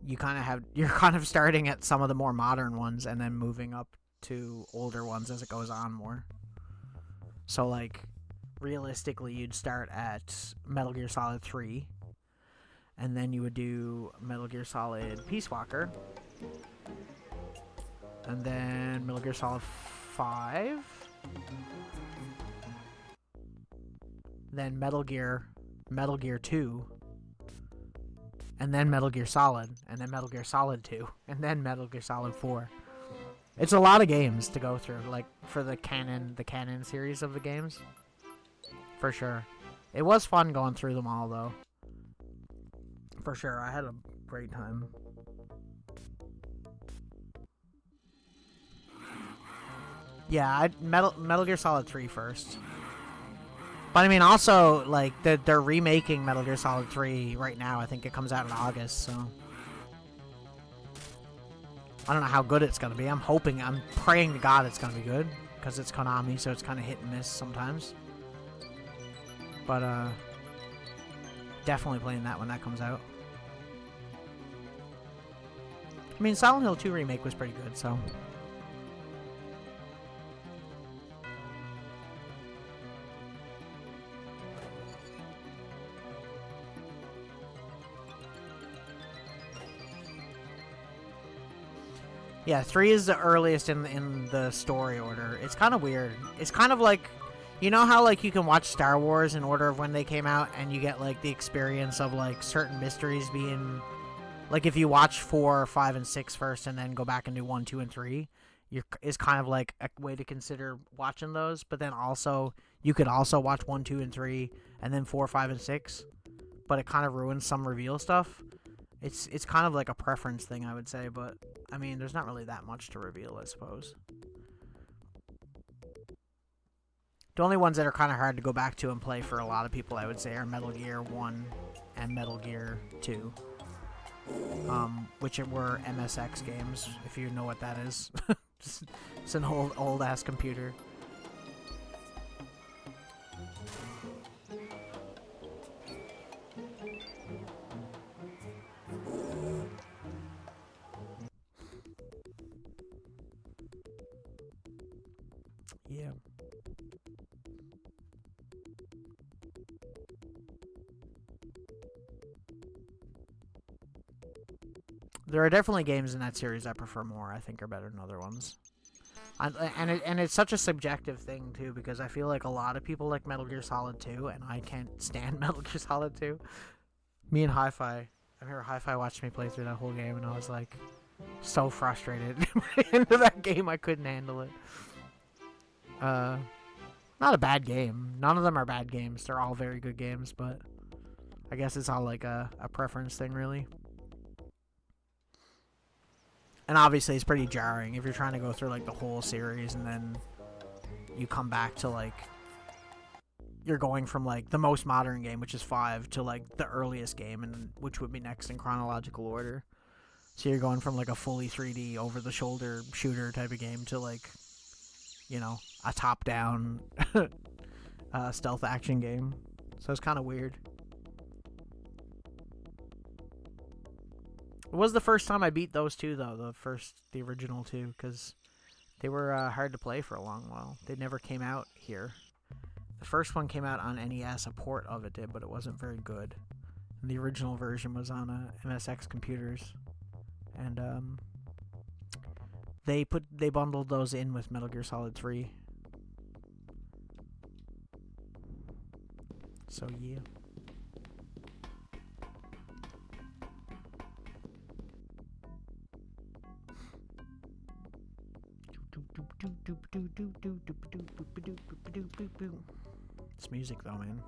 Speaker 1: you're kind of starting at some of the more modern ones and then moving up to older ones as it goes on more. So like realistically, you'd start at Metal Gear Solid 3, and then you would do Metal Gear Solid Peace Walker. And then Metal Gear Solid 5. Then Metal Gear 2. and then Metal Gear Solid, and then Metal Gear Solid 2, and then Metal Gear Solid 4. It's a lot of games to go through, like, for the canon series of the games. For sure. It was fun going through them all, though. For sure, I had a great time. Yeah, Metal Gear Solid 3 first. But I mean, also, like, they're remaking Metal Gear Solid 3 right now. I think it comes out in August, so... I don't know how good it's gonna be. I'm praying to God it's gonna be good. Because it's Konami, so it's kind of hit and miss sometimes. But, definitely playing that when that comes out. I mean, Silent Hill 2 Remake was pretty good, so... Yeah, 3 is the earliest in the story order. It's kind of weird. It's kind of like, you know how like you can watch Star Wars in order of when they came out, and you get like the experience of like certain mysteries being, like if you watch 4, 5, and 6 first, and then go back and do 1, 2, and 3, is kind of like a way to consider watching those. But then also you could also watch 1, 2, and 3, and then 4, 5, and 6. But it kind of ruins some reveal stuff. It's kind of like a preference thing, I would say, but, I mean, there's not really that much to reveal, I suppose. The only ones that are kind of hard to go back to and play for a lot of people, I would say, are Metal Gear 1 and Metal Gear 2. Which were MSX games, if you know what that is. It's an old-ass computer. Yeah. There are definitely games in that series I prefer more. I think are better than other ones. And it's such a subjective thing too, because I feel like a lot of people like Metal Gear Solid 2, and I can't stand Metal Gear Solid 2. Me and Hi-Fi, I remember Hi-Fi watched me play through that whole game, and I was like so frustrated. Into that game, I couldn't handle it. Not a bad game. None of them are bad games. They're all very good games, but I guess it's all like a preference thing, really. And obviously it's pretty jarring if you're trying to go through like the whole series and then you come back to like, you're going from like the most modern game, which is 5, to like the earliest game, and which would be next in chronological order. So you're going from like a fully 3D over the shoulder shooter type of game to like, you know, a top-down stealth action game. So it's kind of weird. It was the first time I beat those two, though, the original two, because they were hard to play for a long while. They never came out here. The first one came out on NES, a port of it did, but it wasn't very good. And the original version was on MSX computers. And they bundled those in with Metal Gear Solid 3. So yeah. It's music though, man.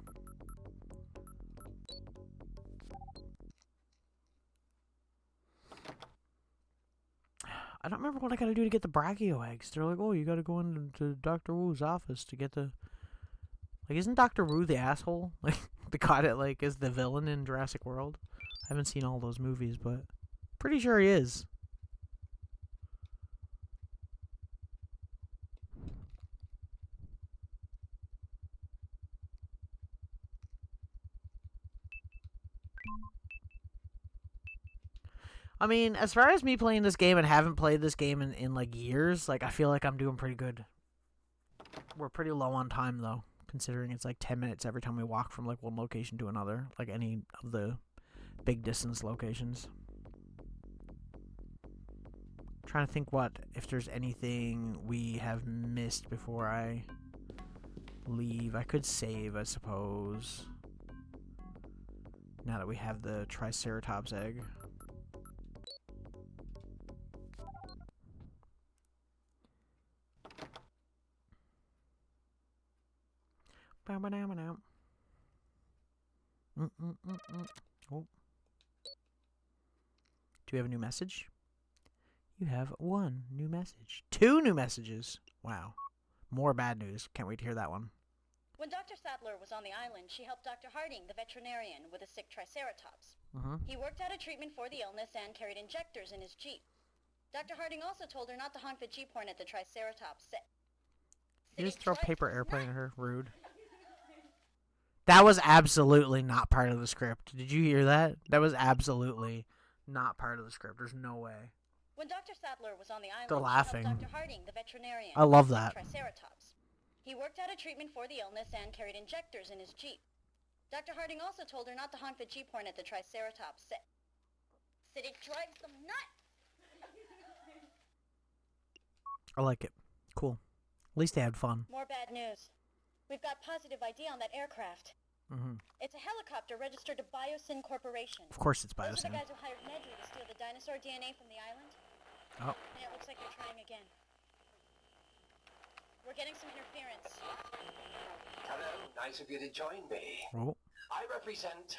Speaker 1: I don't remember what I gotta do to get the Brachio eggs. They're like, oh, you gotta go into Dr. Wu's office to get the... Like, isn't Dr. Wu the asshole? Like, the guy that, like, is the villain in Jurassic World? I haven't seen all those movies, but pretty sure he is. I mean, as far as me playing this game and haven't played this game in like years, like I feel like I'm doing pretty good. We're pretty low on time though, considering it's like 10 minutes every time we walk from like one location to another, like any of the big distance locations. I'm trying to think if there's anything we have missed before I leave. I could save, I suppose. Now that we have the Triceratops egg. Oh. Do we have a new message? You have 1 new message. 2 new messages. Wow. More bad news. Can't wait to hear that one.
Speaker 3: When Dr. Sadler was on the island, she helped Dr. Harding, the veterinarian, with a sick Triceratops. He worked out a treatment for the illness and carried injectors in his Jeep. Dr. Harding also told her not to honk the Jeep horn at the Triceratops.
Speaker 1: You just throw paper airplane at her? Rude. That was absolutely not part of the script. Did you hear that? That was absolutely not part of the script. There's no way.
Speaker 3: When Dr. Sadler was on the island,
Speaker 1: They're laughing.
Speaker 3: she helped Dr. Harding, the veterinarian,
Speaker 1: I love
Speaker 3: with a
Speaker 1: that.
Speaker 3: sick Triceratops. He worked out a treatment for the illness and carried injectors in his Jeep. Dr. Harding also told her not to honk the Jeep horn at the Triceratops. Said it drives them nuts.
Speaker 1: I like it. Cool. At least they had fun.
Speaker 3: More bad news. We've got positive ID on that aircraft. It's a helicopter registered to Biosyn Corporation.
Speaker 1: Of course it's
Speaker 3: Those are
Speaker 1: Biosyn.
Speaker 3: the guys who hired Nedry to steal the dinosaur DNA from the island.
Speaker 1: Oh.
Speaker 3: And it looks like they're trying again. We're getting some interference.
Speaker 5: Hello, nice of you to join me.
Speaker 1: Oh.
Speaker 5: I represent...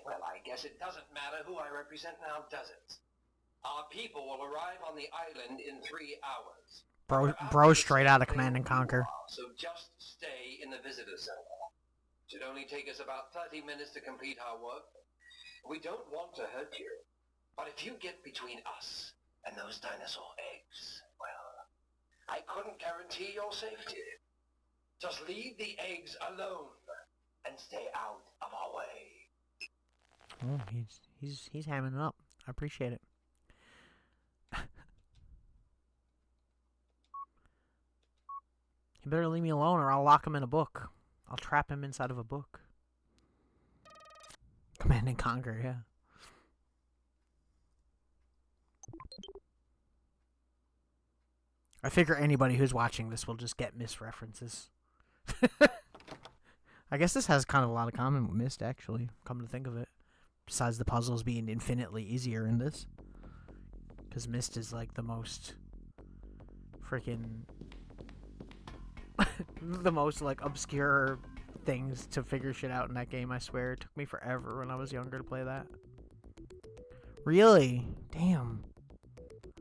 Speaker 5: Well, I guess it doesn't matter who I represent now, does it? Our people will arrive on the island in 3 hours.
Speaker 1: Bro straight out of Command and Conquer.
Speaker 5: So just stay in the visitor center. Should only take us about 30 minutes to complete our work. We don't want to hurt you. But if you get between us and those dinosaur eggs, well, I couldn't guarantee your safety. Just leave the eggs alone and stay out of our way.
Speaker 1: Oh, he's hamming it up. I appreciate it. You better leave me alone or I'll lock him in a book. I'll trap him inside of a book. Command and Conquer, yeah. I figure anybody who's watching this will just get Myst references. I guess this has kind of a lot of common with Myst, actually, come to think of it. Besides the puzzles being infinitely easier in this. Because Myst is like the most freaking... the most like obscure things to figure shit out in that game, I swear. It took me forever when I was younger to play that. Really? Damn.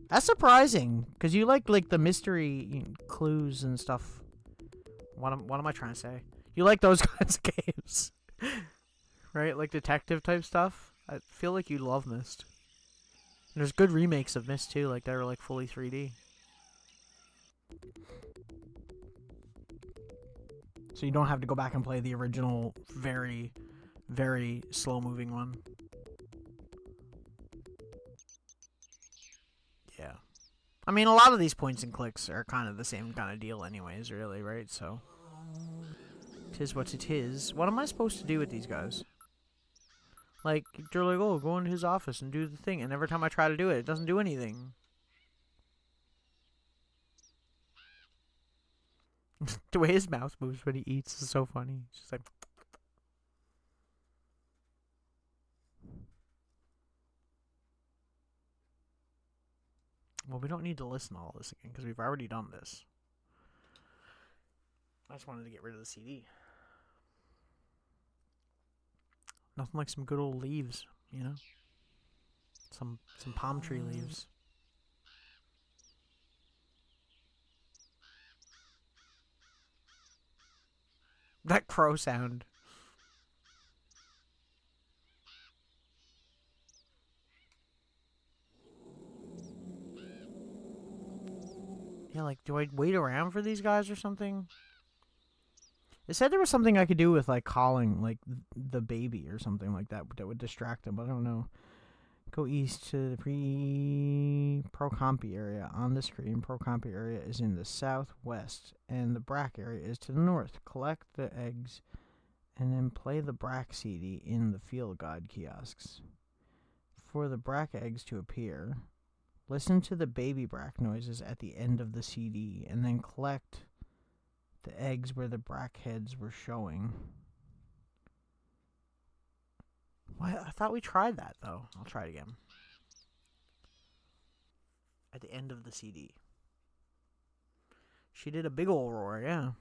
Speaker 1: That's surprising, because you like the mystery clues and stuff. What am I trying to say? You like those kinds of games. Right? Like detective type stuff. I feel like you love Myst. And there's good remakes of Myst too, like they're like fully 3D. So you don't have to go back and play the original very, very slow moving one. Yeah. I mean, a lot of these points and clicks are kind of the same kind of deal anyways, really, right? So, 'tis what it is. What am I supposed to do with these guys? Like, they're like, oh, go into his office and do the thing. And every time I try to do it, it doesn't do anything. The way his mouth moves when he eats is so funny. It's just like... Well, we don't need to listen to all this again, because we've already done this. I just wanted to get rid of the CD. Nothing like some good old leaves, you know? Some palm tree leaves. That crow sound. Yeah, like, do I wait around for these guys or something? It said there was something I could do with, like, calling, like, the baby or something like that that would distract them, but I don't know. Go east to the Pro-Compy area. On the screen, Pro-Compy area is in the southwest, and the Brack area is to the north. Collect the eggs, and then play the Brack CD in the field guide kiosks. For the Brack eggs to appear, listen to the baby Brack noises at the end of the CD, and then collect the eggs where the Brack heads were showing. What? I thought we tried that, though. I'll try it again. At the end of the CD. She did a big ol' roar, yeah.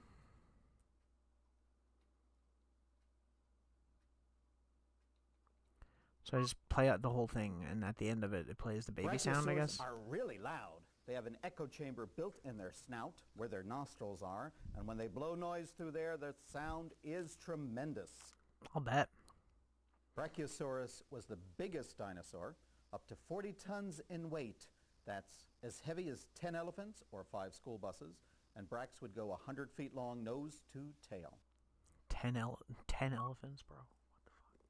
Speaker 1: So I just play out the whole thing, and at the end of it, it plays the baby sound, I guess.
Speaker 2: Are really loud. They have an echo chamber built in their snout, where their nostrils are, and when they blow noise through there, the sound is tremendous.
Speaker 1: I'll bet.
Speaker 2: Brachiosaurus was the biggest dinosaur, up to 40 tons in weight. That's as heavy as 10 elephants or 5 school buses, and Brax would go 100 feet long, nose to tail.
Speaker 1: 10 elephants, bro. What the fuck?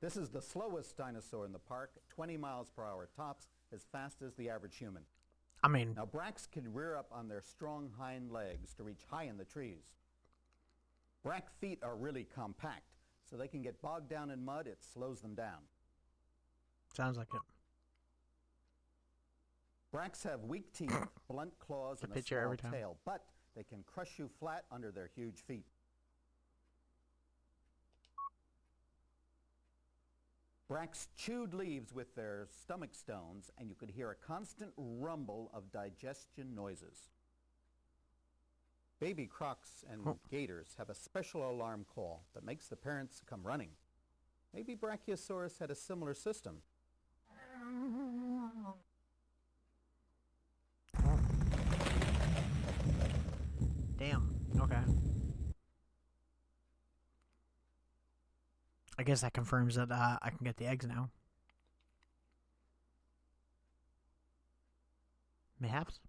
Speaker 2: This is the slowest dinosaur in the park, 20 miles per hour tops, as fast as the average human.
Speaker 1: I mean...
Speaker 2: Now, Brax can rear up on their strong hind legs to reach high in the trees. Brack feet are really compact, so they can get bogged down in mud. It slows them down.
Speaker 1: Sounds like it.
Speaker 2: Brax have weak teeth, blunt claws, and a small tail, but they can crush you flat under their huge feet. Brax chewed leaves with their stomach stones, and you could hear a constant rumble of digestion noises. Baby crocs and gators have a special alarm call that makes the parents come running. Maybe Brachiosaurus had a similar system.
Speaker 1: Damn. Okay. I guess that confirms that I can get the eggs now. Mayhaps.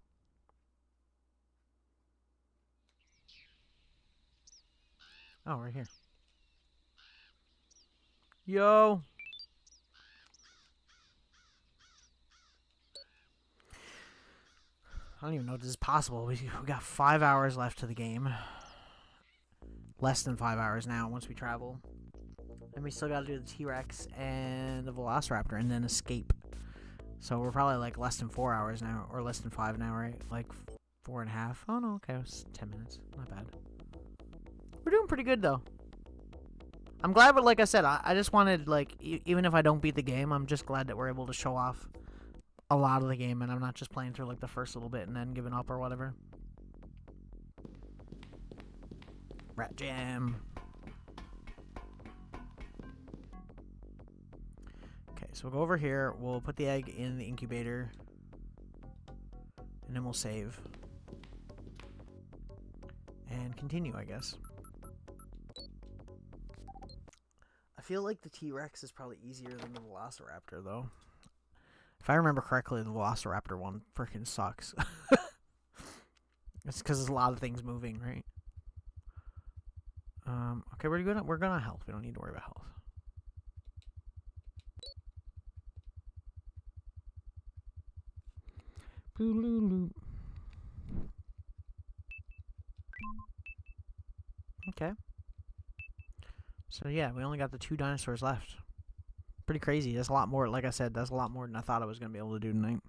Speaker 1: Oh, right here. Yo! I don't even know if this is possible. We got 5 hours left to the game. Less than 5 hours now once we travel. And we still got to do the T-Rex and the Velociraptor and then escape. So we're probably like less than 4 hours now, or less than 5 now, right? Like 4.5. Oh no, okay, it was 10 minutes. Not bad. We're doing pretty good though. I'm glad, but like I said, I just wanted, like, even if I don't beat the game, I'm just glad that we're able to show off a lot of the game and I'm not just playing through like the first little bit and then giving up or whatever. Rat Jam. Okay, so we'll go over here, we'll put the egg in the incubator, and then we'll save. And continue, I guess. I feel like the T-Rex is probably easier than the Velociraptor, though. If I remember correctly, the Velociraptor one freaking sucks. It's because there's a lot of things moving, right? Okay, we're gonna health. We don't need to worry about health. Okay. So yeah, we only got the 2 dinosaurs left. Pretty crazy. That's a lot more, like I said, that's a lot more than I thought I was going to be able to do tonight.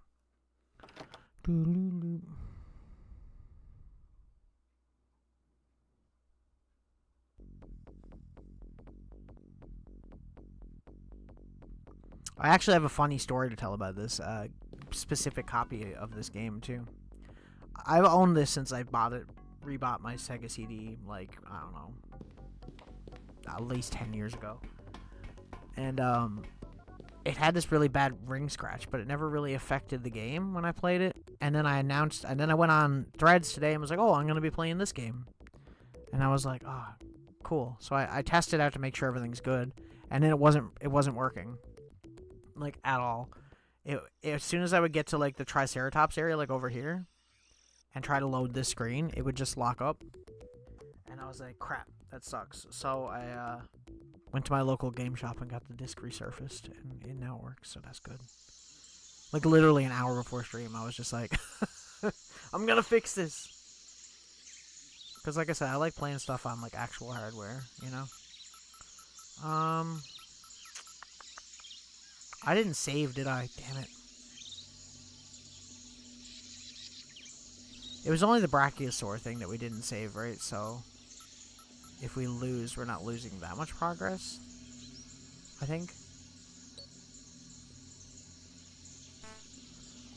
Speaker 1: I actually have a funny story to tell about this specific copy of this game too. I've owned this since I rebought my Sega CD, like, I don't know, at least 10 years ago. And it had this really bad ring scratch, but it never really affected the game when I played it. And then I went on Threads today and was like, oh, I'm going to be playing this game. And I was like, oh, cool. So I tested out to make sure everything's good. And then it wasn't working, like, at all. As soon as I would get to, like, the Triceratops area, like over here, and try to load this screen, it would just lock up. And I was like, crap, that sucks. So I went to my local game shop and got the disc resurfaced, and it now works, so that's good. Like, literally an hour before stream, I was just like, I'm gonna fix this. Because, like I said, I like playing stuff on, like, actual hardware, you know? I didn't save, did I? Damn it. It was only the Brachiosaur thing that we didn't save, right? So, if we lose, we're not losing that much progress, I think.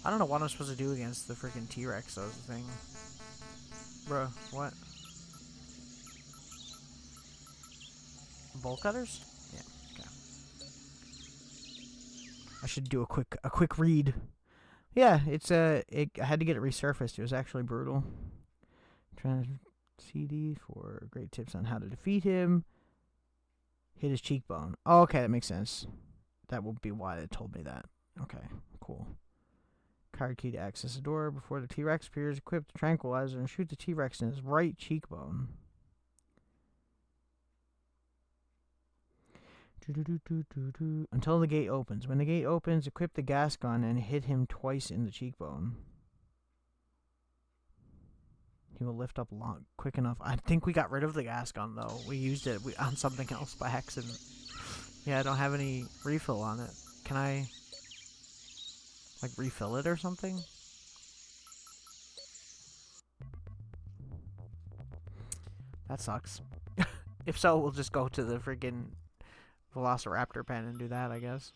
Speaker 1: I don't know what I'm supposed to do against the freaking T-Rex, though, is the thing. Bruh, what? Bolt cutters? Yeah, okay. I should do a quick read. Yeah, it's I had to get it resurfaced. It was actually brutal. CD for great tips on how to defeat him. Hit his cheekbone. Oh, okay, that makes sense. That will be why it told me that. Okay, cool. Card key to access the door before the T-Rex appears. Equip the tranquilizer and shoot the T-Rex in his right cheekbone. Until the gate opens. When the gate opens, equip the gas gun and hit him twice in the cheekbone. He will lift up quick enough. I think we got rid of the gas gun, though. We used it on something else by accident. Yeah, I don't have any refill on it. Can I, like, refill it or something? That sucks. If so, we'll just go to the freaking Velociraptor pen and do that, I guess.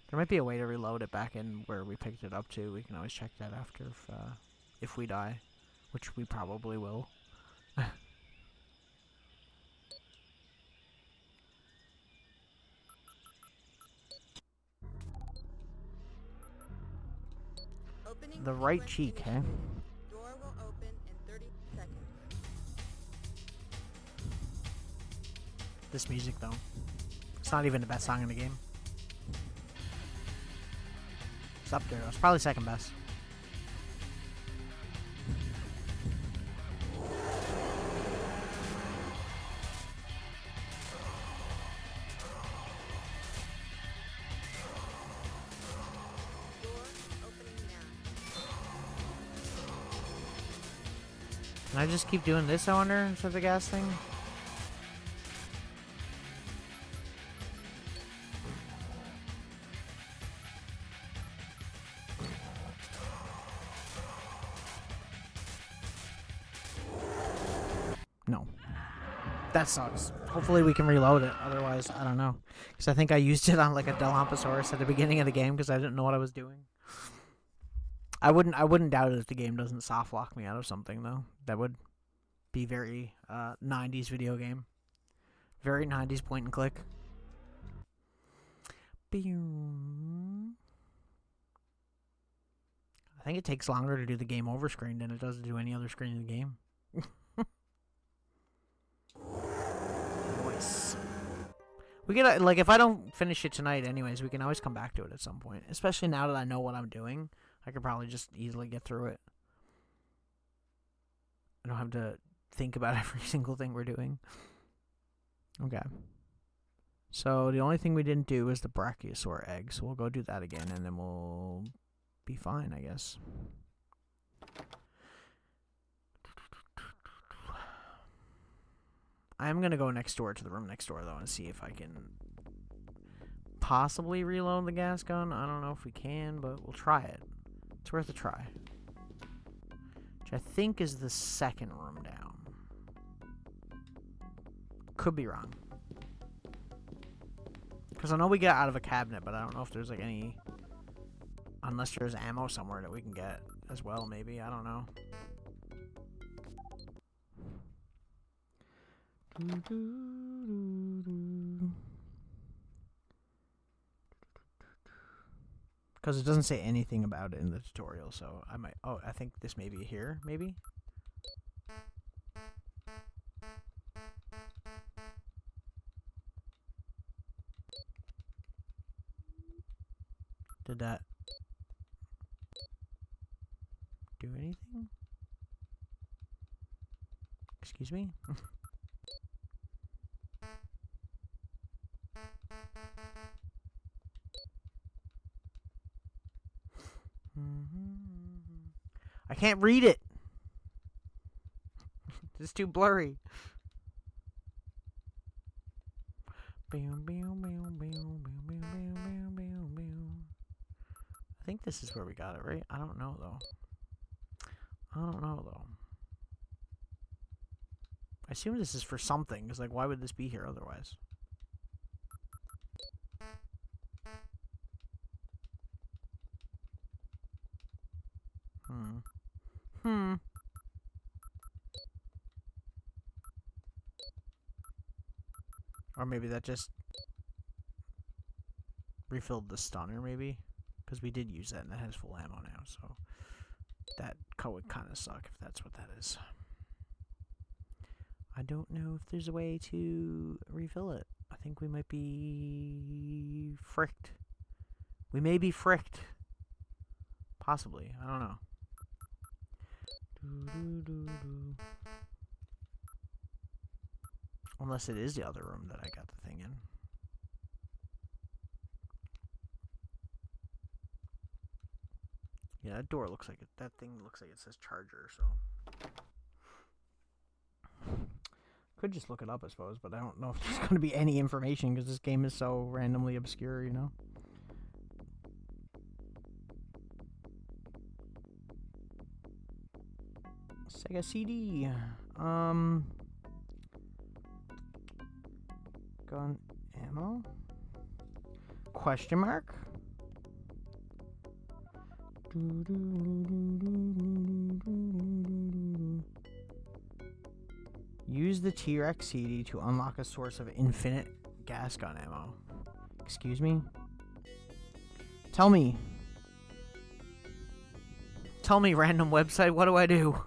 Speaker 1: There might be a way to reload it back in where we picked it up to. We can always check that after if we die, which we probably will. The right cheek, eh?
Speaker 4: Door will open in 30 seconds.
Speaker 1: This music, though. It's not even the best song in the game. It's up there. It's probably second best. Can I just keep doing this, I wonder, instead of the gas thing? No. That sucks. Hopefully we can reload it. Otherwise, I don't know. Because I think I used it on like a Dilophosaurus at the beginning of the game because I didn't know what I was doing. I wouldn't doubt it if the game doesn't soft lock me out of something, though. That would be very 90s video game. Very 90s point and click. I think it takes longer to do the game over screen than it does to do any other screen in the game. Nice. We can, like, if I don't finish it tonight anyways, we can always come back to it at some point. Especially now that I know what I'm doing. I could probably just easily get through it. I don't have to think about every single thing we're doing. Okay. So the only thing we didn't do is the Brachiosaur egg. So we'll go do that again and then we'll be fine, I guess. I'm going to go next door to the room next door, though, and see if I can possibly reload the gas gun. I don't know if we can, but we'll try it. It's worth a try. Which I think is the second room down. Could be wrong. Because I know we got out of a cabinet, but I don't know if there's like any... Unless there's ammo somewhere that we can get as well, maybe. I don't know. Because it doesn't say anything about it in the tutorial, so I might... Oh, I think this may be here, maybe? Did that do anything? Excuse me? I can't read it. It's too blurry. I think this is where we got it, right? I don't know, though. I assume this is for something, because, like, why would this be here otherwise? Or maybe that just refilled the stunner, maybe? Because we did use that, and it has full ammo now, so that would kind of suck if that's what that is. I don't know if there's a way to refill it. I think we might be fricked. We may be fricked. Possibly. I don't know. Unless it is the other room that I got the thing in. Yeah, that door looks like it. That thing looks like it says charger, so. Could just look it up, I suppose, but I don't know if there's going to be any information because this game is so randomly obscure, you know? Sega CD. Gun ammo? Question mark? Use the T-Rex CD to unlock a source of infinite gas gun ammo. Excuse me? Tell me. Tell me, random website, what do I do?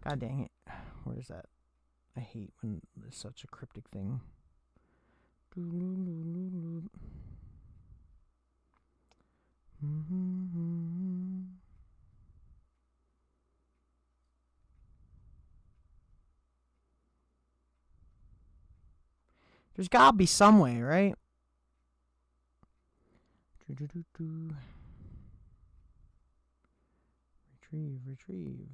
Speaker 1: God dang it. Where's that? I hate when there's such a cryptic thing. There's gotta be some way, right? Retrieve.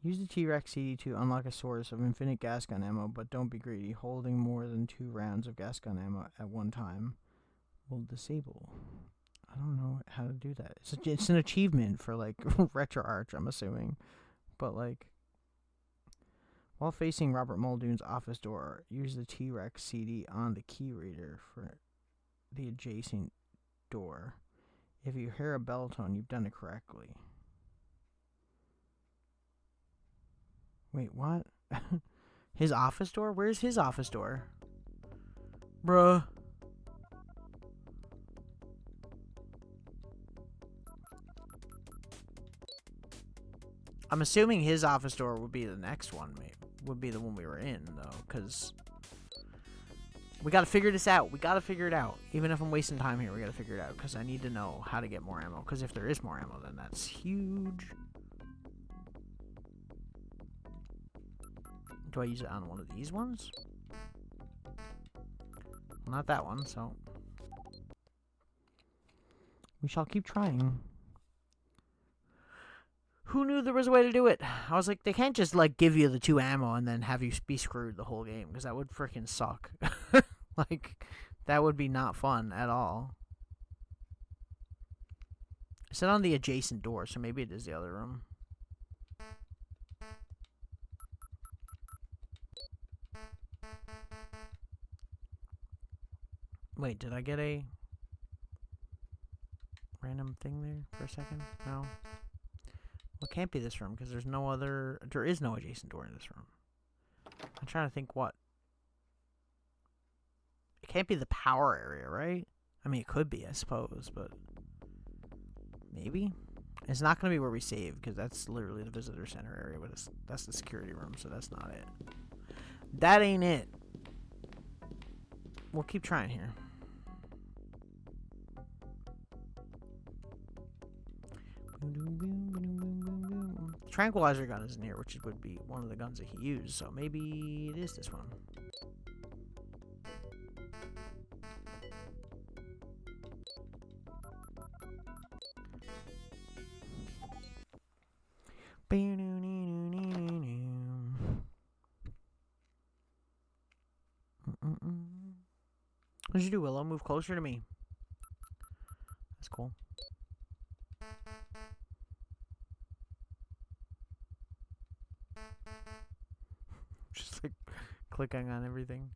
Speaker 1: Use the T-Rex CD to unlock a source of infinite gas gun ammo, but don't be greedy. Holding more than 2 rounds of gas gun ammo at one time will disable. I don't know how to do that. It's an achievement for, like, RetroArch, I'm assuming. But, like, while facing Robert Muldoon's office door, use the T-Rex CD on the key reader for the adjacent door. If you hear a bell tone, you've done it correctly. Wait, what? His office door? Where's his office door? Bruh. I'm assuming his office door would be the next one, maybe. Would be the one we were in, though, because we gotta figure this out. We gotta figure it out. Even if I'm wasting time here, we gotta figure it out, because I need to know how to get more ammo, because if there is more ammo, then that's huge. Do I use it on one of these ones? Well, not that one, so we shall keep trying. Who knew there was a way to do it? I was like, they can't just, like, give you the 2 ammo and then have you be screwed the whole game, because that would freaking suck. Like, that would be not fun at all. It said on the adjacent door, so maybe it is the other room. Wait, did I get a random thing there for a second? No. Well, it can't be this room because there is no adjacent door in this room. I'm trying to think what. It can't be the power area, right? I mean, it could be, I suppose, but maybe? It's not going to be where we save because that's literally the visitor center area, but that's the security room, so that's not it. That ain't it. We'll keep trying here. Tranquilizer gun isn't here, which would be one of the guns that he used, so maybe it is this one. What did you do, Willow? Move closer to me. That's cool. Just like clicking on everything.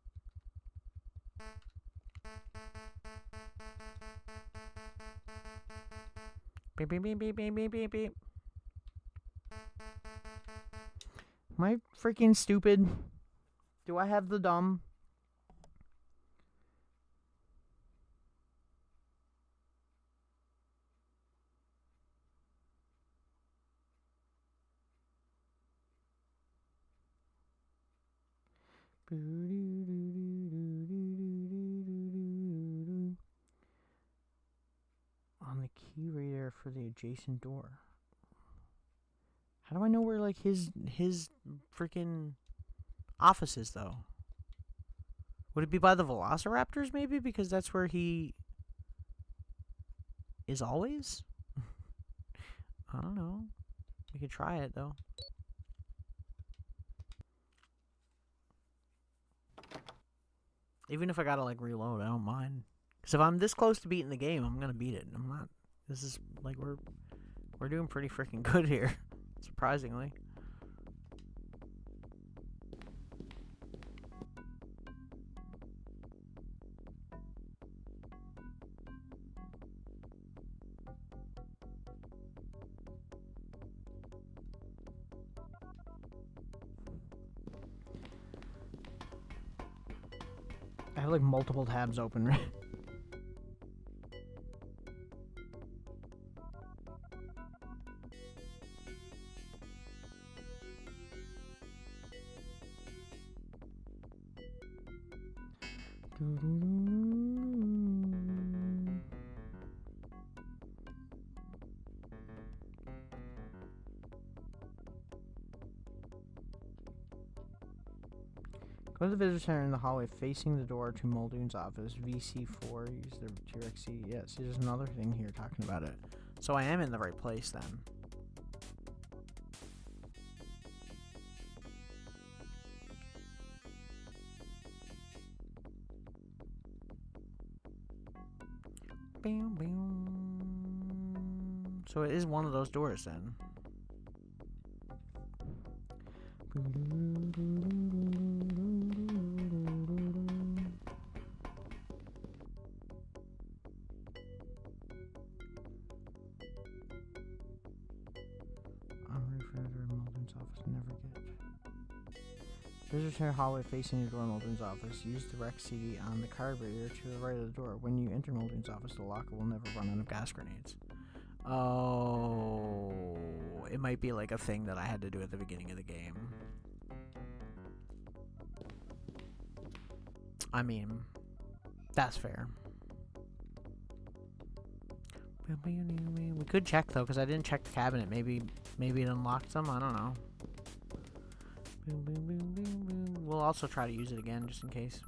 Speaker 1: Beep, beep, beep, beep, beep, beep, beep, beep. Am I freaking stupid? Do I have the dumb? On the key reader for the adjacent door. How do I know where like his freaking office is though? Would it be by the Velociraptors maybe, because that's where he is always? I don't know. We could try it though. Even if I gotta like reload, I don't mind. Because if I'm this close to beating the game, I'm gonna beat it. I'm not. This is like we're doing pretty freaking good here, surprisingly. I have like multiple tabs open, right? Go to the visitor center in the hallway facing the door to Muldoon's office. VC4, use the T-Rex CD. Yeah, see, there's another thing here talking about it. So I am in the right place then. Bam, bam. So it is one of those doors then. Visitor center hallway facing the door of Muldoon's office. Use the Rex CD on the card reader to the right of the door. When you enter Muldoon's office, the locker will never run out of gas grenades. Oh, it might be like a thing that I had to do at the beginning of the game. I mean, that's fair. We could check though, because I didn't check the cabinet. Maybe it unlocked them. I don't know. We'll also try to use it again just in case.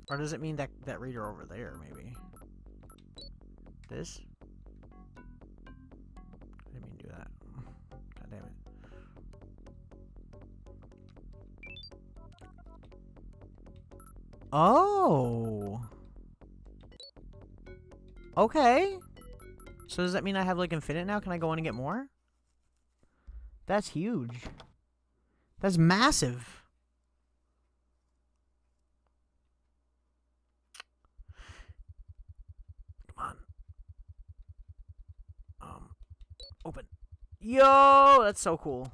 Speaker 1: Or does it mean that reader over there, maybe? This? I didn't mean to do that. God damn it. Oh! Okay. So does that mean I have like infinite now? Can I go in and get more? That's huge. That's massive. Come on. Open. Yo, that's so cool.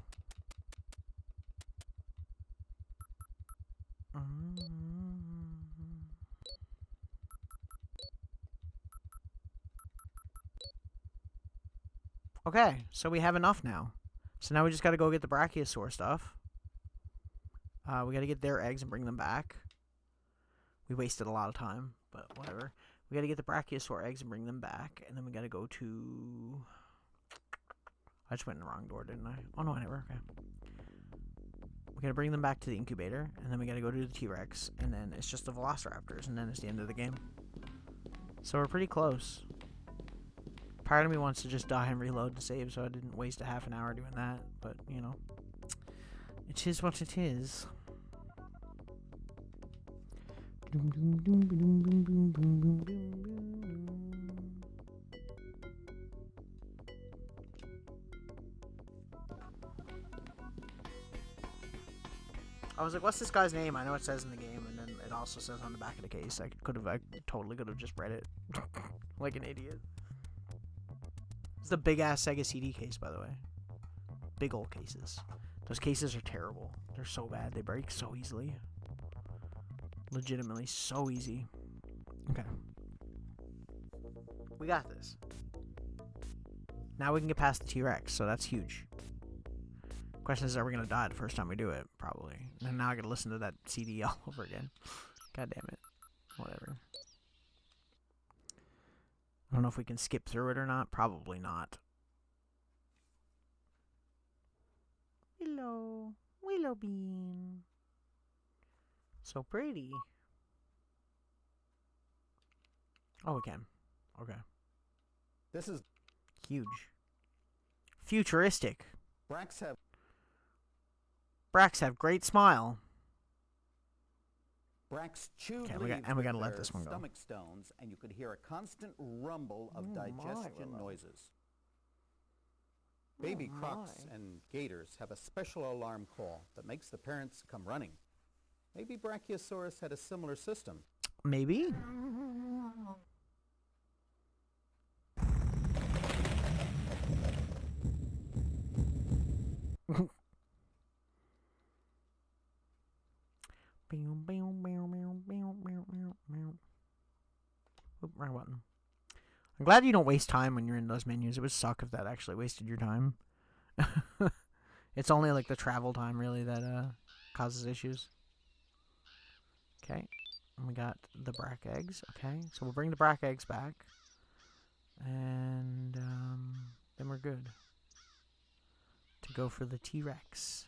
Speaker 1: Okay, so we have enough now. So now we just got to go get the Brachiosaur stuff. We got to get their eggs and bring them back. We wasted a lot of time, but whatever. We got to get the Brachiosaur eggs and bring them back. And then we got to go to... I just went in the wrong door, didn't I? Oh, no, I never. Okay. We got to bring them back to the incubator. And then we got to go to the T-Rex. And then it's just the Velociraptors. And then it's the end of the game. So we're pretty close. Part of me wants to just die and reload to save so I didn't waste a half an hour doing that, but, you know. It is what it is. I was like, what's this guy's name? I know it says in the game, and then it also says on the back of the case. I totally could have just read it. Like an idiot. It's the big-ass Sega CD case, by the way. Big old cases. Those cases are terrible. They're so bad. They break so easily. Legitimately so easy. Okay. We got this. Now we can get past the T-Rex, so that's huge. Question is, are we going to die the first time we do it? Probably. And now I got to listen to that CD all over again. God damn it. Whatever. I don't know if we can skip through it or not. Probably not. Willow. Willow bean. So pretty. Oh, we can. Okay.
Speaker 2: This is
Speaker 1: huge. Futuristic.
Speaker 2: Bracks have
Speaker 1: great smile.
Speaker 2: Bracks chewed
Speaker 1: Okay,
Speaker 2: leaves
Speaker 1: we gotta
Speaker 2: with
Speaker 1: let
Speaker 2: their
Speaker 1: this one go.
Speaker 2: stomach stones, and you could hear a constant rumble of digestion noises. Baby crocs and gators have a special alarm call that makes the parents come running. Maybe Brachiosaurus had a similar system.
Speaker 1: Maybe. Oop, wrong button. I'm glad you don't waste time when you're in those menus. It would suck if that actually wasted your time. It's only like the travel time really that causes issues. Okay. And we got the Brack eggs. Okay. So we'll bring the Brack eggs back. And then we're good. To go for the T-Rex.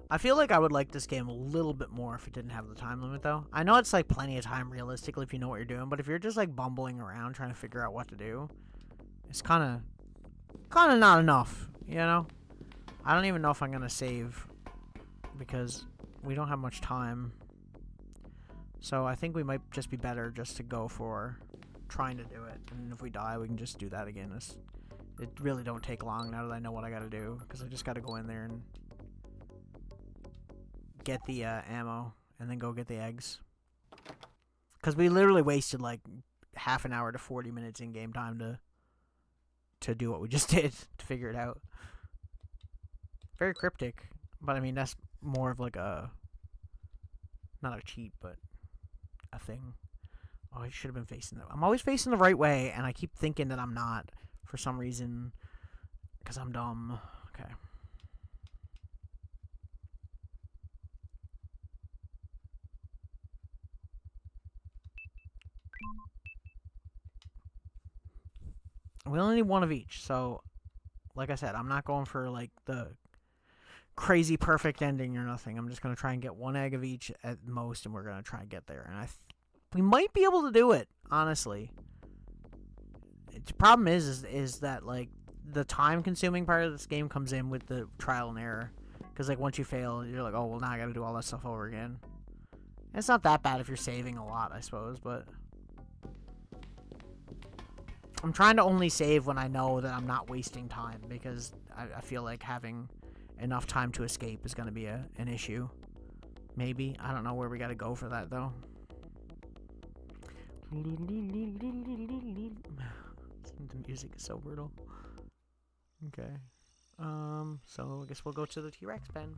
Speaker 1: I feel like I would like this game a little bit more if it didn't have the time limit, though. I know it's like plenty of time realistically if you know what you're doing, but if you're just like bumbling around trying to figure out what to do, it's kind of not enough, you know? I don't even know if I'm gonna save because we don't have much time. So I think we might just be better just to go for trying to do it, and if we die, we can just do that again. It really don't take long now that I know what I gotta do, because I just gotta go in there and get the ammo, and then go get the eggs. Because we literally wasted like half an hour to 40 minutes in game time to do what we just did, to figure it out. Very cryptic, but I mean, that's more of like a, not a cheat, but a thing. Oh, I should have been facing that. I'm always facing the right way, and I keep thinking that I'm not for some reason, because I'm dumb. Okay. We only need one of each, so like I said, I'm not going for like the crazy perfect ending or nothing. I'm just going to try and get one egg of each at most, and we're going to try and get there. And we might be able to do it, honestly. The problem is that like the time consuming part of this game comes in with the trial and error. Because like once you fail, you're like, oh well, now I got to do all that stuff over again. And it's not that bad if you're saving a lot, I suppose, but I'm trying to only save when I know that I'm not wasting time, because I feel like having enough time to escape is going to be an issue. Maybe. I don't know where we got to go for that, though. The music is so brutal. Okay. So I guess we'll go to the T-Rex pen.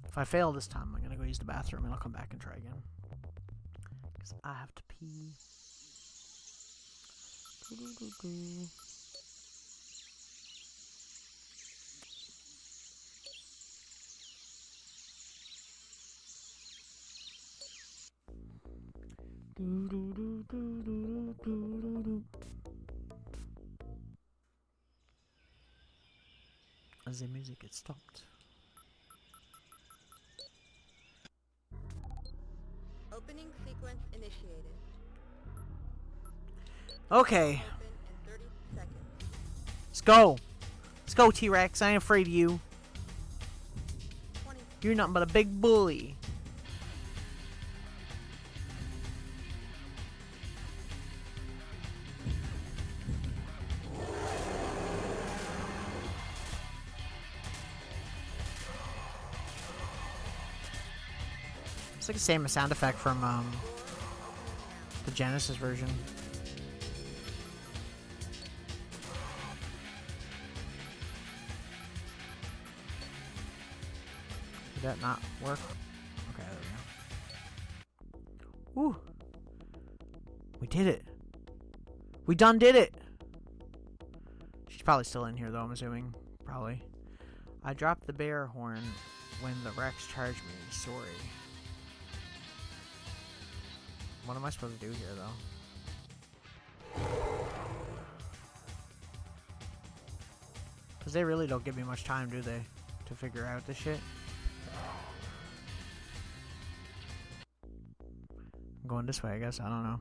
Speaker 1: If I fail this time, I'm going to go use the bathroom, and I'll come back and try again. Because I have to pee. the music gets stopped.
Speaker 4: Opening sequence initiated.
Speaker 1: Okay.
Speaker 4: Open in 30 seconds.
Speaker 1: Let's go. Let's go, T-Rex. I ain't afraid of you.
Speaker 4: 20.
Speaker 1: You're nothing but a big bully. It's like the same sound effect from the Genesis version. Did that not work? Okay, there we go. Woo! We did it. We done did it! She's probably still in here though, I'm assuming. Probably. I dropped the bear horn when the Rex charged me. Sorry. What am I supposed to do here though? Because they really don't give me much time, do they? To figure out this shit. I'm going this way, I guess. I don't know.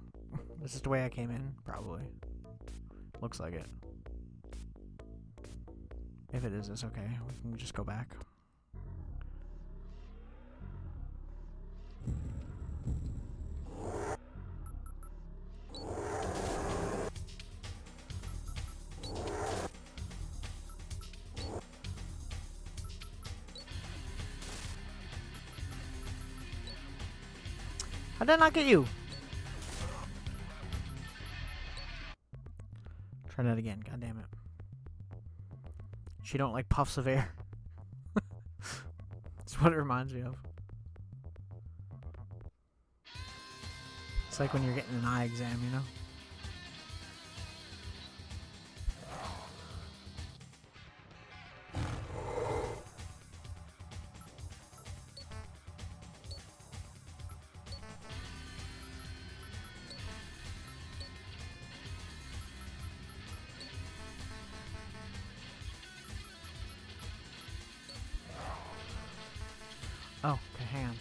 Speaker 1: This is the way I came in, probably. Looks like it. If it is, it's okay. We can just go back. How did I not get you? Try that again. God damn it. She don't like puffs of air. That's what it reminds me of. It's like when you're getting an eye exam, you know? Oh, okay, hang on.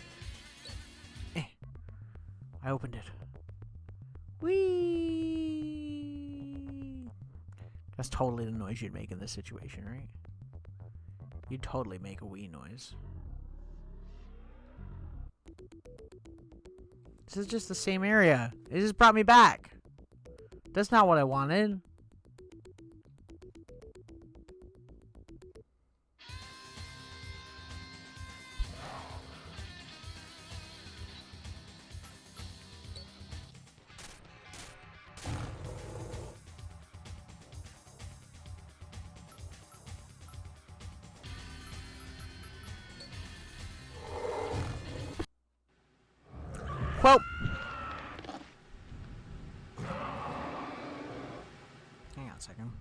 Speaker 1: I opened it. Whee! That's totally the noise you'd make in this situation, right? You'd totally make a wee noise. This is just the same area. It just brought me back. That's not what I wanted. Well, hang on a second.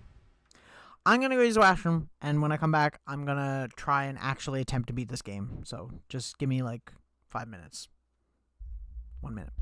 Speaker 1: I'm gonna go use the washroom, and when I come back, I'm gonna try and actually attempt to beat this game. So just give me like 5 minutes. 1 minute.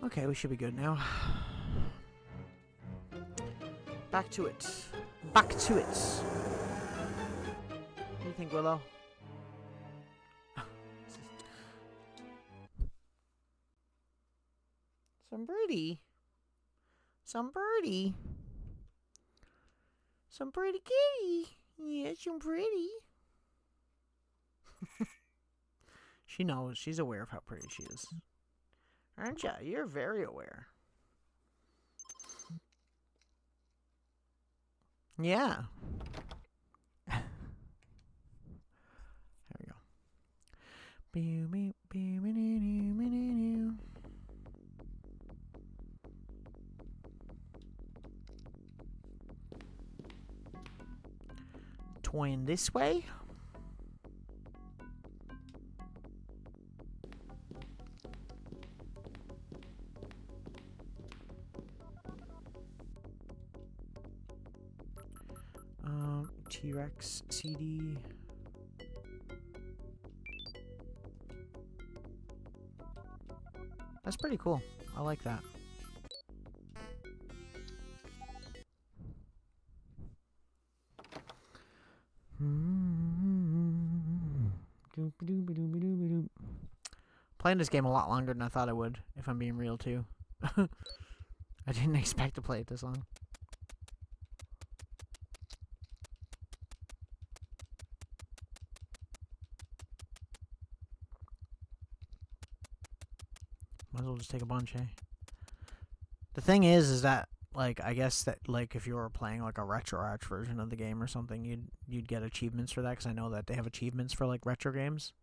Speaker 1: Okay, we should be good now. Back to it. Back to it. What do you think, Willow? Some birdie. Some birdie. Some pretty kitty. Yeah, some pretty. She knows. She's aware of how pretty she is. Aren't ya? You're very aware. Yeah. There we go. Twine this way. T-Rex CD. That's pretty cool. I like that. Playing this game a lot longer than I thought I would, if I'm being real too. I didn't expect to play it this long. Might as well just take a bunch, eh? The thing is that, like, I guess that, like, if you were playing, like, a RetroArch version of the game or something, you'd get achievements for that, because I know that they have achievements for, like, retro games.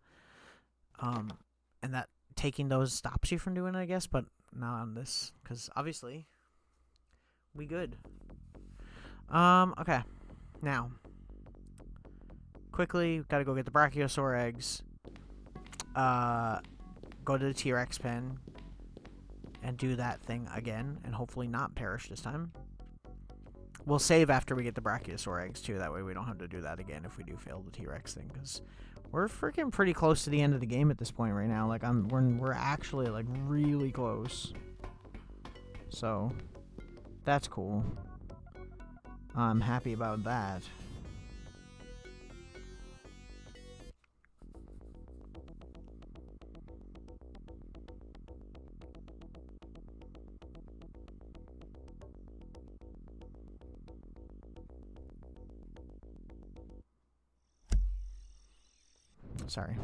Speaker 1: And that taking those stops you from doing it, I guess, but not on this, because, obviously, we good. Okay. Now, quickly, gotta go get the Brachiosaur eggs. Go to the T-Rex pen. And do that thing again, and hopefully not perish this time. We'll save after we get the Brachiosaur eggs, too. That way we don't have to do that again if we do fail the T-Rex thing, because we're freaking pretty close to the end of the game at this point right now. Like, we're actually, like, really close. So, that's cool. I'm happy about that. Sorry.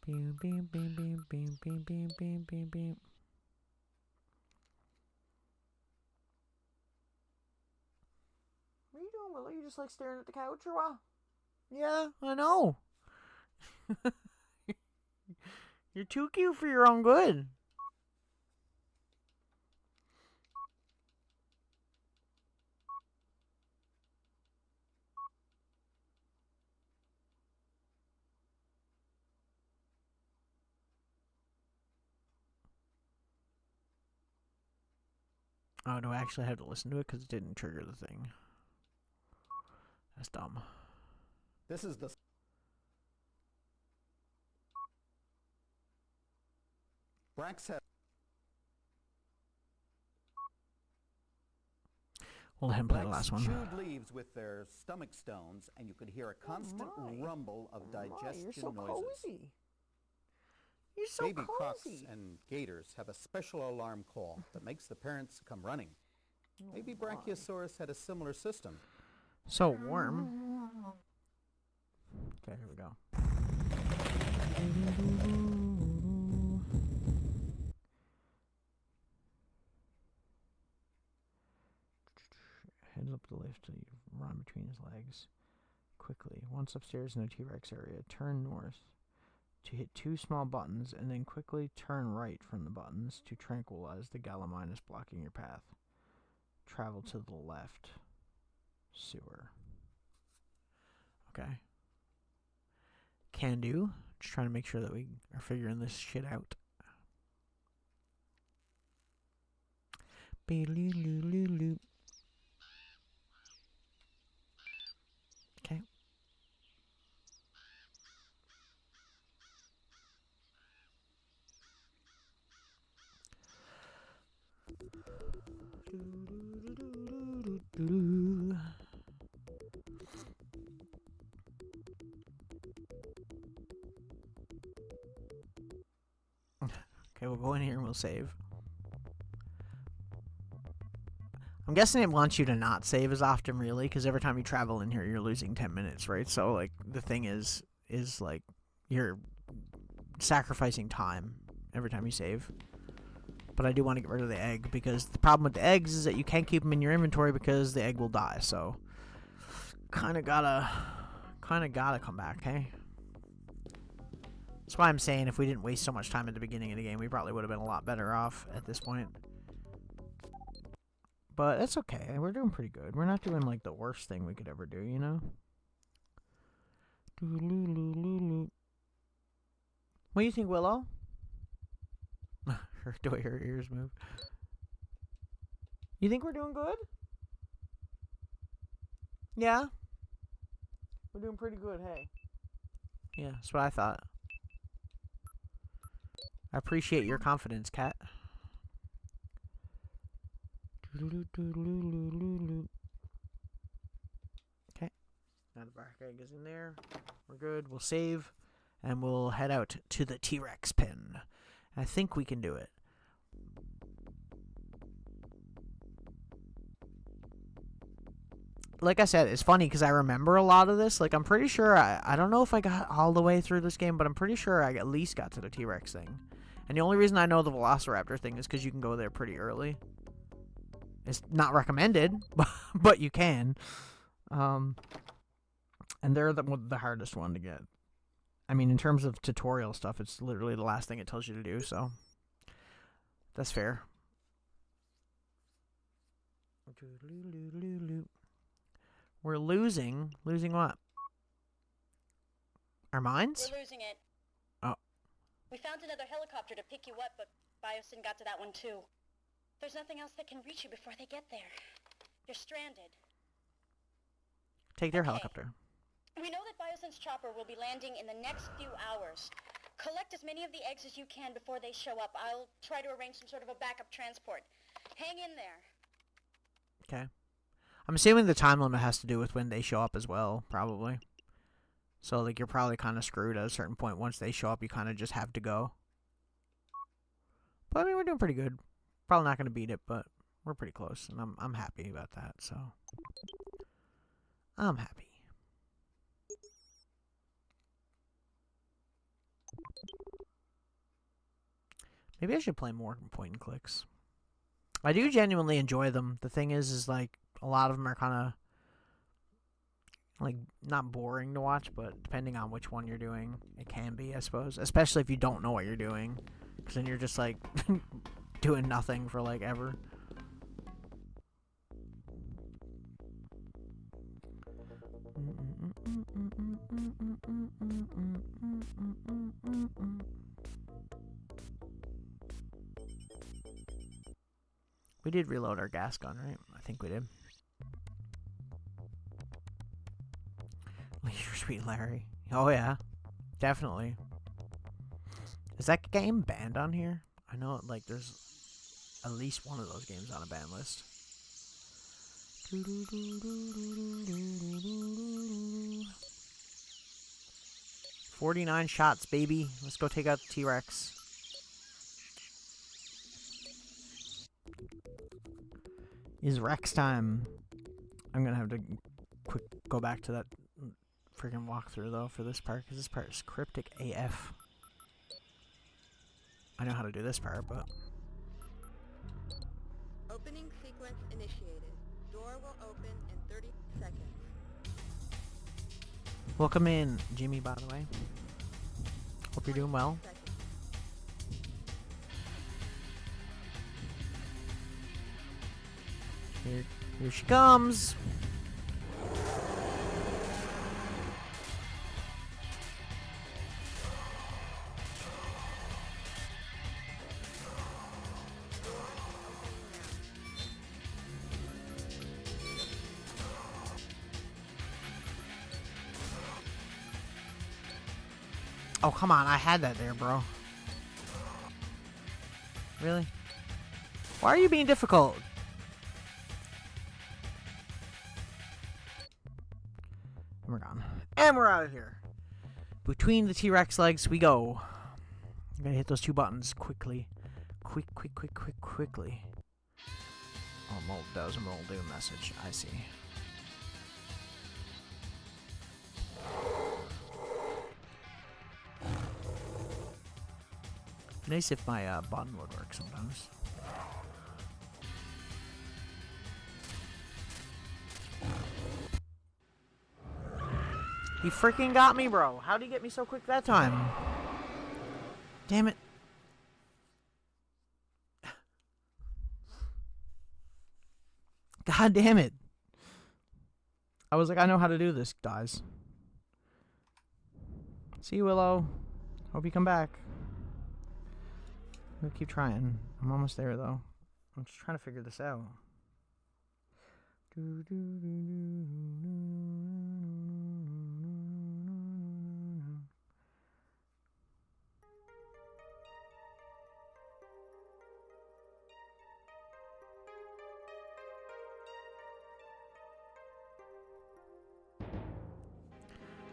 Speaker 1: Beep, beep, beep, beep, beep, beep, beep, beep, beep, beep. What are you doing, Willow? You just like staring at the couch or what? Yeah, I know. You're too cute for your own good. Oh, do I actually have to listen to it because it didn't trigger the thing? That's dumb.
Speaker 2: This is the... Brax has...
Speaker 1: We'll let him play the last one.
Speaker 2: chewed leaves with their stomach stones, and you could hear a constant rumble of digestion
Speaker 1: you're so
Speaker 2: noises.
Speaker 1: cozy. You're so
Speaker 2: Baby
Speaker 1: cozy.
Speaker 2: crocs and gators have a special alarm call that makes the parents come running. Maybe Brachiosaurus had a similar system.
Speaker 1: So warm. Okay, here we go. Head up the lift till you run between his legs. Quickly. Once upstairs in the T-Rex area, turn north to hit 2 small buttons, and then quickly turn right from the buttons to tranquilize the Gallimimus blocking your path. Travel to the left. Sewer. Okay. Can do. Just trying to make sure that we are figuring this shit out. Okay. Okay, we'll go in here and we'll save. I'm guessing it wants you to not save as often, really, because every time you travel in here, you're losing 10 minutes, right? So, like, the thing is like, you're sacrificing time every time you save. But I do want to get rid of the egg, because the problem with the eggs is that you can't keep them in your inventory because the egg will die, so kind of gotta come back, hey? That's why I'm saying if we didn't waste so much time at the beginning of the game, we probably would have been a lot better off at this point. But that's okay. We're doing pretty good. We're not doing, like, the worst thing we could ever do, you know? What do you think, Willow? The way her ears move. You think we're doing good? Yeah? We're doing pretty good, hey. Yeah, that's what I thought. I appreciate your confidence, Cat. Okay. Now the bark egg is in there. We're good. We'll save. And we'll head out to the T-Rex pen. I think we can do it. Like I said, it's funny because I remember a lot of this. Like, I'm pretty sure, I don't know if I got all the way through this game, but I'm pretty sure I at least got to the T-Rex thing. And the only reason I know the Velociraptor thing is because you can go there pretty early. It's not recommended, but you can. And they're the hardest one to get. I mean, in terms of tutorial stuff, it's literally the last thing it tells you to do, so that's fair. We're losing. Losing what? Our minds?
Speaker 3: We're losing it.
Speaker 1: Oh.
Speaker 3: We found another helicopter to pick you up, but Biosyn got to that one too. There's nothing else that can reach you before they get there. You're stranded.
Speaker 1: Take their helicopter.
Speaker 3: We know that Biosyn's chopper will be landing in the next few hours. Collect as many of the eggs as you can before they show up. I'll try to arrange some sort of a backup transport. Hang in there.
Speaker 1: Okay. I'm assuming the time limit has to do with when they show up as well, probably. So, like, you're probably kind of screwed at a certain point. Once they show up, you kind of just have to go. But, I mean, we're doing pretty good. Probably not going to beat it, but we're pretty close. And I'm happy about that, so. I'm happy. Maybe I should play more point and clicks. I do genuinely enjoy them. The thing is like, a lot of them are kind of, like, not boring to watch, but depending on which one you're doing, it can be, I suppose. Especially if you don't know what you're doing. Because then you're just, like, doing nothing for, like, ever. We did reload our gas gun, right? I think we did. Leisure Suite Larry. Oh, yeah. Definitely. Is that game banned on here? I know, like, there's at least one of those games on a ban list. 49 shots, baby. Let's go take out the T-Rex. Is Rex time. I'm gonna have to quick go back to that freaking walkthrough though for this part, because this part is cryptic AF. I know how to do this part, but
Speaker 4: Opening sequence initiated. Door will open in 30 seconds.
Speaker 1: welcome in, Jimmy, by the way. Hope you're doing well.
Speaker 4: Seconds.
Speaker 1: Here she comes. Oh, come on. I had that there, bro. Really? Why are you being difficult? And we're gone. And we're out of here. Between the T-Rex legs we go. I'm gonna hit those 2 buttons quickly. Quickly. Oh, that was a Moldu message. I see. Nice if my button would work sometimes. He freaking got me, bro. How'd he get me so quick that time? Damn it. God damn it. I was like, I know how to do this, guys. See you, Willow. Hope you come back. I'm gonna keep trying. I'm almost there, though. I'm just trying to figure this out.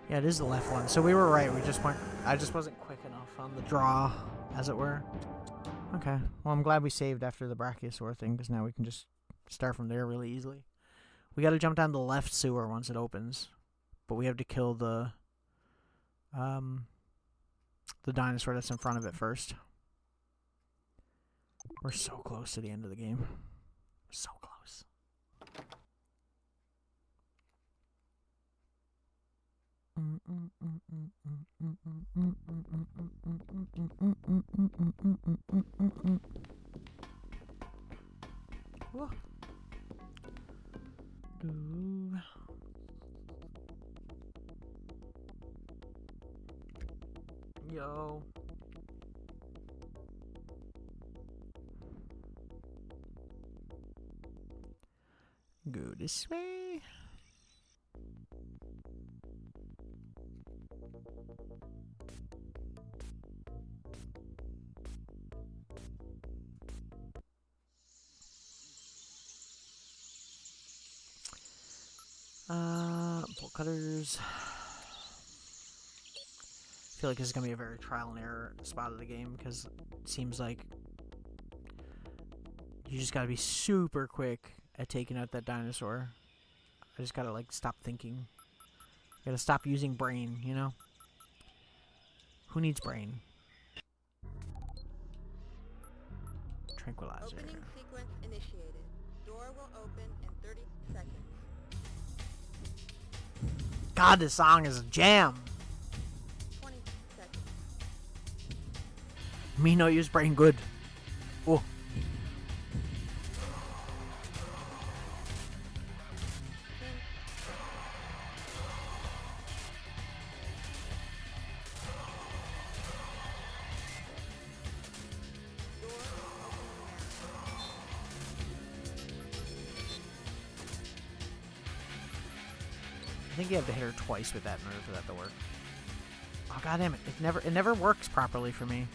Speaker 1: Yeah, it is the left one. So we were right. We just weren't. I just wasn't quick enough on the draw, as it were. Okay. Well, I'm glad we saved after the Brachiosaur thing, because now we can just start from there really easily. We got to jump down the left sewer once it opens, but we have to kill the dinosaur that's in front of it first. We're so close to the end of the game. So close. Whoa. Ooh. Yo. Go this way. Bolt cutters. I feel like this is gonna be a very trial and error spot of the game, because it seems like you just gotta be super quick at taking out that dinosaur. I just gotta like stop thinking. Gotta stop using brain, you know? Who needs brain? Tranquilizer.
Speaker 4: Opening sequence initiated. Door will open in 30 seconds.
Speaker 1: God, this song is a jam.
Speaker 4: 20 seconds.
Speaker 1: Me no use brain good. Oh. I think you have to hit her twice with that in order for that to work. Oh, god damn it. It never works properly for me.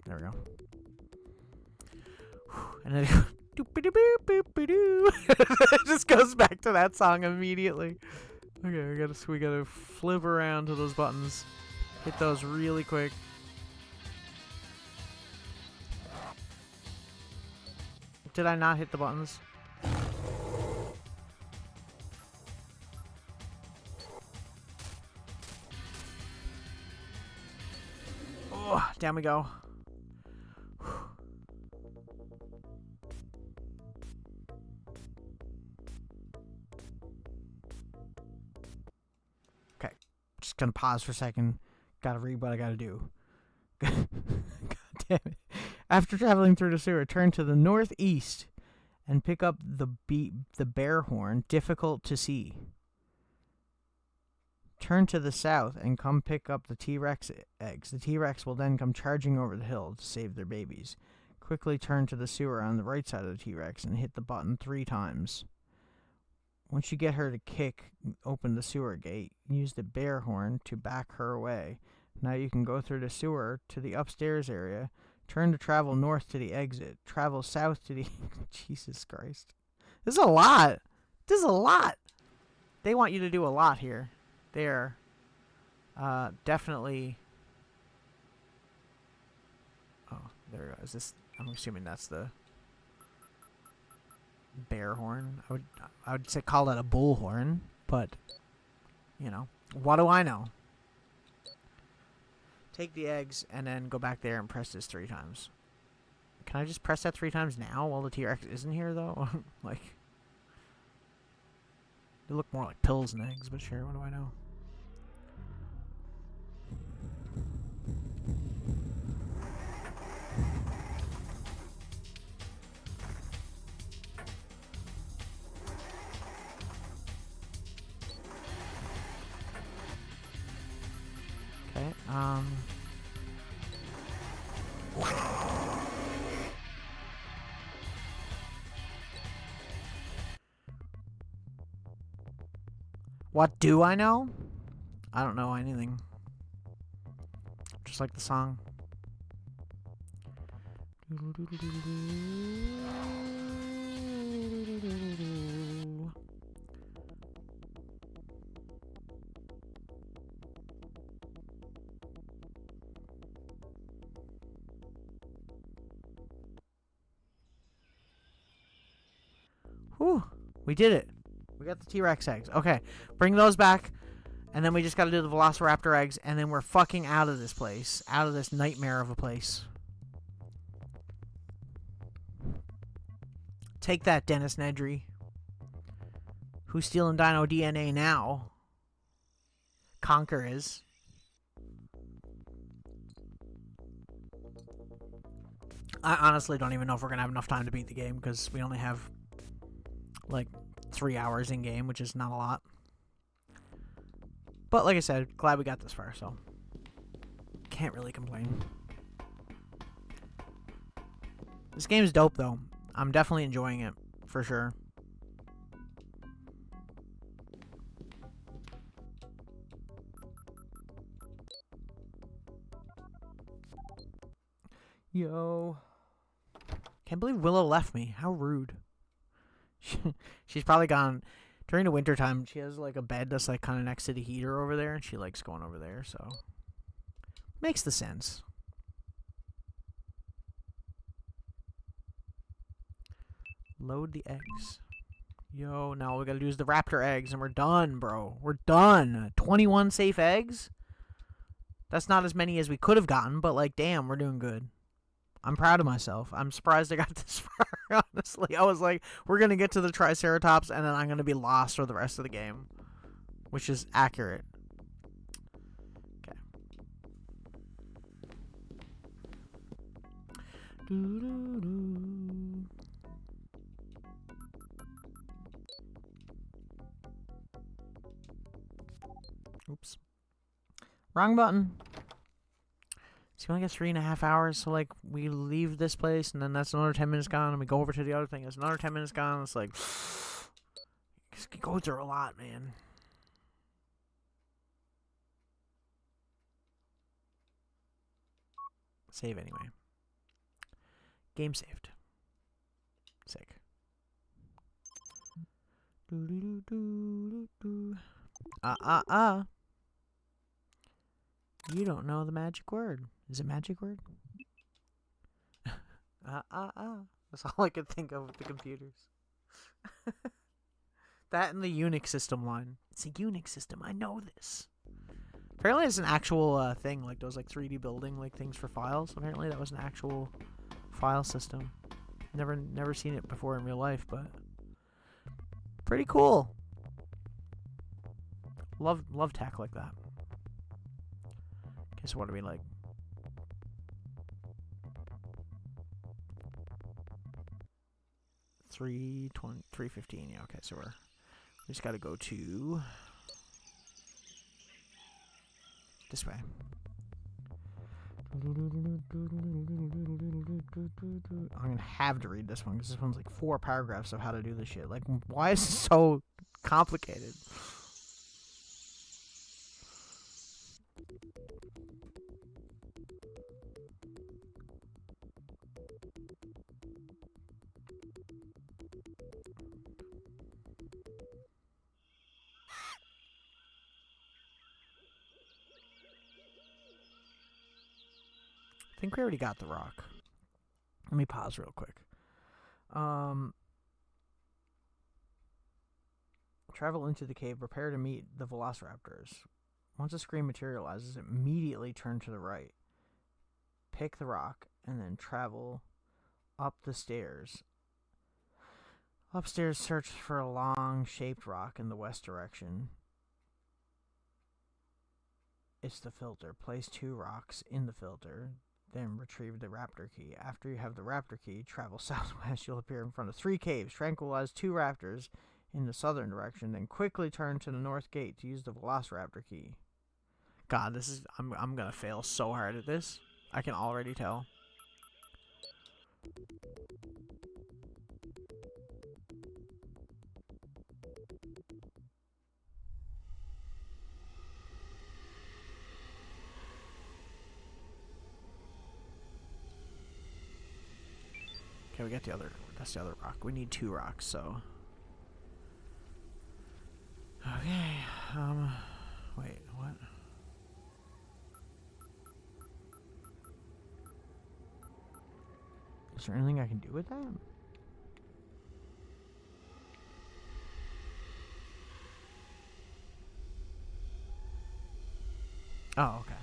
Speaker 1: There we go. And then it just goes back to that song immediately. Okay, we gotta flip around to those buttons. Hit those really quick. Did I not hit the buttons? Oh, down we go. Okay, just gonna pause for a second. Gotta read what I gotta do. God damn it. After traveling through the sewer, turn to the northeast and pick up the bear horn, difficult to see. Turn to the south and come pick up the T-Rex eggs. The T-Rex will then come charging over the hill to save their babies. Quickly turn to the sewer on the right side of the T-Rex and hit the button 3 times. Once you get her to kick open the sewer gate, use the bear horn to back her away. Now you can go through the sewer to the upstairs area. Turn to travel north to the exit. Travel south to the... Jesus Christ. This is a lot. This is a lot. They want you to do a lot here. They're definitely... Oh, there it is. This, I'm assuming that's the bear horn. I would say call that a bull horn, but you know, what do I know? Take the eggs and then go back there and press this 3 times. Can I just press that 3 times now while the T-Rex isn't here though? Like, they look more like pills than eggs, but sure, what do I know? Okay, what do I know? I don't know anything. Just like the song. Whew, we did it. We got the T-Rex eggs. Okay, bring those back, and then we just gotta do the Velociraptor eggs, and then we're fucking out of this place. Out of this nightmare of a place. Take that, Dennis Nedry. Who's stealing Dino DNA now? Conker is. I honestly don't even know if we're gonna have enough time to beat the game, because we only have like 3 hours in game, which is not a lot. But like I said, glad we got this far, so can't really complain. This game is dope though. I'm definitely enjoying it for sure. Yo. Can't believe Willow left me. How rude. She's probably gone during the winter time. She has like a bed that's like kind of next to the heater over there, and she likes going over there, so makes the sense. Load the eggs. Yo, now all we gotta do is the raptor eggs, and we're done, bro. We're done. 21 safe eggs? That's not as many as we could have gotten, but like, damn, we're doing good. I'm proud of myself. I'm surprised I got this far, honestly. I was like, we're going to get to the Triceratops, and then I'm going to be lost for the rest of the game. Which is accurate. Okay. Oops. Wrong button. So you only get 3.5 hours, so like we leave this place and then that's another 10 minutes gone, and we go over to the other thing, it's another 10 minutes gone. It's like it goes through a lot, man. Save anyway. Game saved. Sick. You don't know the magic word. Is it magic word? That's all I could think of with the computers. That and the Unix system line. It's a Unix system. I know this. Apparently it's an actual thing, like those like 3D building like things for files. Apparently that was an actual file system. Never seen it before in real life, but pretty cool. Love tech like that. Okay, so what are we like? 3:15. Yeah, okay, so we just gotta go to this way. I'm gonna have to read this one because this one's like 4 paragraphs of how to do this shit. Like, why is it so complicated. I think we already got the rock. Let me pause real quick. Travel into the cave. Prepare to meet the velociraptors. Once a screen materializes, immediately turn to the right. Pick the rock and then travel up the stairs. Upstairs, search for a long-shaped rock in the west direction. It's the filter. Place 2 rocks in the filter. Then retrieve the raptor key. After you have the raptor key, travel southwest. You'll appear in front of 3 caves. Tranquilize 2 raptors in the southern direction. Then quickly turn to the north gate to use the velociraptor key. God, this is... I'm gonna fail so hard at this. I can already tell. Okay, we got the other... That's the other rock. We need 2 rocks, so... Okay, wait, what? Is there anything I can do with that? Oh, okay.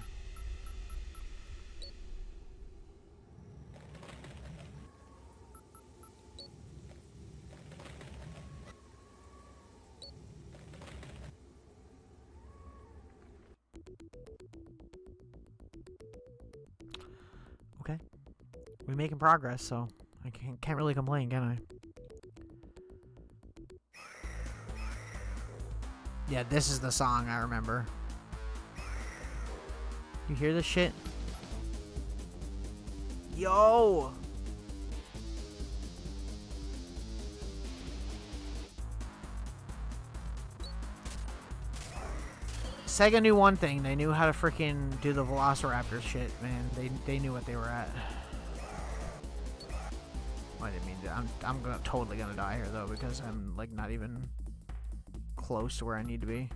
Speaker 1: Okay. We're making progress, so I can't really complain, can I? Yeah, this is the song I remember. You hear this shit? Yo! Sega knew one thing. They knew how to freaking do the Velociraptor shit, man. They knew what they were at. I didn't mean to. I'm totally gonna die here though because I'm like not even close to where I need to be.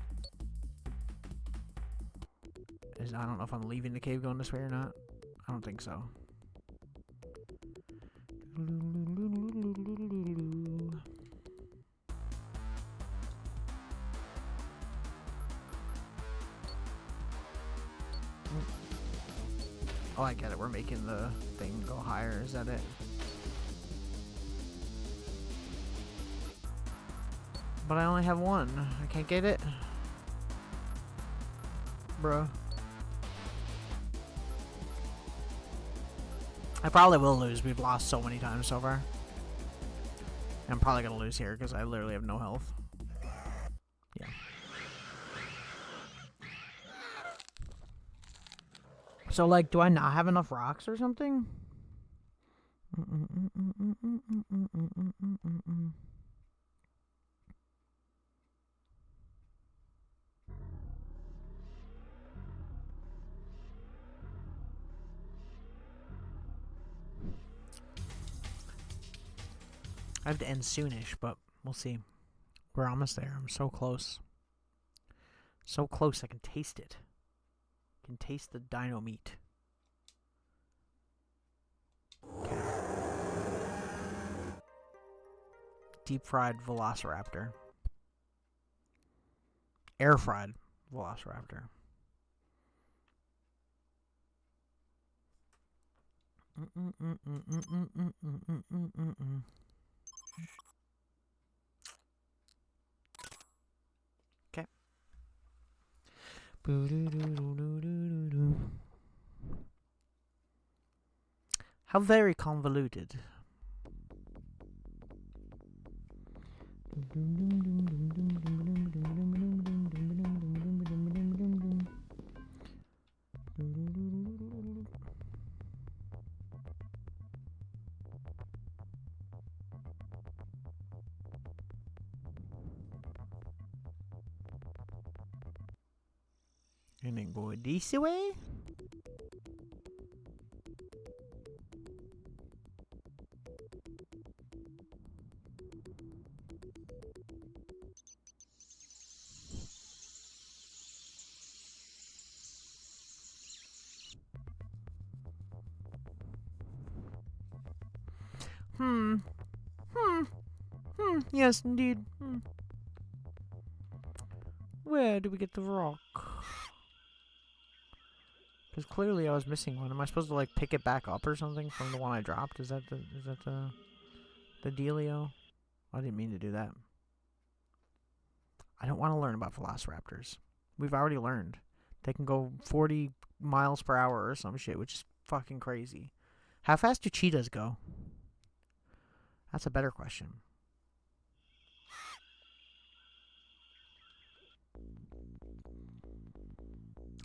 Speaker 1: I don't know if I'm leaving the cave going this way or not. I don't think so. Oh, I get it. We're making the thing go higher. Is that it? But I only have one. I can't get it. Bruh. I probably will lose. We've lost so many times so far. I'm probably gonna lose here because I literally have no health. Yeah. So, like, do I not have enough rocks or something? I have to end soonish, but we'll see. We're almost there. I'm so close. So close I can taste it. I can taste the dino meat. Okay. Deep fried velociraptor. Air fried velociraptor. Okay. How very convoluted. And then go this way? Yes, indeed. Where do we get the rock? Because clearly I was missing one. Am I supposed to, like, pick it back up or something from the one I dropped? Is that the dealio? I didn't mean to do that. I don't want to learn about velociraptors. We've already learned. They can go 40 miles per hour or some shit, which is fucking crazy. How fast do cheetahs go? That's a better question.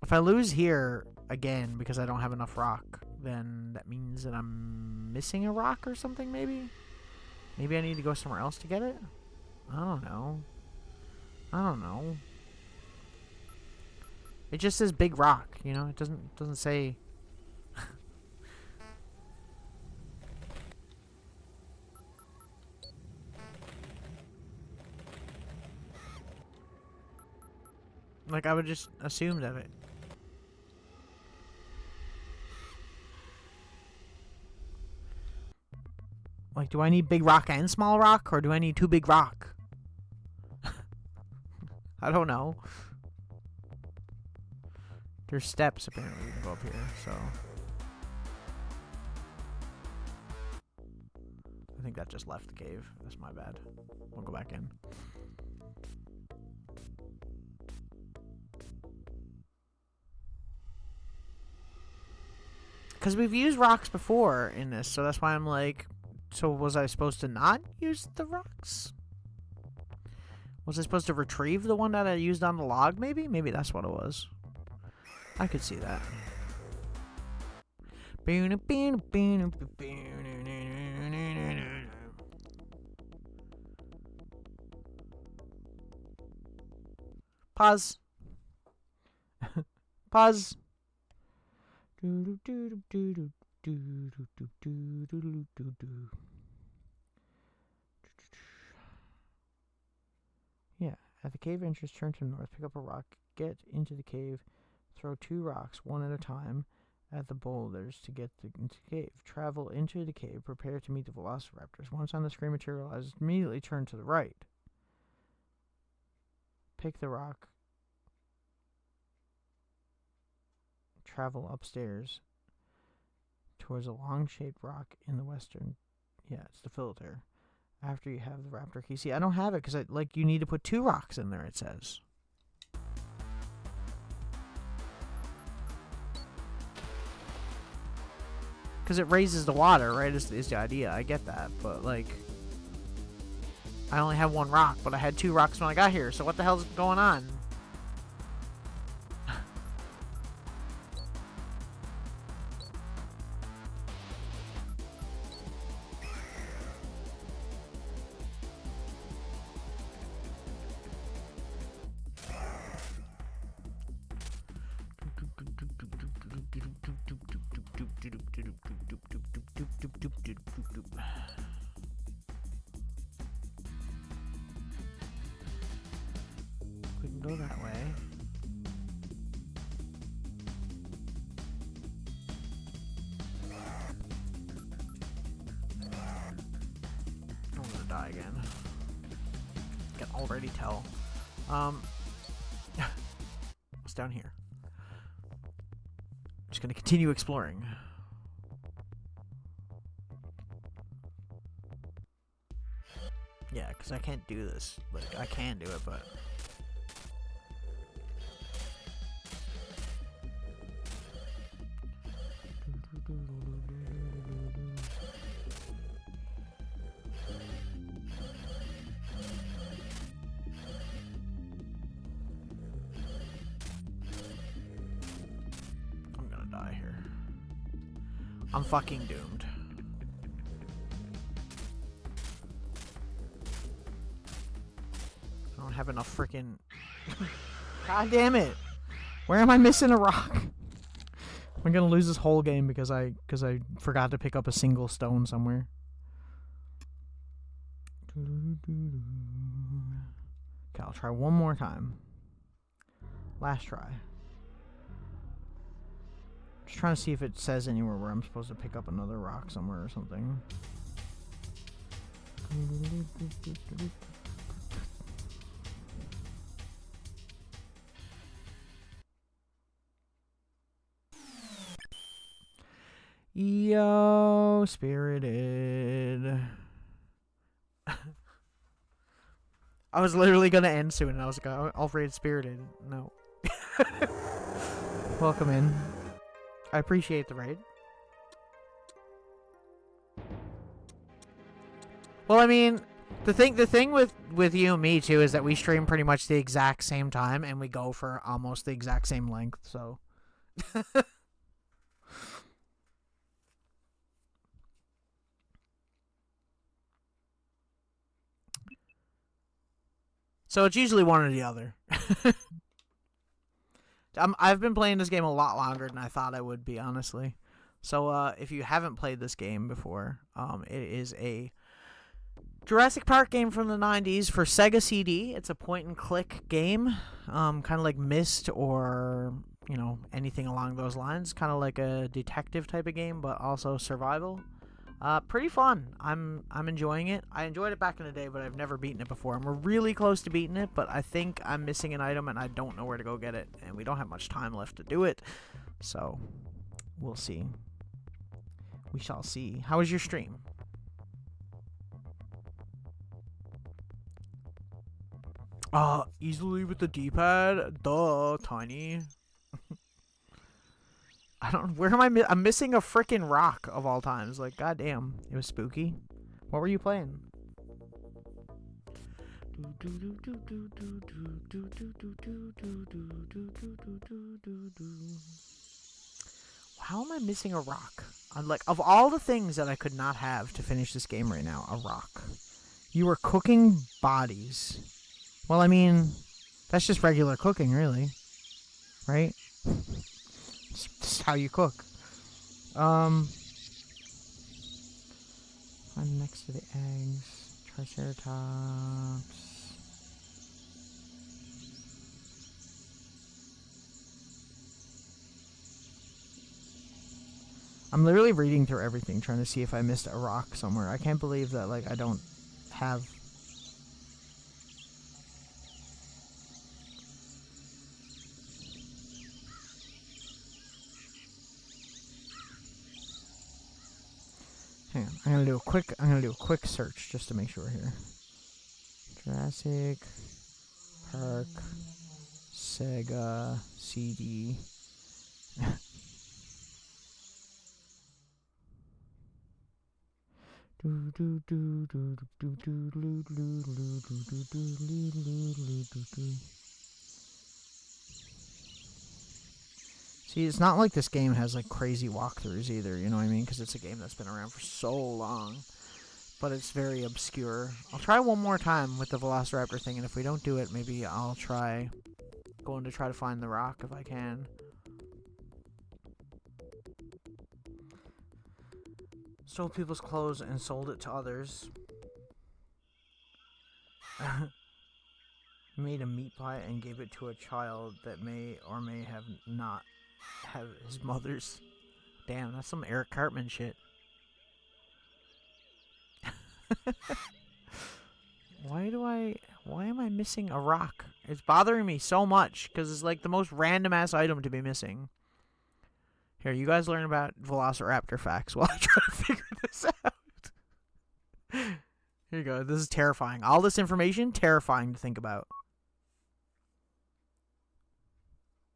Speaker 1: If I lose here again because I don't have enough rock, then that means that I'm missing a rock or something, maybe? Maybe I need to go somewhere else to get it? I don't know. It just says big rock, you know? It doesn't say... Like, I would just assume that it... Like, do I need big rock and small rock, or do I need two big rock? I don't know. There's steps, apparently, we can go up here, so... I think that just left the cave. That's my bad. We'll go back in. Because we've used rocks before in this, so that's why I'm like... So was I supposed to not use the rocks? Was I supposed to retrieve the one that I used on the log, maybe? Maybe that's what it was. I could see that. Pause. Pause. Yeah, at the cave entrance, turn to the north, pick up a rock, get into the cave, throw 2 rocks, one at a time, at the boulders to get into the cave. Travel into the cave, prepare to meet the velociraptors. Once on the screen materializes, immediately turn to the right. Pick the rock. Travel upstairs towards a long-shaped rock in the western... Yeah, it's the filter. After you have the raptor key. See, I don't have it because you need to put 2 rocks in there, it says. Because it raises the water, right, is the idea. I get that, but, like... I only have 1 rock, but I had 2 rocks when I got here, so what the hell's going on? We can go that way. I'm gonna die again. I can already tell. What's down here? Just gonna continue exploring. Yeah, because I can't do this. Like, I can do it, but... I'm gonna die here. I'm fucking doomed. I don't have enough freaking... God damn it! Where am I missing a rock? I'm gonna lose this whole game because I forgot to pick up a single stone somewhere. Okay, I'll try one more time. Last try. Just trying to see if it says anywhere where I'm supposed to pick up another rock somewhere or something. Yo, Spirited. I was literally gonna end soon, and I was like, I'll raid Spirited. No. Welcome in. I appreciate the raid. Well, I mean, the thing with you and me too is that we stream pretty much the exact same time, and we go for almost the exact same length. So. So it's usually one or the other. I've been playing this game a lot longer than I thought I would be, honestly. So if you haven't played this game before, it is a Jurassic Park game from the 90s for Sega CD. It's a point-and-click game, kind of like Myst or, you know, anything along those lines. Kind of like a detective type of game, but also survival. Pretty fun. I'm enjoying it. I enjoyed it back in the day, but I've never beaten it before. And we're really close to beating it, but I think I'm missing an item and I don't know where to go get it. And we don't have much time left to do it. So, we'll see. We shall see. How was your stream? Easily with the D-pad? Duh, tiny. I don't. Where am I? I'm missing a freaking rock of all times. Like, goddamn, it was spooky. What were you playing? How am I missing a rock? I'm like, of all the things that I could not have to finish this game right now, a rock. You were cooking bodies. Well, I mean, that's just regular cooking, really, right? It's how you cook. I'm next to the eggs. Triceratops. I'm literally reading through everything, trying to see if I missed a rock somewhere. I can't believe that, like, I don't have... Hang on, I'm gonna do a quick search just to make sure we're here. Jurassic Park Sega CD. See, it's not like this game has like crazy walkthroughs either, you know what I mean? Because it's a game that's been around for so long. But it's very obscure. I'll try one more time with the Velociraptor thing, and if we don't do it, maybe I'll try going to try to find the rock if I can. Stole people's clothes and sold it to others. Made a meat pie and gave it to a child that may or may have not have his mother's. Damn, that's some Eric Cartman shit. Why am I missing a rock? It's bothering me so much because it's like the most random ass item to be missing. Here, you guys learn about Velociraptor facts while I try to figure this out. Here you go. This is terrifying. All this information, terrifying to think about.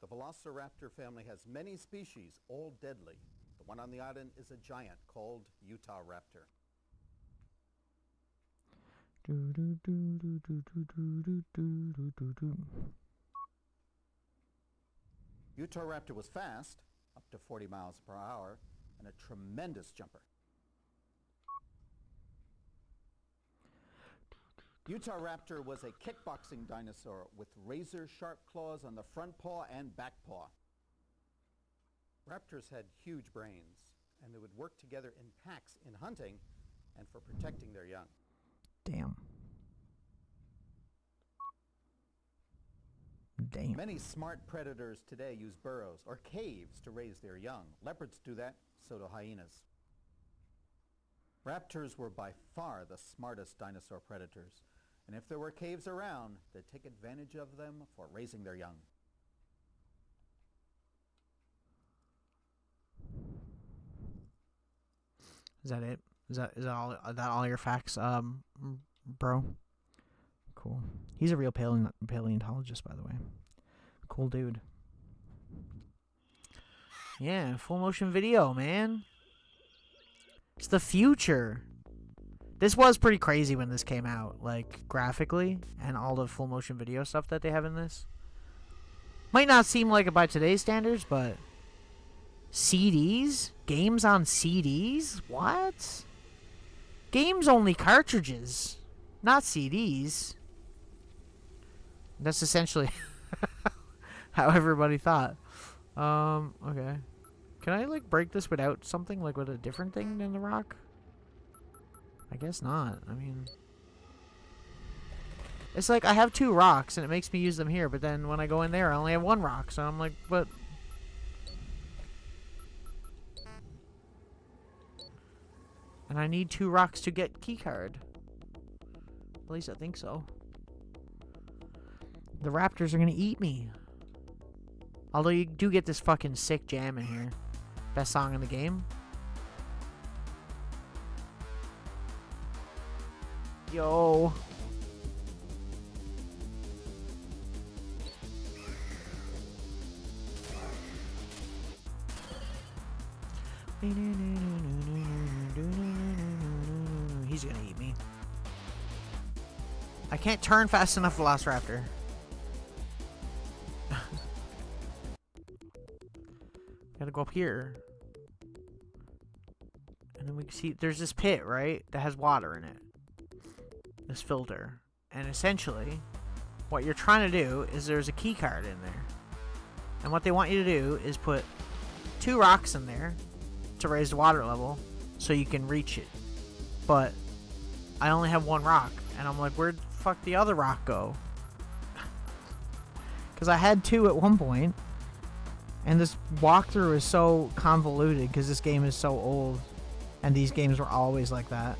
Speaker 2: The Velociraptor family has many species, all deadly. The one on the island is a giant called Utah Raptor. Utah Raptor was fast, up to 40 miles per hour, and a tremendous jumper. Utahraptor was a kickboxing dinosaur with razor-sharp claws on the front paw and back paw. Raptors had huge brains, and they would work together in packs in hunting and for protecting their young.
Speaker 1: Damn. Damn.
Speaker 2: Many smart predators today use burrows or caves to raise their young. Leopards do that, so do hyenas. Raptors were by far the smartest dinosaur predators, and if there were caves around, they'd take advantage of them for raising their young.
Speaker 1: Is that it? Is that all your facts, bro? Cool. He's a real paleontologist, by the way. Cool dude. Yeah, full motion video, man. It's the future. This was pretty crazy when this came out, like graphically, and all the full motion video stuff that they have in this. Might not seem like it by today's standards, but CDs? Games on CDs? What? Games only cartridges, not CDs. That's essentially how everybody thought. Okay. Can I, like, break this without something, like, with a different thing than the rock? I guess not. I mean, it's like I have 2 rocks, and it makes me use them here, but then when I go in there, I only have 1 rock, so I'm like, but... And I need 2 rocks to get keycard. At least I think so. The raptors are gonna eat me. Although you do get this fucking sick jam in here. Best song in the game. Yo. He's gonna eat me. I can't turn fast enough for Velociraptor. Gotta go up here. And then we can see there's this pit, right? That has water in it. This filter. And essentially, what you're trying to do is there's a key card in there. And what they want you to do is put 2 rocks in there to raise the water level so you can reach it. But I only have 1 rock. And I'm like, where'd the fuck the other rock go? Because I had 2 at one point. And this walkthrough is so convoluted because this game is so old. And these games were always like that.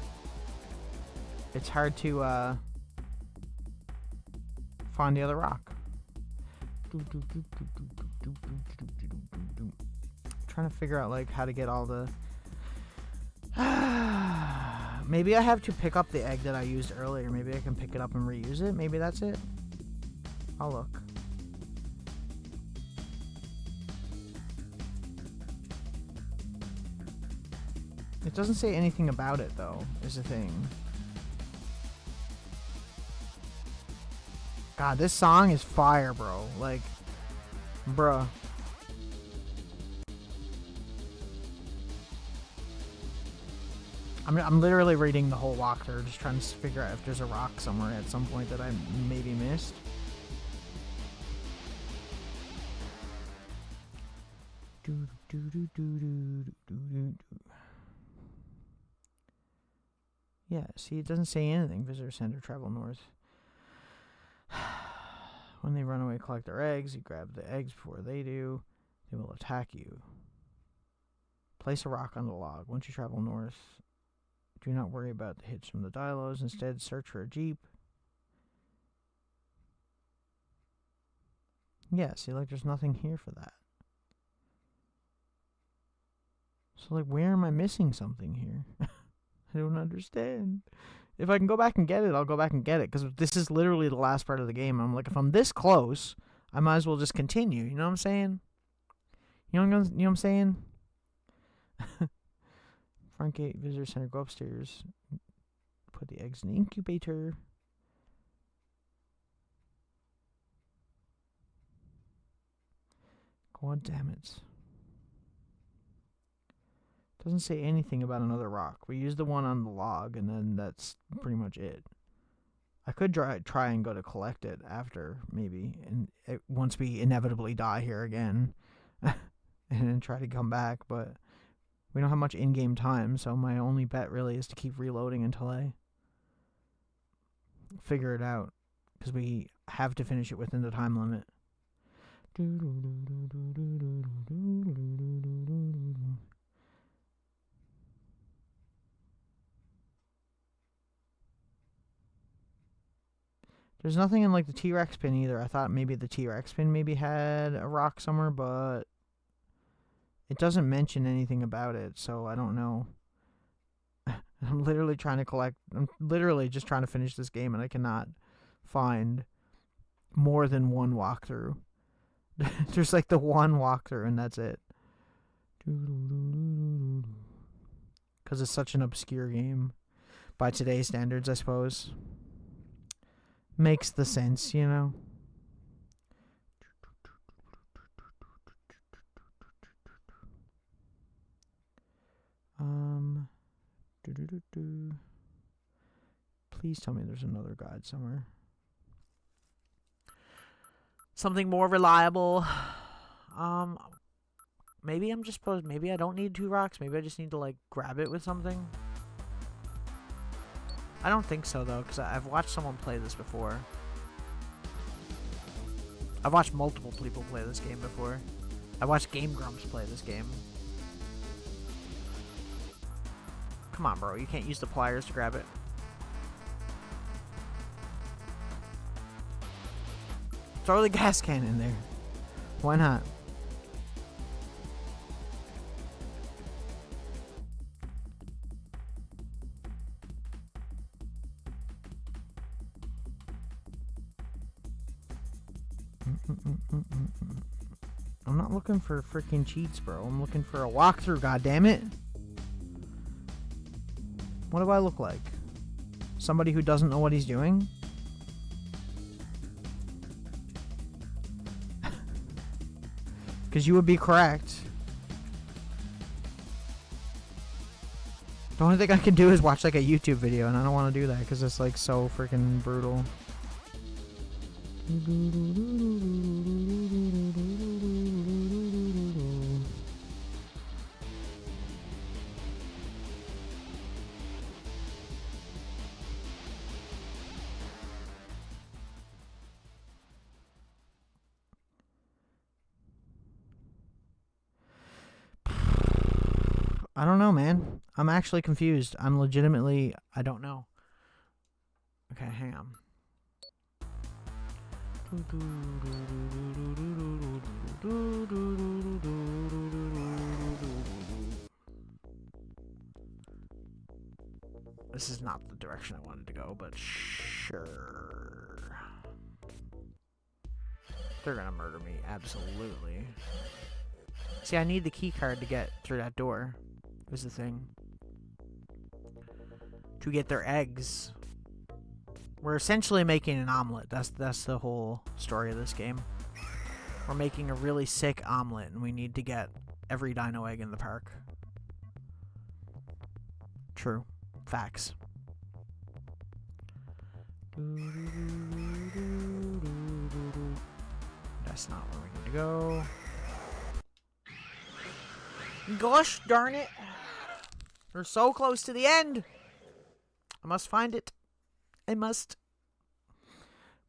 Speaker 1: It's hard to find the other rock. Trying to figure out like how to get all the... Maybe I have to pick up the egg that I used earlier. Maybe I can pick it up and reuse it. Maybe that's it. I'll look. It doesn't say anything about it, though, is the thing. God, this song is fire, bro. Like, bruh. I'm literally reading the whole walkthrough, just trying to figure out if there's a rock somewhere at some point that I maybe missed. Yeah, see, it doesn't say anything. Visitor center, travel north. When they run away, collect their eggs. You grab the eggs before they do. They will attack you. Place a rock on the log. Once you travel north, do not worry about the hits from the dilos. Instead, search for a jeep. Yeah, see, like, there's nothing here for that. So, like, where am I missing something here? I don't understand. If I can go back and get it, I'll go back and get it. Because this is literally the last part of the game. I'm like, if I'm this close, I might as well just continue. You know what I'm saying? You know what I'm saying? Front gate, visitor center, go upstairs. Put the eggs in the incubator. God damn it. Doesn't say anything about another rock. We used the one on the log, and then that's pretty much it. I could try and go to collect it after, maybe, and once we inevitably die here again, and then try to come back, but we don't have much in-game time, so my only bet really is to keep reloading until I figure it out, because we have to finish it within the time limit. There's nothing in like the T-Rex pin either. I thought maybe the T-Rex pin maybe had a rock somewhere, but it doesn't mention anything about it, so I don't know. I'm literally just trying to finish this game, and I cannot find more than one walkthrough. There's like the one walkthrough, and that's it. Because it's such an obscure game by today's standards, I suppose. Makes the sense, you know. Please tell me there's another guide somewhere. Something more reliable. Maybe I'm just supposed. Maybe I don't need 2 rocks. Maybe I just need to like grab it with something. I don't think so, though, because I've watched someone play this before. I've watched multiple people play this game before. I watched Game Grumps play this game. Come on, bro. You can't use the pliers to grab it. Throw the gas can in there. Why not? I'm not looking for freaking cheats, bro. I'm looking for a walkthrough, goddammit. What do I look like? Somebody who doesn't know what he's doing? Because you would be correct. The only thing I can do is watch like a YouTube video, and I don't want to do that because it's like so freaking brutal. I don't know, man. I'm actually confused. I don't know. Okay, hang on. This is not the direction I wanted to go, but sure. They're gonna murder me, absolutely. See, I need the key card to get through that door. Is the thing. To get their eggs. We're essentially making an omelet. That's the whole story of this game. We're making a really sick omelet, and we need to get every dino egg in the park. True. Facts. That's not where we need to go. Gosh darn it. We're so close to the end. I must find it. I must.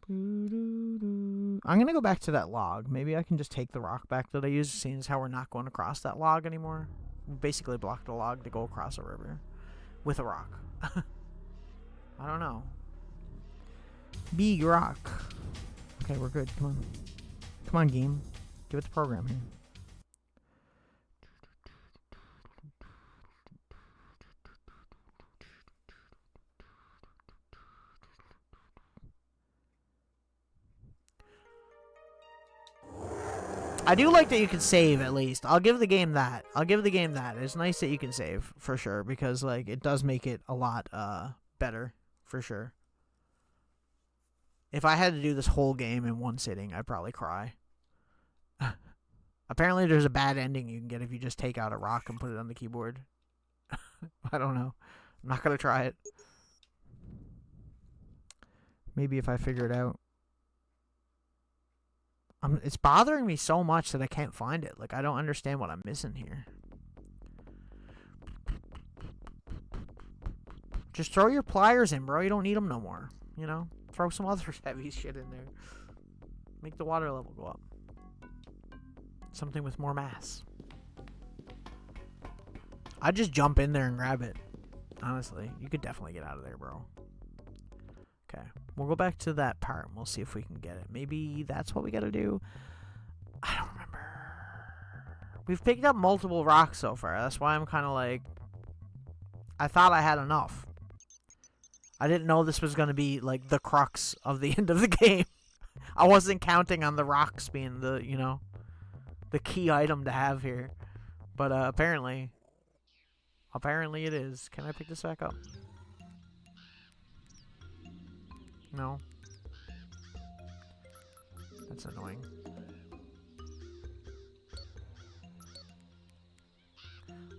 Speaker 1: I'm going to go back to that log. Maybe I can just take the rock back that I used, seeing as how we're not going across that log anymore. We basically blocked a log to go across a river with a rock. I don't know. Big rock. Okay, we're good. Come on. Come on, game. Give it the program here. I do like that you can save, at least. I'll give the game that. It's nice that you can save, for sure, because, like, it does make it a lot, better, for sure. If I had to do this whole game in one sitting, I'd probably cry. Apparently there's a bad ending you can get if you just take out a rock and put it on the keyboard. I don't know. I'm not gonna try it. Maybe if I figure it out. It's bothering me so much that I can't find it. Like, I don't understand what I'm missing here. Just throw your pliers in, bro. You don't need them no more. You know? Throw some other heavy shit in there. Make the water level go up. Something with more mass. I'd just jump in there and grab it. Honestly, you could definitely get out of there, bro. Okay, we'll go back to that part and we'll see if we can get it. Maybe that's what we gotta do. I don't remember. We've picked up multiple rocks so far. That's why I'm kind of like... I thought I had enough. I didn't know this was gonna be, like, the crux of the end of the game. I wasn't counting on the rocks being the, you know, the key item to have here. But apparently it is. Can I pick this back up? No. That's annoying.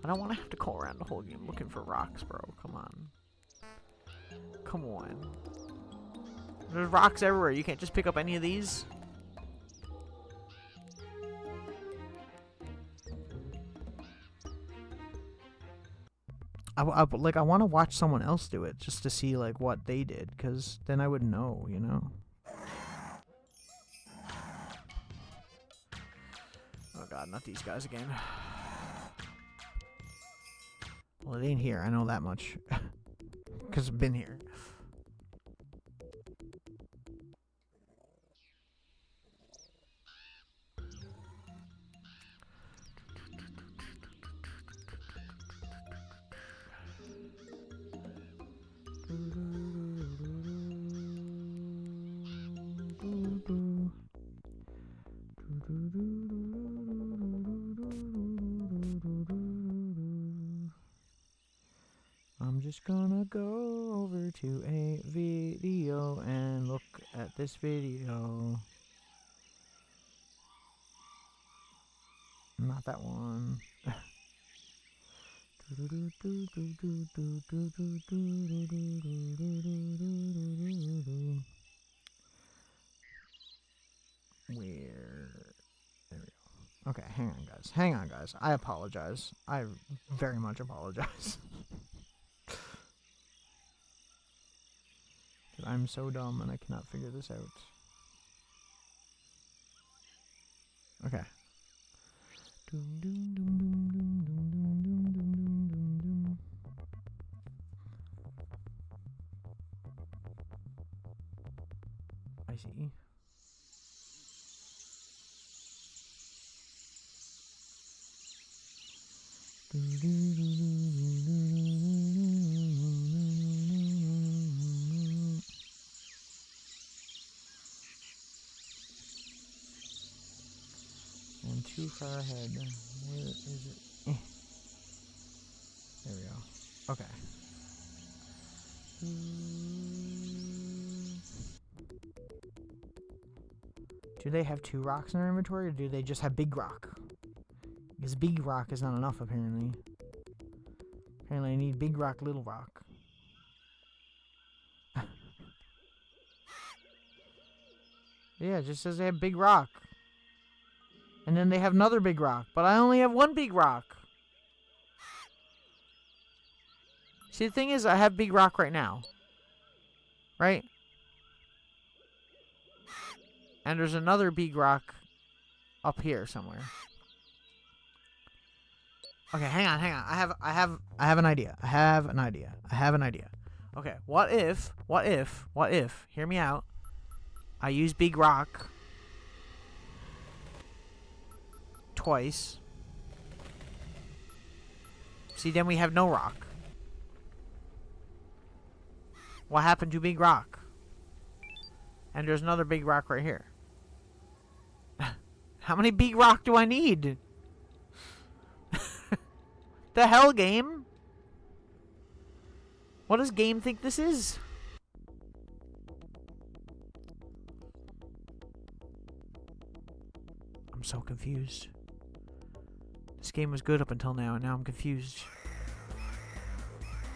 Speaker 1: I don't want to have to go around the whole game looking for rocks, bro. Come on. Come on. There's rocks everywhere. You can't just pick up any of these? I want to watch someone else do it just to see, like, what they did, because then I would know, you know? Oh, God, not these guys again. Well, it ain't here. I know that much. Because I've been here. I'm just gonna go over to a video and look at this video. Not that one. Where? There we go. Okay, hang on, guys. Hang on, guys. I apologize. I very much apologize. I'm so dumb and I cannot figure this out. Okay. I see. And too far ahead. Where is it? There we go. Okay. Do they have 2 rocks in their inventory, or do they just have big rock? Because big rock is not enough, apparently. Apparently I need big rock, little rock. Yeah, it just says they have big rock. And then they have another big rock. But I only have 1 big rock. See, the thing is, I have big rock right now. Right? And there's another big rock up here somewhere. Okay, hang on. I have an idea. I have an idea. Okay, what if, hear me out. I use big rock twice. See, then we have no rock. What happened to big rock? And there's another big rock right here. How many big rock do I need? The hell, game? What does game think this is? I'm so confused. This game was good up until now, and now I'm confused.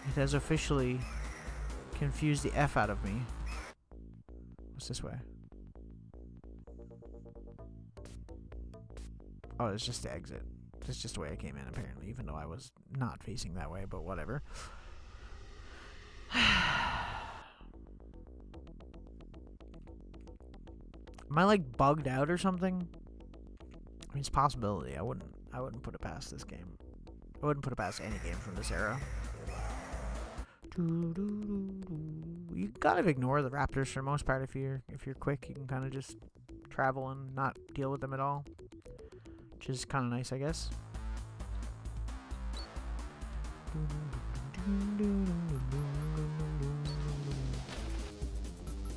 Speaker 1: It has officially confused the F out of me. it's this way. Oh, it's just the exit. It's just the way I came in, apparently, even though I was not facing that way, but whatever. Am I, like, bugged out or something? I mean, it's a possibility. I wouldn't put it past this game. I wouldn't put it past any game from this era. You can kind of ignore the raptors for the most part if you're quick. You can kind of just travel and not deal with them at all, which is kind of nice, I guess.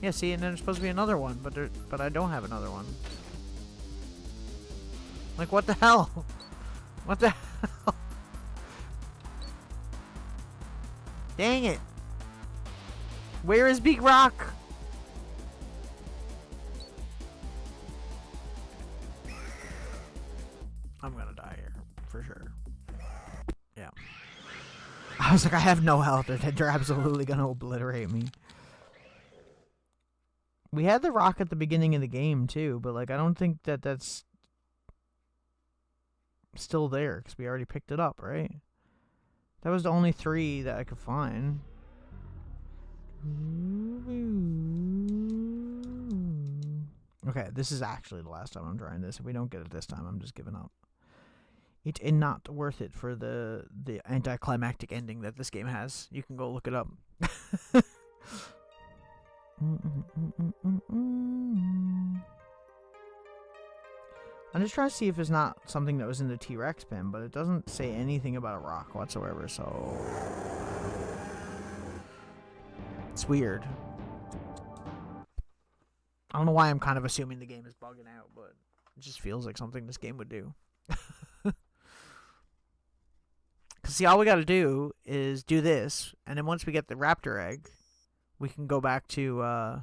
Speaker 1: Yeah, see, and then there's supposed to be another one, but I don't have another one. Like, what the hell? What the hell? Dang it. Where is Big Rock? I'm gonna die here, for sure. Yeah. I was like, I have no health. They're absolutely gonna obliterate me. We had the rock at the beginning of the game, too, but, like, I don't think that's still there, because we already picked it up, right? That was the only 3 that I could find. Okay, this is actually the last time I'm trying this. If we don't get it this time, I'm just giving up. It is not worth it for the anticlimactic ending that this game has. You can go look it up. I'm just trying to see if it's not something that was in the T-Rex pen, but it doesn't say anything about a rock whatsoever, so... It's weird. I don't know why I'm kind of assuming the game is bugging out, but it just feels like something this game would do. Because, see, all we gotta do is do this, and then once we get the raptor egg, we can go back to,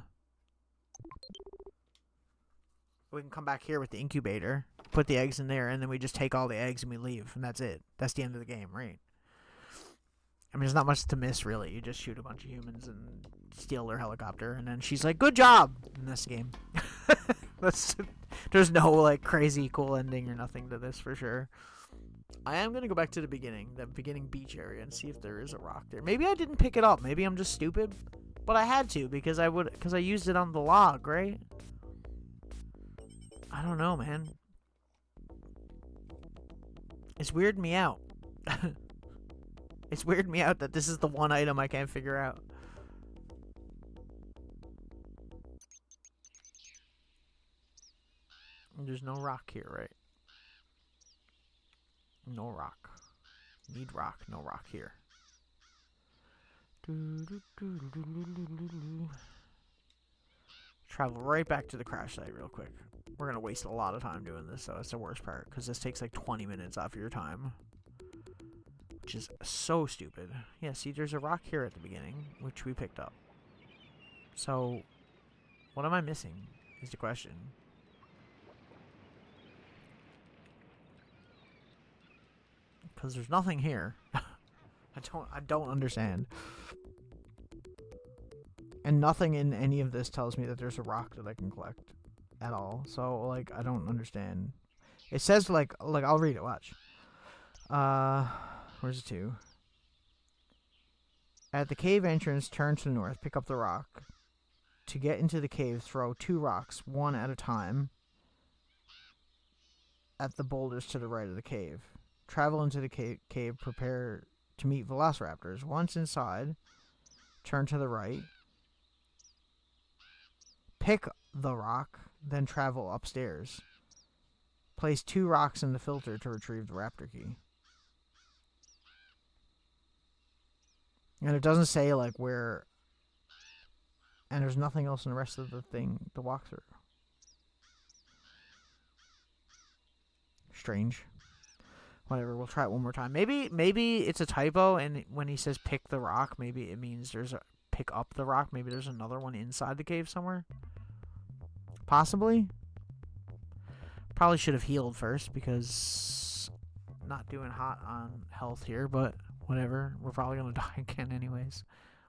Speaker 1: we can come back here with the incubator, put the eggs in there, and then we just take all the eggs and we leave, and that's it. That's the end of the game, right? I mean, there's not much to miss, really. You just shoot a bunch of humans and steal their helicopter, and then she's like, good job! In this game. There's no, like, crazy cool ending or nothing to this, for sure. I am going to go back to the beginning beach area, and see if there is a rock there. Maybe I didn't pick it up. Maybe I'm just stupid. But I had to, because I used it on the log, right? I don't know, man. It's weirding me out. It's weirding me out that this is the one item I can't figure out. There's no rock here, right? No rock. Need rock, no rock here. Travel right back to the crash site real quick. We're gonna waste a lot of time doing this, so that's the worst part, because this takes like 20 minutes off your time. Which is so stupid. Yeah, see, there's a rock here at the beginning, which we picked up. So, what am I missing, is the question. Because there's nothing here. I don't understand. And nothing in any of this tells me that there's a rock that I can collect at all. So, like, I don't understand. It says, like I'll read it, watch. Where's the 2? At the cave entrance, turn to the north, pick up the rock. To get into the cave, throw 2 rocks, one at a time, at the boulders to the right of the cave. Travel into the cave, prepare to meet velociraptors. Once inside, turn to the right. Pick the rock, then travel upstairs. Place 2 rocks in the filter to retrieve the raptor key. And it doesn't say, like, where... And there's nothing else in the rest of the thing to walk through. Strange. Whatever, we'll try it one more time. Maybe it's a typo, and when he says pick the rock, maybe it means there's a... Pick up the rock. Maybe there's another one inside the cave somewhere. Possibly. Probably should have healed first, because... Not doing hot on health here, but... Whatever. We're probably going to die again anyways.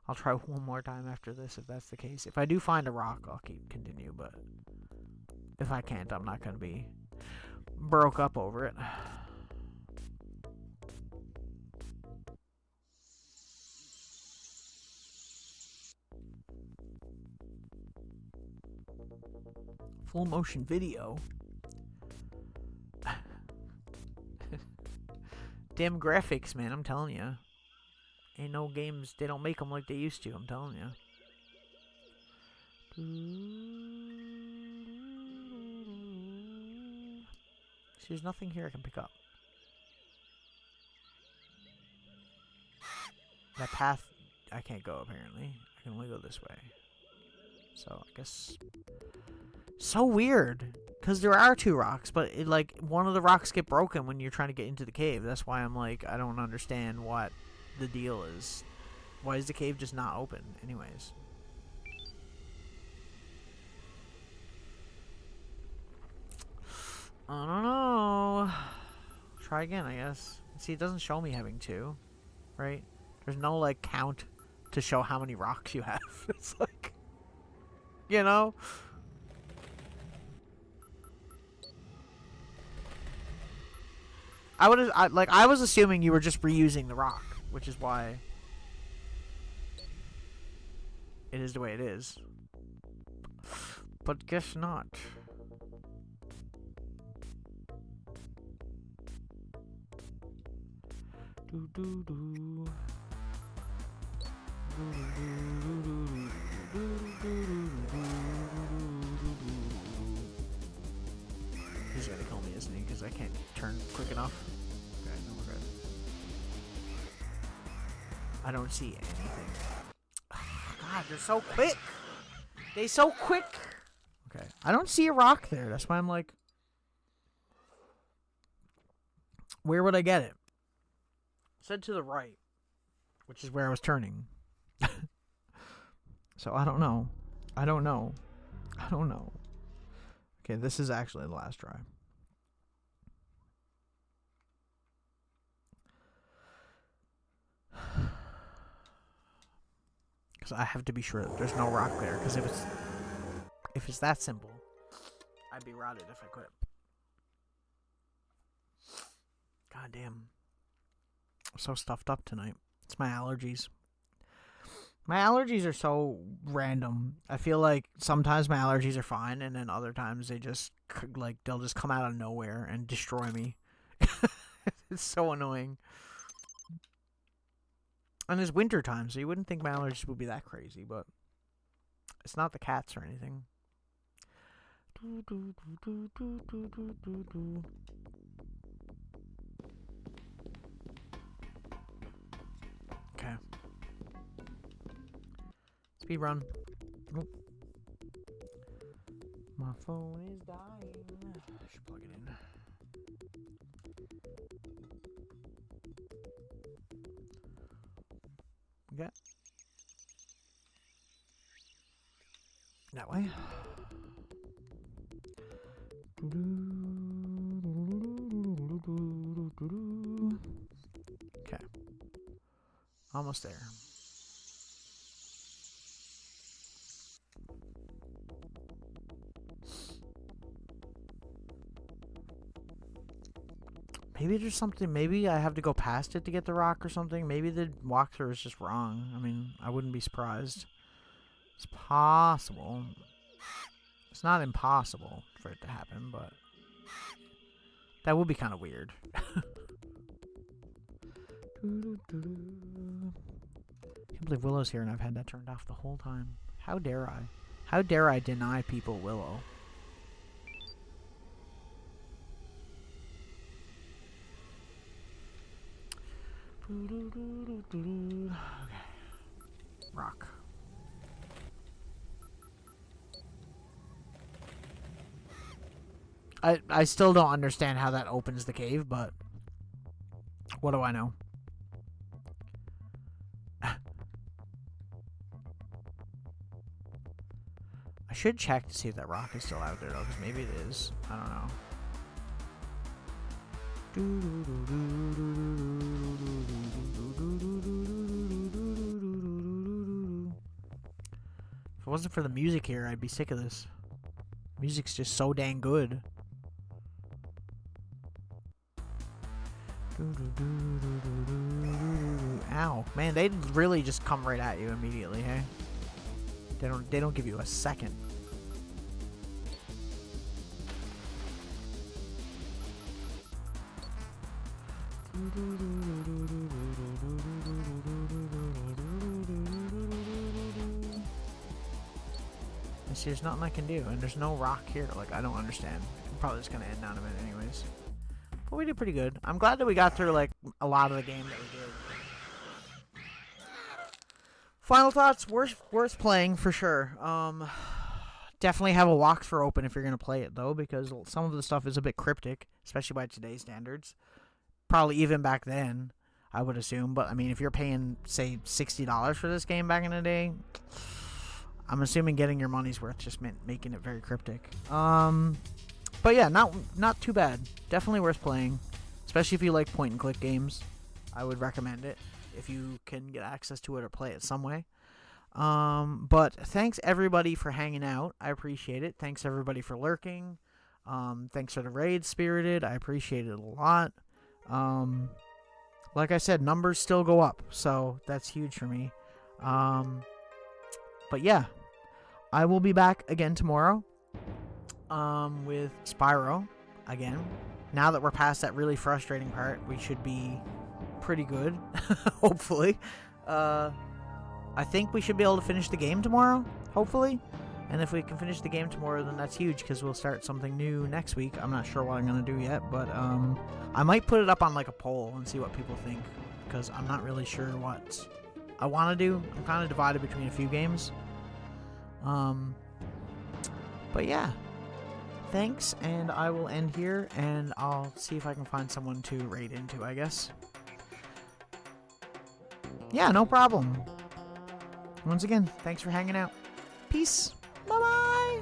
Speaker 1: I'll try one more time after this if that's the case. If I do find a rock, I'll continue, but if I can't, I'm not going to be broke up over it. Full motion video. Damn graphics, man, I'm telling you. Ain't no games, they don't make them like they used to, I'm telling you. See, there's nothing here I can pick up. That path, I can't go apparently. I can only go this way. So, I guess... So weird. Because there are 2 rocks, but it, like, one of the rocks get broken when you're trying to get into the cave. That's why I'm like, I don't understand what the deal is. Why is the cave just not open anyways? I don't know. Try again, I guess. See, it doesn't show me having 2, right? There's no, like, count to show how many rocks you have. It's like, you know? I was assuming you were just reusing the rock, which is why it is the way it is. But guess not. He's gonna kill me, isn't he? Because I can't turn quick enough. Okay, no, we're good. I don't see anything. God, they're so quick! They so quick! Okay, I don't see a rock there. That's why I'm like... Where would I get it? It said to the right, which is where I was turning. So I don't know. I don't know. I don't know. Okay, this is actually the last try. Because I have to be sure that there's no rock there. Because if it's that simple, I'd be routed if I quit. God damn. I'm so stuffed up tonight. It's my allergies. My allergies are so random. I feel like sometimes my allergies are fine, and then other times they just, like, they'll just come out of nowhere and destroy me. It's so annoying. And it's winter time, so you wouldn't think my allergies would be that crazy, but it's not the cats or anything. Okay. Speed run. Nope. My phone is dying. I should plug it in. Okay. That way. Okay. Almost there. Maybe there's something, maybe I have to go past it to get the rock or something. Maybe the walkthrough is just wrong. I mean, I wouldn't be surprised. It's possible. It's not impossible for it to happen, but that would be kind of weird. I can't believe Willow's here and I've had that turned off the whole time. How dare I? How dare I deny people Willow? Okay. Rock. I still don't understand how that opens the cave, but what do I know? I should check to see if that rock is still out there, though, because maybe it is. I don't know. If it wasn't for the music here, I'd be sick of this. Music's just so dang good. Ow, man, they really just come right at you immediately, hey? They don't give you a second. See, there's nothing I can do, and there's no rock here. Like, I don't understand. I'm probably just gonna end down a minute anyways. But we did pretty good. I'm glad that we got through, like, a lot of the game that we did. Final thoughts, worth playing for sure. Definitely have a walkthrough open if you're gonna play it though, because some of the stuff is a bit cryptic, especially by today's standards. Probably even back then, I would assume. But I mean, if you're paying, say, $60 for this game back in the day, I'm assuming getting your money's worth just meant making it very cryptic. But yeah, not too bad. Definitely worth playing, especially if you like point and click games. I would recommend it if you can get access to it or play it some way. But thanks everybody for hanging out. I appreciate it. Thanks everybody for lurking. Thanks for the raid, Spirited. I appreciate it a lot. Like I said, numbers still go up, so that's huge for me. But yeah, I will be back again tomorrow with Spyro again. Now that we're past that really frustrating part, we should be pretty good, hopefully. I think we should be able to finish the game tomorrow, hopefully. And if we can finish the game tomorrow, then that's huge, because we'll start something new next week. I'm not sure what I'm going to do yet, but I might put it up on like a poll and see what people think, because I'm not really sure what I want to do. I'm kind of divided between a few games. But yeah, thanks, and I will end here, and I'll see if I can find someone to raid into, I guess. Yeah, no problem. Once again, thanks for hanging out. Peace. Bye-bye.